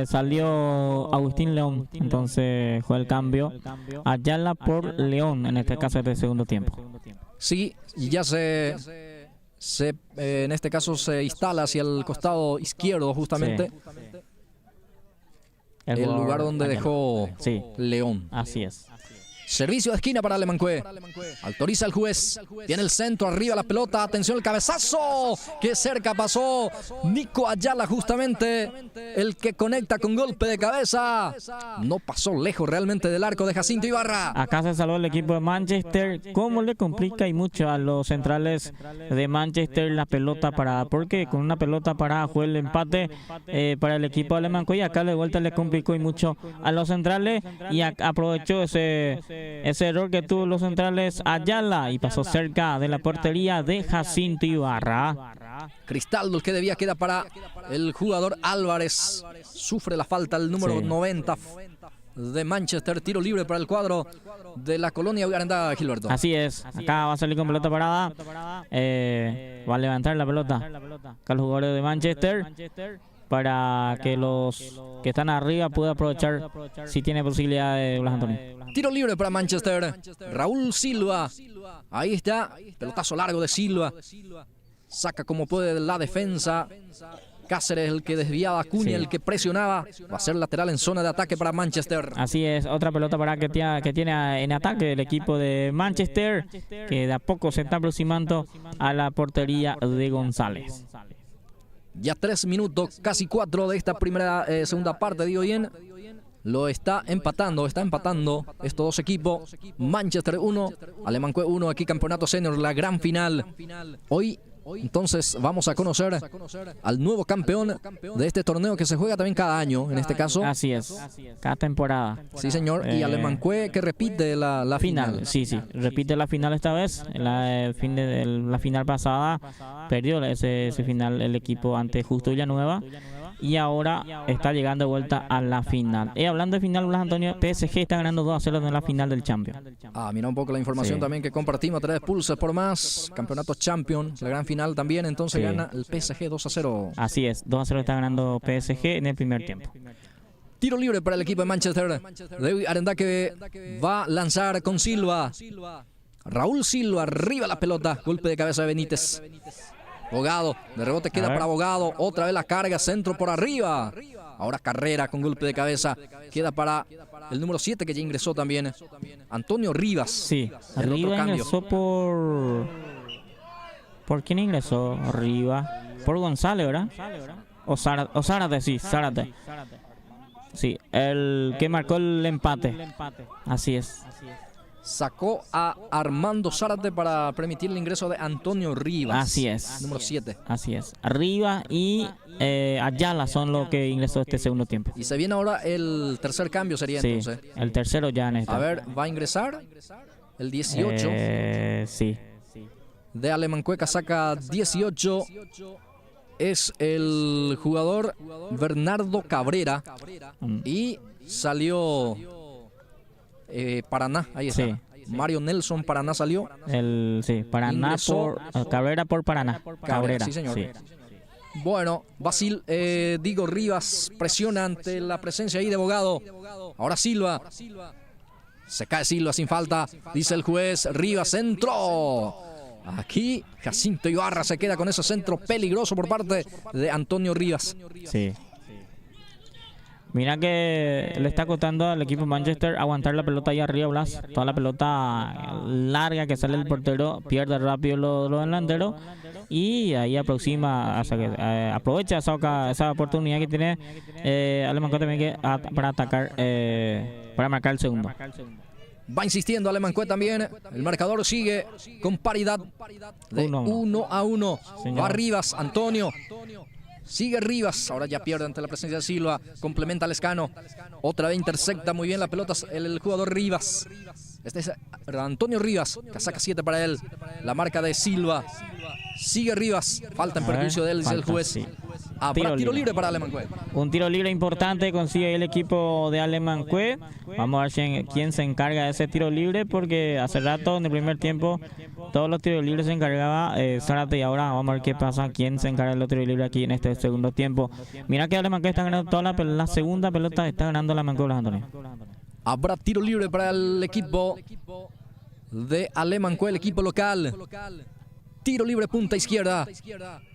Salió Agustín León, entonces fue el cambio, Ayala por León, en este caso de segundo tiempo. Sí, y ya en este caso se instala hacia el costado izquierdo justamente. Sí. El lugar donde dejó León. Así es. Servicio de esquina para Alemanque. Autoriza el juez. Tiene el centro, arriba la pelota. Atención, el cabezazo. Qué cerca pasó Nico Ayala, justamente el que conecta con golpe de cabeza. No pasó lejos realmente del arco de Jacinto Ibarra. Acá se salvó el equipo de Manchester. ¿Cómo le complica y mucho a los centrales de Manchester la pelota parada? Porque con una pelota parada fue el empate para el equipo de Alemanque. Y acá de vuelta le complicó y mucho a los centrales. Y aprovechó ese error que tuvo los centrales Ayala y pasó cerca de la portería de Jacinto Ibarra. Cristaldo, el que debía, queda para el jugador Álvarez. Sufre la falta el número 90 de Manchester. Tiro libre para el cuadro de la colonia Ugarandá, Gilberto. Así es, acá va a salir con pelota parada. Va a levantar la pelota acá los jugadores de Manchester. para que los que están arriba puedan aprovechar si tiene posibilidad de Blas Antonio. Tiro libre para Manchester. Raúl Silva. Ahí está. Pelotazo largo de Silva. Saca como puede la defensa. Cáceres el que desviaba, Acuña Sí. el que presionaba. Va a ser lateral en zona de ataque para Manchester. Así es, otra pelota para que tiene en ataque el equipo de Manchester, que de a poco se está aproximando a la portería de González. Ya 3 minutos, casi 4 de esta segunda parte, digo bien. Lo está empatando estos dos equipos. Manchester 1, Alemãqué 1, aquí Campeonato Senior, la gran final. Hoy, entonces, vamos a conocer al nuevo campeón de este torneo que se juega también cada año, en este caso. Así es, cada temporada. Sí, señor, y Alemãqué que repite la final. Sí, repite la final esta vez. La final pasada perdió ese final el equipo ante Justo Villanueva. Y ahora está llegando de vuelta a la final. Y hablando de final, Blas Antonio, PSG está ganando 2-0 en la final del Champions. Mira un poco la información también que compartimos a través de Pulses por Más. Campeonato Champions, la gran final también. Entonces gana el PSG 2-0. Así es, 2-0 está ganando PSG en el primer tiempo. Tiro libre para el equipo de Manchester. David Arendaque va a lanzar con Silva. Raúl Silva, arriba la pelota. Golpe de cabeza de Benítez. Bogado, de rebote queda para Bogado. Otra vez la carga, centro por arriba. Ahora Carrera con golpe de cabeza. Queda para el número 7 que ya ingresó también. Antonio Rivas. Sí, Rivas ingresó ¿Por quién ingresó Rivas? Por González, ¿verdad? O Zárate, sí, Zárate. Sí, el que marcó el empate. Así es. Sacó a Armando Zárate para permitir el ingreso de Antonio Rivas. Así es. Número 7. Así es. Rivas y Ayala son los que ingresó este segundo tiempo. Y se viene ahora el tercer cambio, sería Sí, entonces. el tercero ya en esta. A ver, va a ingresar el 18. Sí. De Alemãqué, saca 18. Es el jugador Bernardo Cabrera. Y salió Paraná, ahí está. Sí. Mario Nelson Paraná salió. Paraná Ingresó Cabrera por Paraná. Cabrera, sí, señor. Sí. Bueno, Diego Rivas presiona ante la presencia ahí de Bogado. Ahora Silva. Se cae Silva sin falta, dice el juez. Rivas entró. Aquí Jacinto Ibarra se queda con ese centro peligroso por parte de Antonio Rivas. Sí. Mira que le está costando al equipo Manchester aguantar la pelota ahí arriba, Blas. Toda la pelota larga que sale el portero, pierde rápido los delanteros y ahí aproxima, aprovecha esa oportunidad que tiene Alemãqué también para atacar, para marcar el segundo. Va insistiendo Alemãqué también. El marcador sigue con paridad de 1-1. Va Rivas, Antonio. Sigue Rivas, ahora ya pierde ante la presencia de Silva. Complementa Lescano. Otra vez intercepta muy bien la pelota el jugador Rivas. Este es Antonio Rivas, que saca 7 para él. La marca de Silva. Sigue Rivas. Falta en perjuicio de él, dice el juez. Sí. Habrá tiro libre para Alemãqué. Un tiro libre importante consigue el equipo de Alemãqué. Vamos a ver quién se encarga de ese tiro libre, porque hace rato en el primer tiempo todos los tiros libres se encargaba Zárate, y ahora vamos a ver qué pasa, quién se encarga de los tiros libres aquí en este segundo tiempo. Mira que Alemãqué está ganando toda la segunda pelota, está ganando Alemãqué, Blas Antonio. Habrá tiro libre para el equipo de Alemãqué, el equipo local. Tiro libre punta izquierda.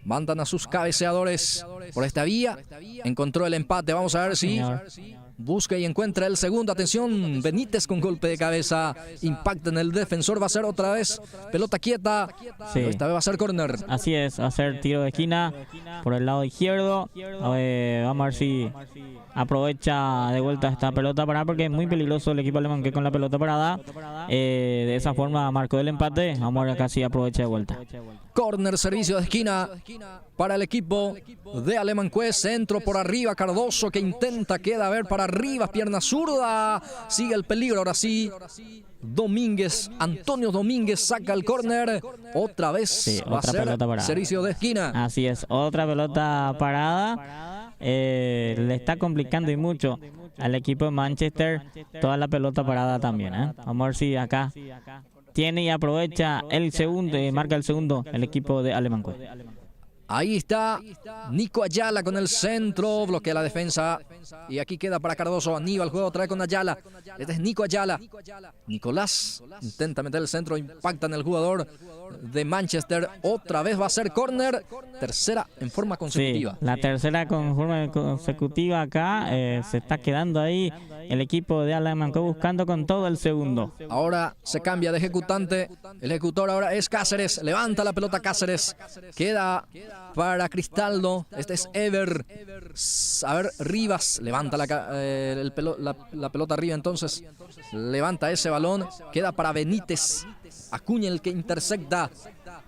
Mandan a sus cabeceadores por esta vía. Encontró el empate. Vamos a ver si busca y encuentra el segundo. Atención, Benítez con golpe de cabeza. Impacta en el defensor. Va a ser otra vez pelota quieta. Sí. Esta vez va a ser córner. Así es, va a ser tiro de esquina por el lado izquierdo. Vamos a ver si aprovecha de vuelta esta pelota parada, porque es muy peligroso el equipo alemán que con la pelota parada. De esa forma marcó el empate. Vamos a ver acá si aprovecha de vuelta. Córner, servicio de esquina para el equipo de Alemãqué. Centro por arriba, Cardoso que intenta, queda a ver para arriba, pierna zurda. Sigue el peligro, ahora sí. Domínguez, Antonio Domínguez saca el córner. Otra vez va a ser servicio de esquina. Así es, otra pelota parada. Le está complicando y mucho al equipo de Manchester toda la pelota parada también. Vamos a ver si acá tiene y aprovecha el segundo, marca el segundo el equipo de Alemãqué. Ahí está Nico Ayala con el centro, bloquea la defensa. Y aquí queda para Cardoso. Aníbal juega otra vez con Ayala. Este es Nico Ayala. Nicolás intenta meter el centro, impacta en el jugador de Manchester. Otra vez va a ser córner. Tercera en forma consecutiva. Sí, la tercera con forma consecutiva acá. Se está quedando ahí el equipo de Alemancó buscando con todo el segundo. Ahora se cambia de ejecutante. El ejecutor ahora es Cáceres. Levanta la pelota Cáceres. Queda para Cristaldo. Este es Ever. A ver, Rivas. Levanta la pelota arriba entonces. Levanta ese balón. Queda para Benítez. Acuña el que intersecta.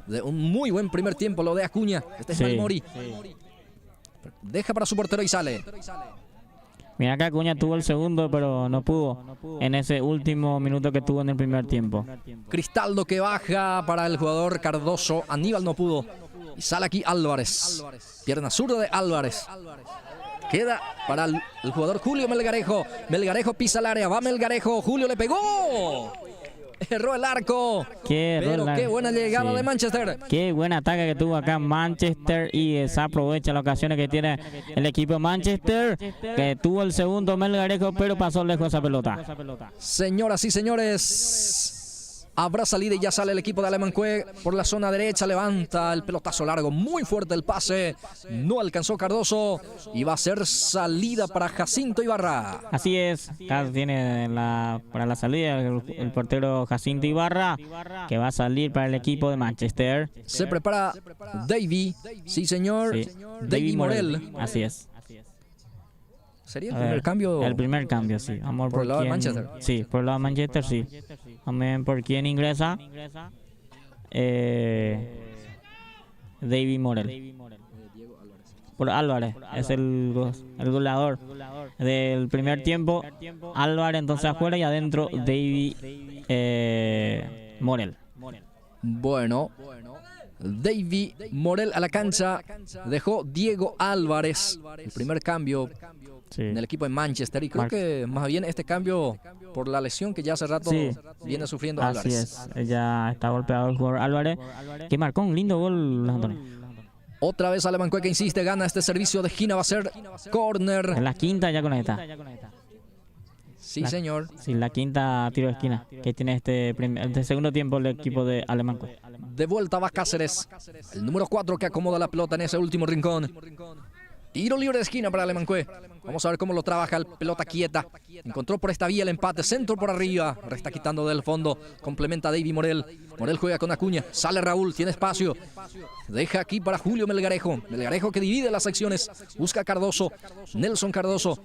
De un muy buen primer tiempo lo de Acuña. Este es Malmori. Deja para su portero y sale. Mira que Acuña tuvo el segundo, pero no pudo en ese último minuto que tuvo en el primer tiempo. Cristaldo que baja para el jugador Cardoso. Aníbal no pudo. Y sale aquí Álvarez. Pierna zurda de Álvarez. Queda para el jugador Julio Melgarejo. Melgarejo pisa el área. Va Melgarejo. Julio le pegó. Erró el arco. Pero qué buena llegada de Manchester. Qué buen ataque que tuvo acá Manchester y desaprovecha las ocasiones que tiene el equipo Manchester, que tuvo el segundo Melgarejo, pero pasó lejos esa pelota. Señoras y señores, habrá salida y ya sale el equipo de Alemancue por la zona derecha. Levanta el pelotazo largo, muy fuerte el pase. No alcanzó Cardoso y va a ser salida para Jacinto Ibarra. Así es, acá tiene para la salida el portero Jacinto Ibarra, que va a salir para el equipo de Manchester. Se prepara Davy, sí señor, sí. Davy Morel. Así es. ¿Sería el primer cambio? El primer cambio, sí. Vamos ¿Por el lado de Manchester? Sí, por el lado de Manchester, sí. Vamos a ver por quién ingresa. Davy Morel. Por Álvarez. Es el goleador del primer tiempo. Álvarez entonces afuera y adentro Davy Morel. Bueno. Davy Morel a la cancha. Dejó Diego Álvarez. El primer cambio en el equipo de Manchester. Y creo que más bien este cambio por la lesión que ya hace rato viene sufriendo Álvarez. Así es. Ya está golpeado el jugador Álvarez, que marcó un lindo gol, Antonio. Otra vez Alemancue que insiste, gana este servicio de esquina, va a ser córner. En la quinta ya con esta. Sí, señor. Sí, la quinta tiro de esquina que tiene este segundo tiempo el equipo de Alemancue. De vuelta va Cáceres, el número 4 que acomoda la pelota en ese último rincón. Tiro libre de esquina para Alemancue. Vamos a ver cómo lo trabaja el pelota quieta. Encontró por esta vía el empate, centro por arriba. Resta quitando del fondo, complementa a Davy Morel. Morel juega con Acuña, sale Raúl, tiene espacio. Deja aquí para Julio Melgarejo. Melgarejo que divide las acciones. Busca a Cardoso, Nelson Cardoso.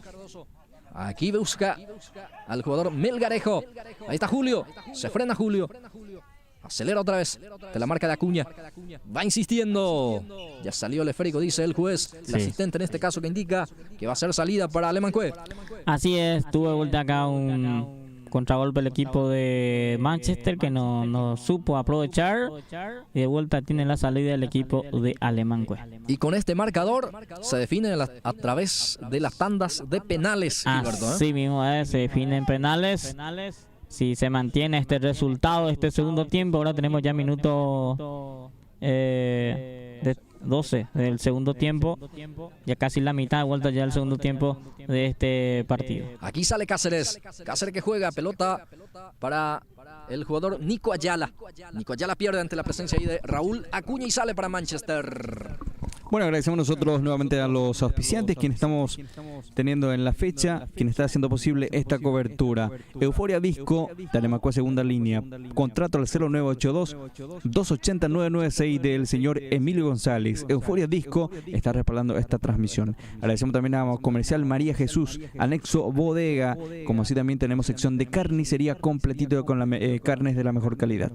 Aquí busca al jugador Melgarejo. Ahí está Julio, se frena Julio. Acelera otra vez, de la marca de Acuña. Va insistiendo. Ya salió el esférico, dice el juez. El asistente en este caso que indica que va a ser salida para Alemancue. Así es, tuvo de vuelta acá un contragolpe el equipo de Manchester que no supo aprovechar. Y de vuelta tiene la salida del equipo de Alemancue. Y con este marcador se define a través de las tandas de penales, Gilberto, Así mismo se definen penales. Si se mantiene este resultado, este segundo tiempo, ahora tenemos ya minuto de 12 del segundo tiempo, ya casi la mitad de vuelta ya el segundo tiempo de este partido. Aquí sale Cáceres, Cáceres que juega pelota para el jugador Nico Ayala. Nico Ayala pierde ante la presencia ahí de Raúl Acuña y sale para Manchester. Bueno, agradecemos nosotros nuevamente a los auspiciantes, quienes estamos teniendo en la fecha, quien está haciendo posible esta cobertura. Euforia Disco, de Alemancue segunda línea. Contrato al 0982-280-996 del señor Emilio González. Euforia Disco está respaldando esta transmisión. Agradecemos también a Comercial María Jesús, anexo bodega, como así también tenemos sección de carnicería completito con carnes de la mejor calidad.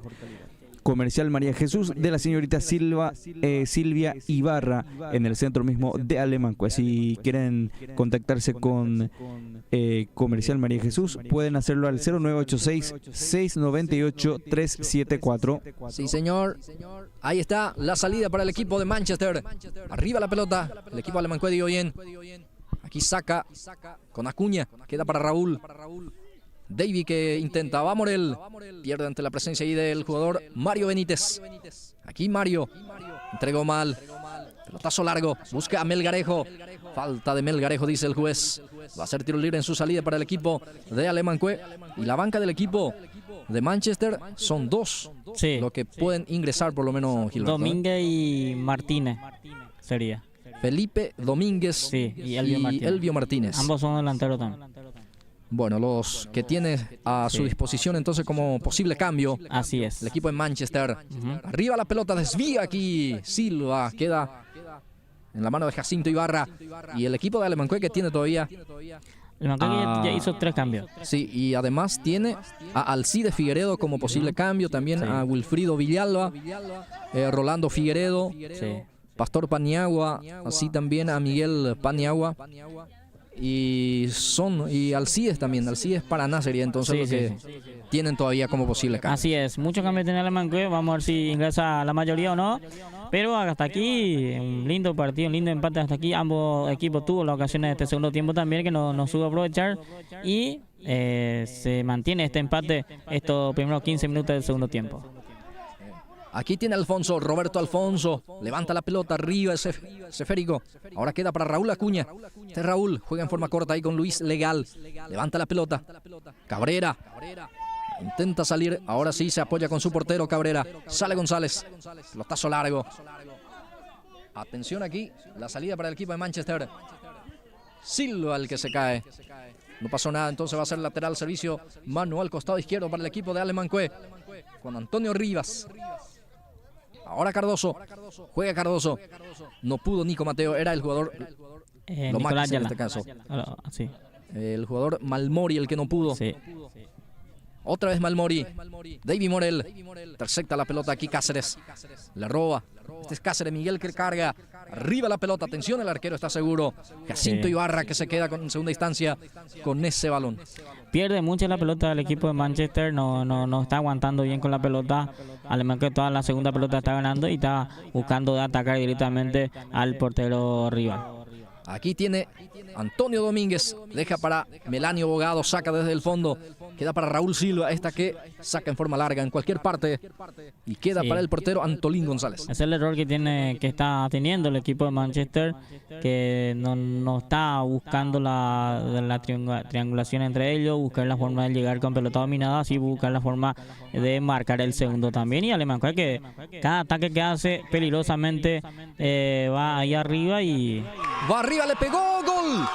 Comercial María Jesús de la señorita Silvia Ibarra en el centro mismo de Alemancue. Si quieren contactarse con Comercial María Jesús, pueden hacerlo al 0986-698-374. Sí, señor. Ahí está la salida para el equipo de Manchester. Arriba la pelota. El equipo de Alemancue dio bien. Aquí saca con Acuña. Queda para Raúl. Davy que intenta, va Morel, pierde ante la presencia ahí del jugador Mario Benítez. Aquí Mario entregó mal, Pelotazo largo, busca a Melgarejo. Falta de Melgarejo, dice el juez. Va a ser tiro libre en su salida para el equipo de Alemanque. Y la banca del equipo de Manchester son 2. Sí. Lo que pueden ingresar por lo menos, Gilberto. Domínguez y Martínez sería. Felipe Domínguez Sí, y Elvio Martínez. Ambos son delanteros también. Bueno, los que tiene a su disposición entonces como posible cambio. Así es. El equipo de Manchester. Arriba la pelota, desvía aquí Silva. Queda en la mano de Jacinto Ibarra. Y el equipo de Alemanque que tiene todavía... Ya hizo 3 cambios. Sí, y además tiene a Alcide Figueredo como posible cambio. También a Wilfrido Villalba. Rolando Figueredo. Sí. Pastor Paniagua. Así también a Miguel Paniagua. Y Alcides también. Alcides Paraná sería entonces lo que tienen todavía como posible cambio. Así es, muchos cambios tiene Alemanque. Vamos a ver si ingresa la mayoría o no. Pero hasta aquí, un lindo partido, un lindo empate hasta aquí. Ambos equipos tuvo las ocasiones de este segundo tiempo también que no supo aprovechar. Y se mantiene este empate estos primeros 15 minutos del segundo tiempo. Aquí tiene Alfonso, Roberto Alfonso, levanta la pelota arriba, ese esférico. Ahora queda para Raúl Acuña. Este Raúl juega en forma corta ahí con Luis Legal. Levanta la pelota. Cabrera. Intenta salir, ahora sí se apoya con su portero Cabrera. Sale González. Pelotazo largo. Atención aquí, la salida para el equipo de Manchester. Silva el que se cae. No pasó nada, entonces va a ser lateral servicio. Mano al costado izquierdo para el equipo de Alemanque. Con Antonio Rivas. Ahora Cardoso, juega Cardoso. No pudo Nico Mateo, era el jugador Lomaquis en este caso. Sí. El jugador Malmori el que no pudo. Sí. Otra vez Malmori. David Morel. Intercepta la pelota aquí Cáceres. Le roba. Este es Cáceres, Miguel que carga. Arriba la pelota. Atención, el arquero está seguro. Jacinto Ibarra que se queda en segunda instancia con ese balón. Pierde mucho la pelota el equipo de Manchester. No está aguantando bien con la pelota. Alemanque toda la segunda pelota está ganando y está buscando atacar directamente al portero rival. Aquí tiene Antonio Domínguez, deja para Melanio Bogado, saca desde el fondo, queda para Raúl Silva, esta que saca en forma larga en cualquier parte y queda para el portero Antolín González. Es el error que está teniendo el equipo de Manchester, que no está buscando la triangulación entre ellos, buscar la forma de llegar con pelota dominada, así buscar la forma de marcar el segundo también. Y Alemanque que cada ataque que hace peligrosamente va ahí arriba y... Va arriba, le pegó, gol.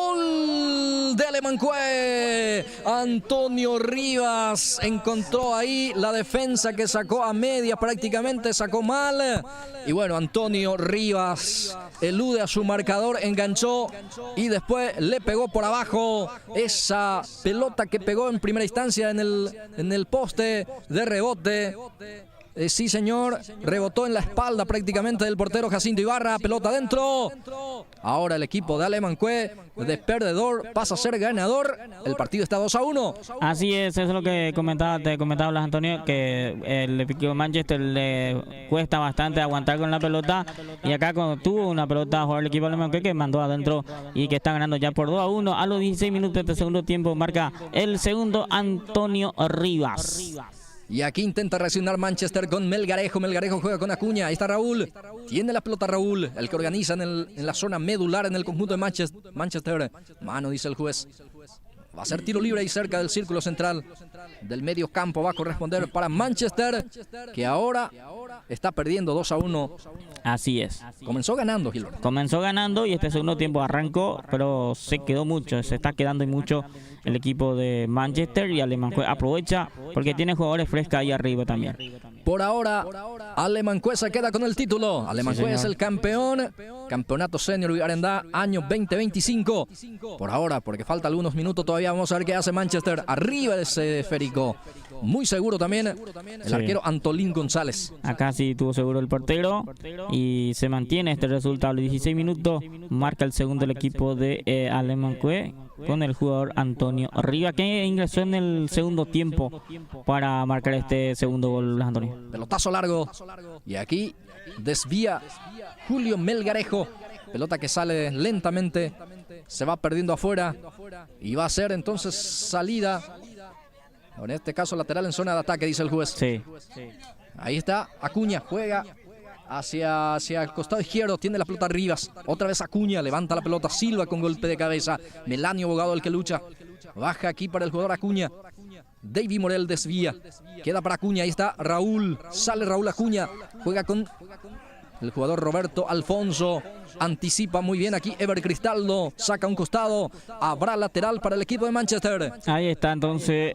¡Gol de Alemanque! Antonio Rivas encontró ahí la defensa que sacó a media, prácticamente sacó mal. Y bueno, Antonio Rivas elude a su marcador, enganchó y después le pegó por abajo esa pelota que pegó en primera instancia en el poste de rebote. Sí, señor, rebotó en la espalda prácticamente del portero Jacinto Ibarra, pelota adentro. Ahora el equipo de Alemanque de perdedor pasa a ser ganador. El partido está 2-1. Así es, eso es lo que te comentaba Blas Antonio, que el equipo de Manchester le cuesta bastante aguantar con la pelota. Y acá cuando tuvo una pelota a jugar el equipo de Alemanque que mandó adentro y que está ganando ya por 2-1. A los 16 minutos de segundo tiempo marca el segundo Antonio Rivas. Y aquí intenta reaccionar Manchester con Melgarejo. Melgarejo juega con Acuña. Ahí está Raúl. Tiene la pelota Raúl, el que organiza en la zona medular en el conjunto de Manchester. Mano, dice el juez. Va a ser tiro libre ahí cerca del círculo central del medio campo. Va a corresponder para Manchester, que ahora está perdiendo 2-1. Así es. Comenzó ganando, Gilberto. Comenzó ganando y este segundo tiempo arrancó, pero se quedó mucho. Se está quedando y mucho el equipo de Manchester y Alemanque aprovecha porque tiene jugadores frescos ahí arriba también. Por ahora, Alemanque se queda con el título. Alemanque es el campeón. Campeonato Senior Vigarendá, año 2025. Por ahora, porque falta algunos minutos todavía. Vamos a ver qué hace Manchester. Arriba de ese esférico. Muy seguro también el arquero Antolín González. Acá sí tuvo seguro el portero y se mantiene este resultado. 16 minutos marca el segundo el equipo de Alemanque con el jugador Antonio Rivas, que ingresó en el segundo tiempo para marcar este segundo gol, Antonio. Pelotazo largo y aquí desvía Julio Melgarejo. Pelota que sale lentamente, se va perdiendo afuera y va a ser entonces salida. En este caso lateral en zona de ataque, dice el juez. Sí. Ahí está, Acuña juega hacia el costado izquierdo, tiene la pelota Rivas. Otra vez Acuña, levanta la pelota Silva con golpe de cabeza. Melanio Bogado el que lucha. Baja aquí para el jugador Acuña. David Morel desvía. Queda para Acuña, ahí está Raúl. Sale Raúl Acuña. Juega con el jugador Roberto Alfonso. Anticipa muy bien aquí Ever Cristaldo. Saca un costado. Habrá lateral para el equipo de Manchester. Ahí está, entonces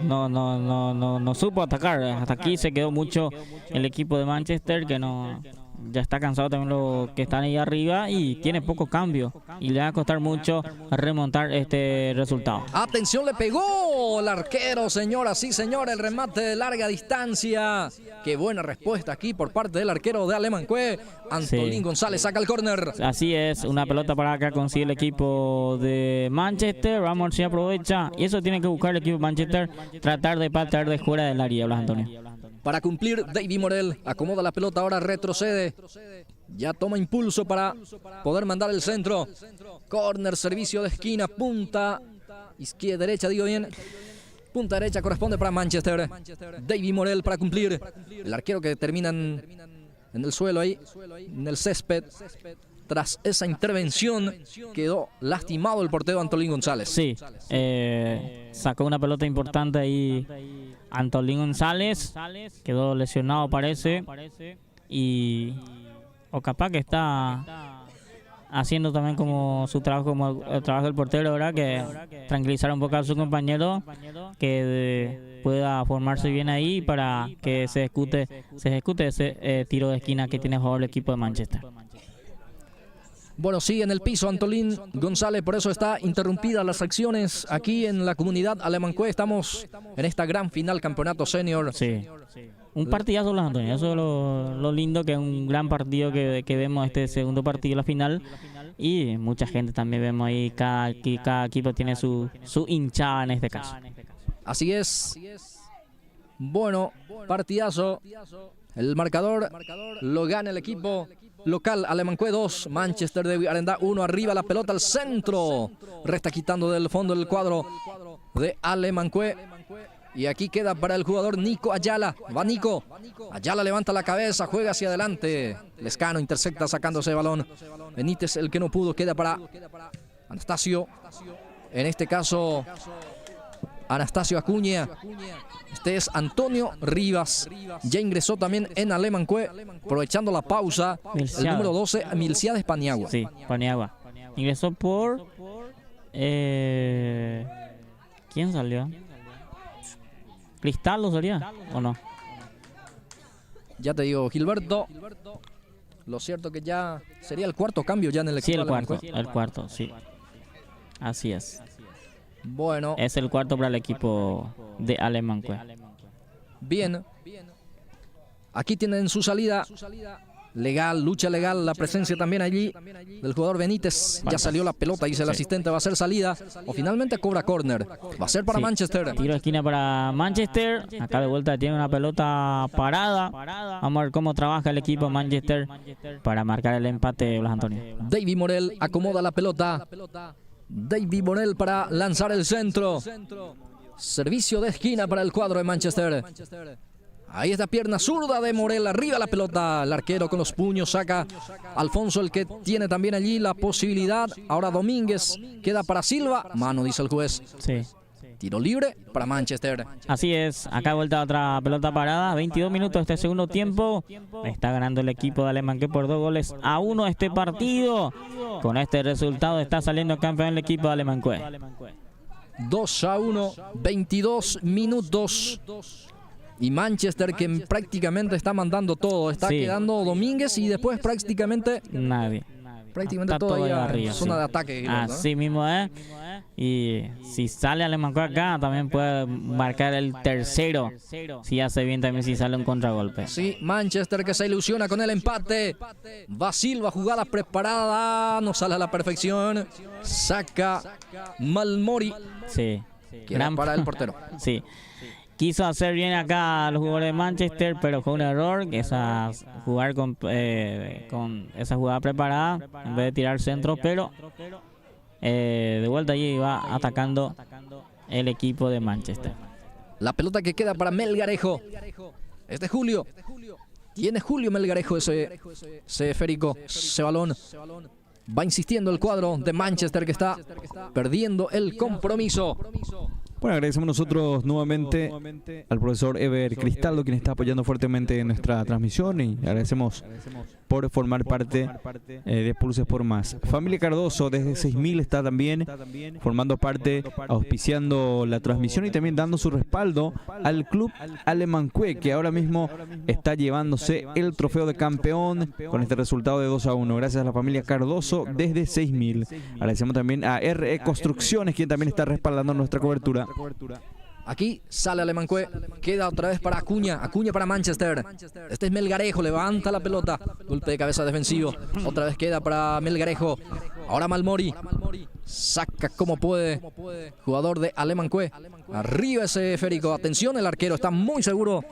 no supo atacar. Hasta aquí se quedó mucho el equipo de Manchester, que no ya está cansado también los que están ahí arriba y tiene poco cambio y le va a costar mucho remontar este resultado. Atención, le pegó el arquero, señora, sí señor, el remate de larga distancia. Qué buena respuesta aquí por parte del arquero de Alemanque. Antolín González saca el córner. Así es, una pelota para acá consigue el equipo de Manchester. Vamos a ver si aprovecha, y eso tiene que buscar el equipo de Manchester, tratar de patear de fuera del área, Blas Antonio. Para cumplir, David Morel acomoda la pelota, ahora retrocede. Ya toma impulso para poder mandar el centro. Corner, servicio de esquina, punta izquierda, derecha, digo bien. Punta derecha corresponde para Manchester. David Morel para cumplir. El arquero que termina en el suelo ahí, en el césped. Tras esa intervención quedó lastimado el portero Antolín González. Sí, sacó una pelota importante ahí Antolín González, quedó lesionado parece, o capaz que está haciendo también como su trabajo, como el trabajo del portero, ¿verdad? Que tranquilizar un poco a su compañero, que pueda formarse bien ahí para que se ejecute ese tiro de esquina que tiene a favor el equipo de Manchester. Bueno, sigue en el piso Antolín González, por eso está interrumpidas las acciones aquí en la comunidad Alemanque. Estamos en esta gran final campeonato senior. Sí, un partidazo, Blas Antonio. Eso es lo lindo, que es un gran partido que vemos este segundo partido, la final. Y mucha gente también vemos ahí, cada equipo tiene su hinchada en este caso. Así es. Bueno, partidazo. El marcador lo gana el equipo local, Alemanque 2, Manchester de Arendá 1, arriba la pelota al centro. Resta quitando del fondo del cuadro de Alemanque. Y aquí queda para el jugador Nico Ayala. Va Nico. Ayala levanta la cabeza, juega hacia adelante. Lescano intercepta sacándose el balón. Benítez el que no pudo, queda para Anastasio. En este caso, Anastasio Acuña. Este es Antonio Rivas. Ya ingresó también en Alemanque, aprovechando la pausa. El número 12, Milciades Paniagua. Sí, Paniagua. Ingresó por... ¿quién salió? ¿Cristaldo sería o no? Ya te digo, Gilberto. Lo cierto que ya sería el cuarto cambio ya en el equipo. Sí, el cuarto, sí. Así es. Bueno. Es el cuarto para el equipo de Alemanque. Bien. Aquí tienen su salida legal, lucha legal, la presencia también allí del jugador Benítez. Ya salió la pelota, dice el asistente, va a ser salida. O finalmente cobra córner. Va a ser para Manchester. Tiro de esquina para Manchester. Acá de vuelta tiene una pelota parada. Vamos a ver cómo trabaja el equipo de Manchester para marcar el empate, Blas Antonio. David Morel acomoda la pelota. David Morel para lanzar el centro. Servicio de esquina para el cuadro de Manchester. Ahí está pierna zurda de Morel. Arriba la pelota. El arquero con los puños saca. Alfonso el que tiene también allí la posibilidad. Ahora Domínguez. Queda para Silva. Mano, dice el juez. Sí. Tiro libre para Manchester. Así es, acá vuelta otra pelota parada, 22 minutos de este segundo tiempo. Está ganando el equipo de Alemanque por 2-1 este partido. Con este resultado está saliendo campeón el equipo de Alemanque. 2-1, 22 minutos. Y Manchester que prácticamente está mandando todo. Está quedando Domínguez y después prácticamente nadie. Prácticamente está todo ahí arriba, zona sí. de ataque. Así mismo es. Y si sale Alemanque acá, también puede marcar el tercero. Si hace bien también si sale un contragolpe. Sí, Manchester que se ilusiona con el empate. Va Silva, jugada preparada. No sale a la perfección. Saca Malmori. Sí. Gran para el portero. Sí. Quiso hacer bien acá los jugadores de Manchester, pero fue un error. Jugar con esa jugada preparada en vez de tirar centro, pero de vuelta allí va atacando el equipo de Manchester. La pelota que queda para Melgarejo. Es de Julio. Tiene Julio Melgarejo ese esférico, ese balón. Va insistiendo el cuadro de Manchester que está perdiendo el compromiso. Bueno, agradecemos nosotros nuevamente al profesor Ever Cristaldo, quien está apoyando fuertemente en nuestra transmisión, y agradecemos por formar parte de Pulses por Más. Familia Cardoso desde 6000 está también formando parte, auspiciando la transmisión y también dando su respaldo al club Alemanque, que ahora mismo está llevándose el trofeo de campeón con este resultado de 2-1. Gracias a la familia Cardoso desde 6000. Agradecemos también a RE Construcciones, quien también está respaldando nuestra cobertura. Aquí sale Alemanque, queda otra vez para Acuña, Acuña para Manchester. Este es Melgarejo, levanta la pelota, golpe de cabeza defensivo. Otra vez queda para Melgarejo. Ahora Malmori, saca como puede, jugador de Alemanque. Arriba ese esférico, atención, el arquero está muy seguro.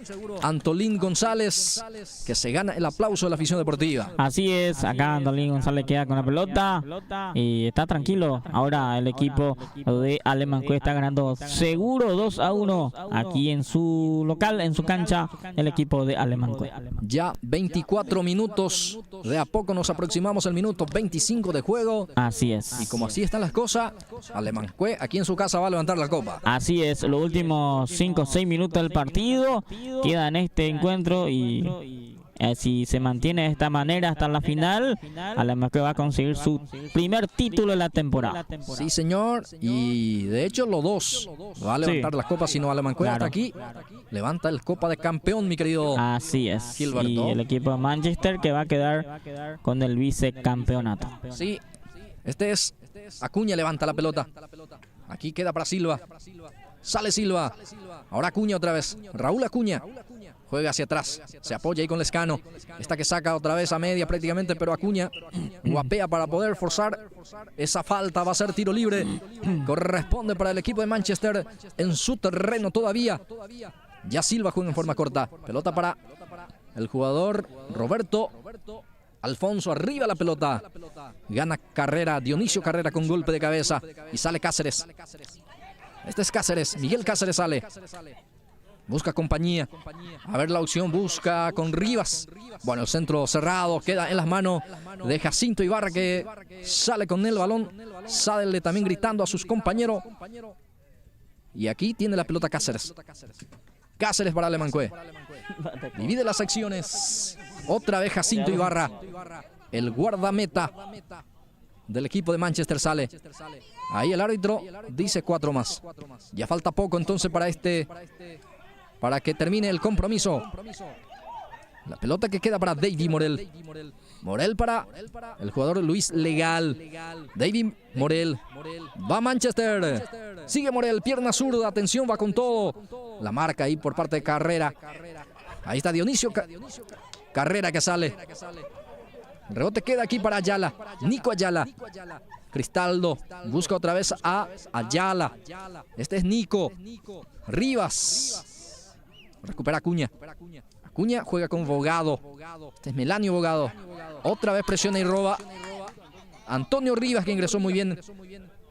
Antolín González, que se gana el aplauso de la afición deportiva. Así es, acá Antolín González queda con la pelota y está tranquilo. Ahora el equipo de Alemanque está ganando seguro 2-1 aquí en su local, en su cancha, el equipo de Alemanque. Ya 24 minutos, de a poco nos aproximamos al minuto 25 de juego. Así es. Y como así están las cosas, Alemanque aquí en su casa va a levantar la copa. Así es, los últimos 5 o 6 minutos del partido queda en este encuentro y si se mantiene de esta manera hasta la final, Alemanque va a conseguir su primer título de la temporada. Sí, señor, y de hecho los dos va a levantar la copa, si no Alemanque hasta aquí levanta el copa de campeón, mi querido. Así es, Gilberto. y el equipo de Manchester que va a quedar con el vicecampeonato. Sí, este es Acuña, levanta la pelota. Aquí queda para Silva. Sale Silva. Ahora Acuña otra vez. Raúl Acuña. Juega hacia atrás. Se apoya ahí con Lescano. Esta que saca otra vez a media prácticamente, pero Acuña guapea para poder forzar esa falta. Va a ser tiro libre. Corresponde para el equipo de Manchester en su terreno todavía. Ya Silva juega en forma corta. Pelota para el jugador Roberto Alfonso, arriba la pelota. Gana Carrera, Dionisio Carrera con golpe de cabeza. Y sale Cáceres. Este es Cáceres, Miguel Cáceres sale. Busca compañía. A ver la opción, busca con Rivas. Bueno, el centro cerrado, queda en las manos de Jacinto Ibarra, que sale con el balón. Sale también gritando a sus compañeros. Y aquí tiene la pelota Cáceres. Cáceres para Alemanque. Divide las secciones. Otra vez Jacinto Ibarra. El guardameta del equipo de Manchester sale. Ahí el árbitro dice 4 más. Ya falta poco entonces para que termine el compromiso. La pelota que queda para David Morel. Morel para el jugador Luis Legal. David Morel. Va Manchester. Sigue Morel, pierna zurda. Atención, va con todo. La marca ahí por parte de Carrera. Ahí está Dionisio Carrera que sale. Rebote queda aquí para Ayala. Nico Ayala. Cristaldo busca otra vez a Ayala. Este es Nico. Rivas. Recupera Acuña. Acuña juega con Bogado. Este es Melanio Bogado. Otra vez presiona y roba Antonio Rivas, que ingresó muy bien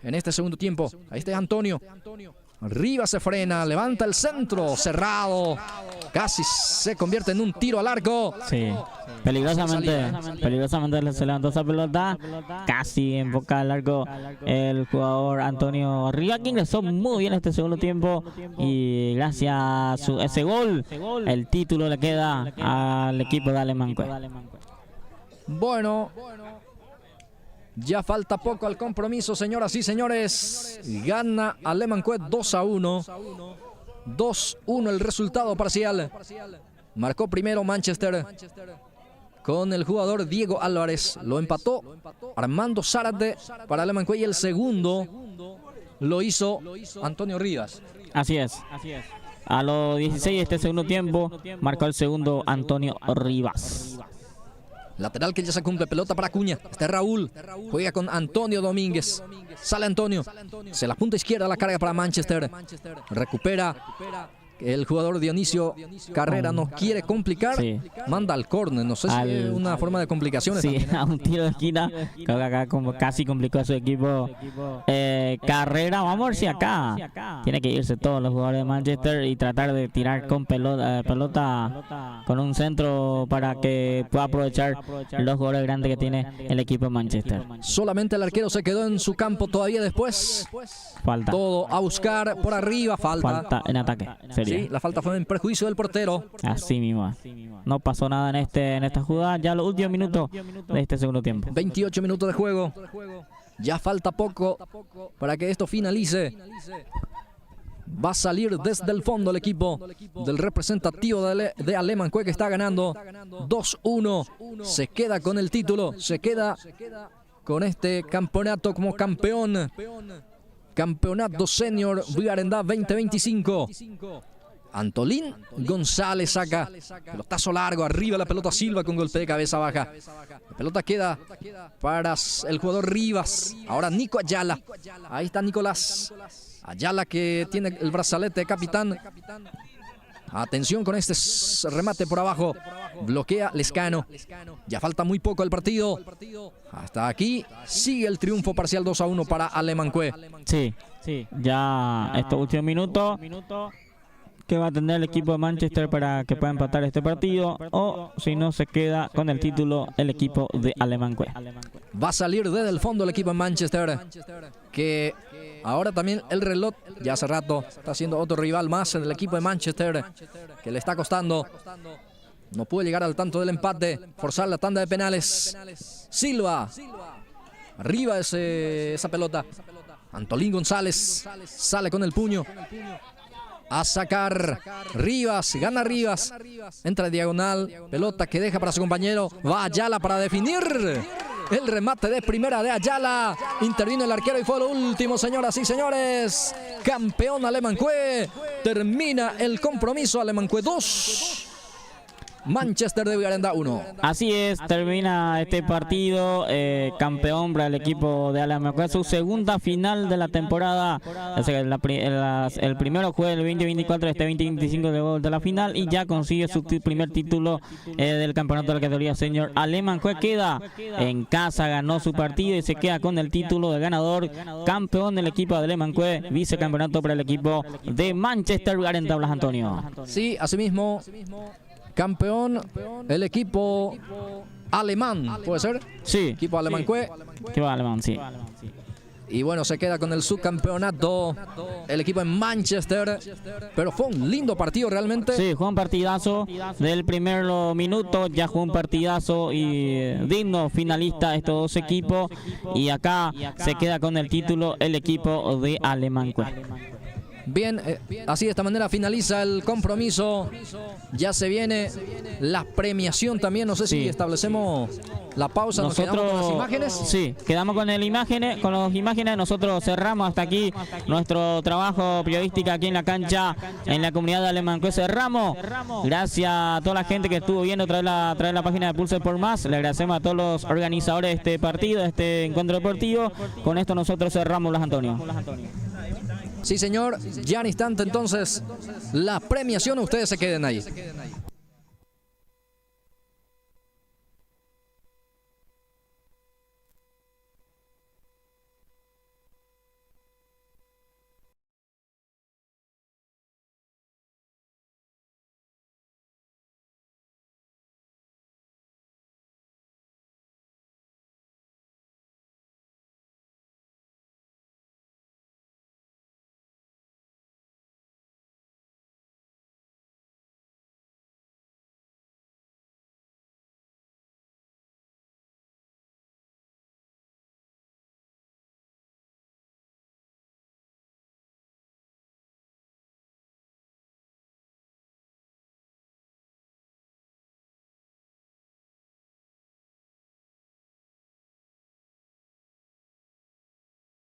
en este segundo tiempo. Ahí está Antonio. Rivas se frena, levanta el centro, cerrado. Casi se convierte en un tiro al arco. Sí, peligrosamente se levantó esa pelota. Casi en boca al arco el jugador Antonio Rivas, que ingresó muy bien este segundo tiempo. Y gracias a ese gol, el título le queda al equipo de Alemanque. Bueno, ya falta poco al compromiso, señoras y señores. Gana Alemanque 2-1. 2-1 el resultado parcial. Marcó primero Manchester con el jugador Diego Álvarez. Lo empató Armando Zárate para Alemanque, y el segundo lo hizo Antonio Rivas. Así es. A los 16 de este segundo tiempo marcó el segundo Antonio Rivas. Lateral que ya se cumple, pelota para Acuña. Este es Raúl, juega con Antonio Domínguez. Sale Antonio, se la punta izquierda, la carga para Manchester. Recupera El jugador Dionisio Carrera nos quiere complicar. Sí. Manda al córner. No sé si es una forma de complicaciones. Sí, también, ¿eh? a un tiro de esquina. Creo que acá como casi complicó a su equipo. Carrera, vamos a ver si acá tiene que irse todos los jugadores de Manchester y tratar de tirar con pelota con un centro para que pueda aprovechar los jugadores grandes que tiene el equipo de Manchester. Solamente el arquero se quedó en su campo todavía después. Falta. Todo a buscar por arriba. Falta en ataque. Sería. Sí, la falta fue en perjuicio del portero. Así mismo. No pasó nada en esta jugada. Ya los últimos minutos de este segundo tiempo. 28 minutos de juego. Ya falta poco para que esto finalice. Va a salir desde el fondo el equipo del representativo de Alemanque, que está ganando 2-1. Se queda con el título. Se queda con este campeonato como campeón. Campeonato Senior Vigarendá 2025. Antolín González saca. Pelotazo largo. Arriba la pelota Silva con golpe de cabeza baja. La pelota queda para el jugador Rivas. Ahora Nico Ayala. Ahí está Nicolás Ayala, que tiene el brazalete de capitán. Atención con este remate por abajo. Bloquea Lescano. Ya falta muy poco el partido. Hasta aquí sigue el triunfo parcial 2-1 para Alemanque. Sí. Ya estos últimos minutos que va a tener el equipo de Manchester para que pueda empatar este partido, o si no se queda con el título el equipo de Alemanque. Va a salir desde el fondo el equipo de Manchester, que ahora también el reloj ya hace rato está haciendo otro rival más en el equipo de Manchester, que le está costando. No pudo llegar al tanto del empate, forzar la tanda de penales. Silva, arriba esa pelota. Antolín González sale con el puño a sacar. Rivas, gana Rivas, entra diagonal, pelota que deja para su compañero. Va Ayala para definir. El remate de primera de Ayala. Intervino el arquero y fue lo último, señoras y señores. Campeón Alemanque. Termina el compromiso. Alemanque 2. Manchester de Vigarendá 1. Así es, termina este partido, campeón para el equipo de Alemanque, su segunda final de la temporada. El primero fue el 2024, este 2025 de la final, y ya consigue su primer título del campeonato de la categoría senior. Alemanque queda en casa, ganó su partido y se queda con el título de ganador, campeón del equipo de Alemanque, vicecampeonato para el equipo de Manchester Vigarendá, Blas Antonio. Sí, asimismo, campeón el equipo alemán, ¿puede ser? Sí. Equipo Alemanque. Equipo alemán, sí. Y bueno, se queda con el subcampeonato el equipo en Manchester. Pero fue un lindo partido realmente. Sí, fue un partidazo del primer minuto. Ya fue un partidazo y digno finalista estos dos equipos. Y acá se queda con el título el equipo de Alemanque. Bien, así de esta manera finaliza el compromiso. Ya se viene la premiación también. No sé si establecemos la pausa. ¿Nos quedamos con las imágenes? Sí, quedamos con las imágenes. Nosotros cerramos hasta aquí nuestro trabajo periodístico aquí en la cancha, en la comunidad de Alemanque. Cerramos. Gracias a toda la gente que estuvo viendo a través de la página de Pulse por Más. Le agradecemos a todos los organizadores de este partido, de este encuentro deportivo. Con esto nosotros cerramos, Blas Antonio. Sí, señor. Ya en instante, entonces, la premiación. Ustedes se queden ahí.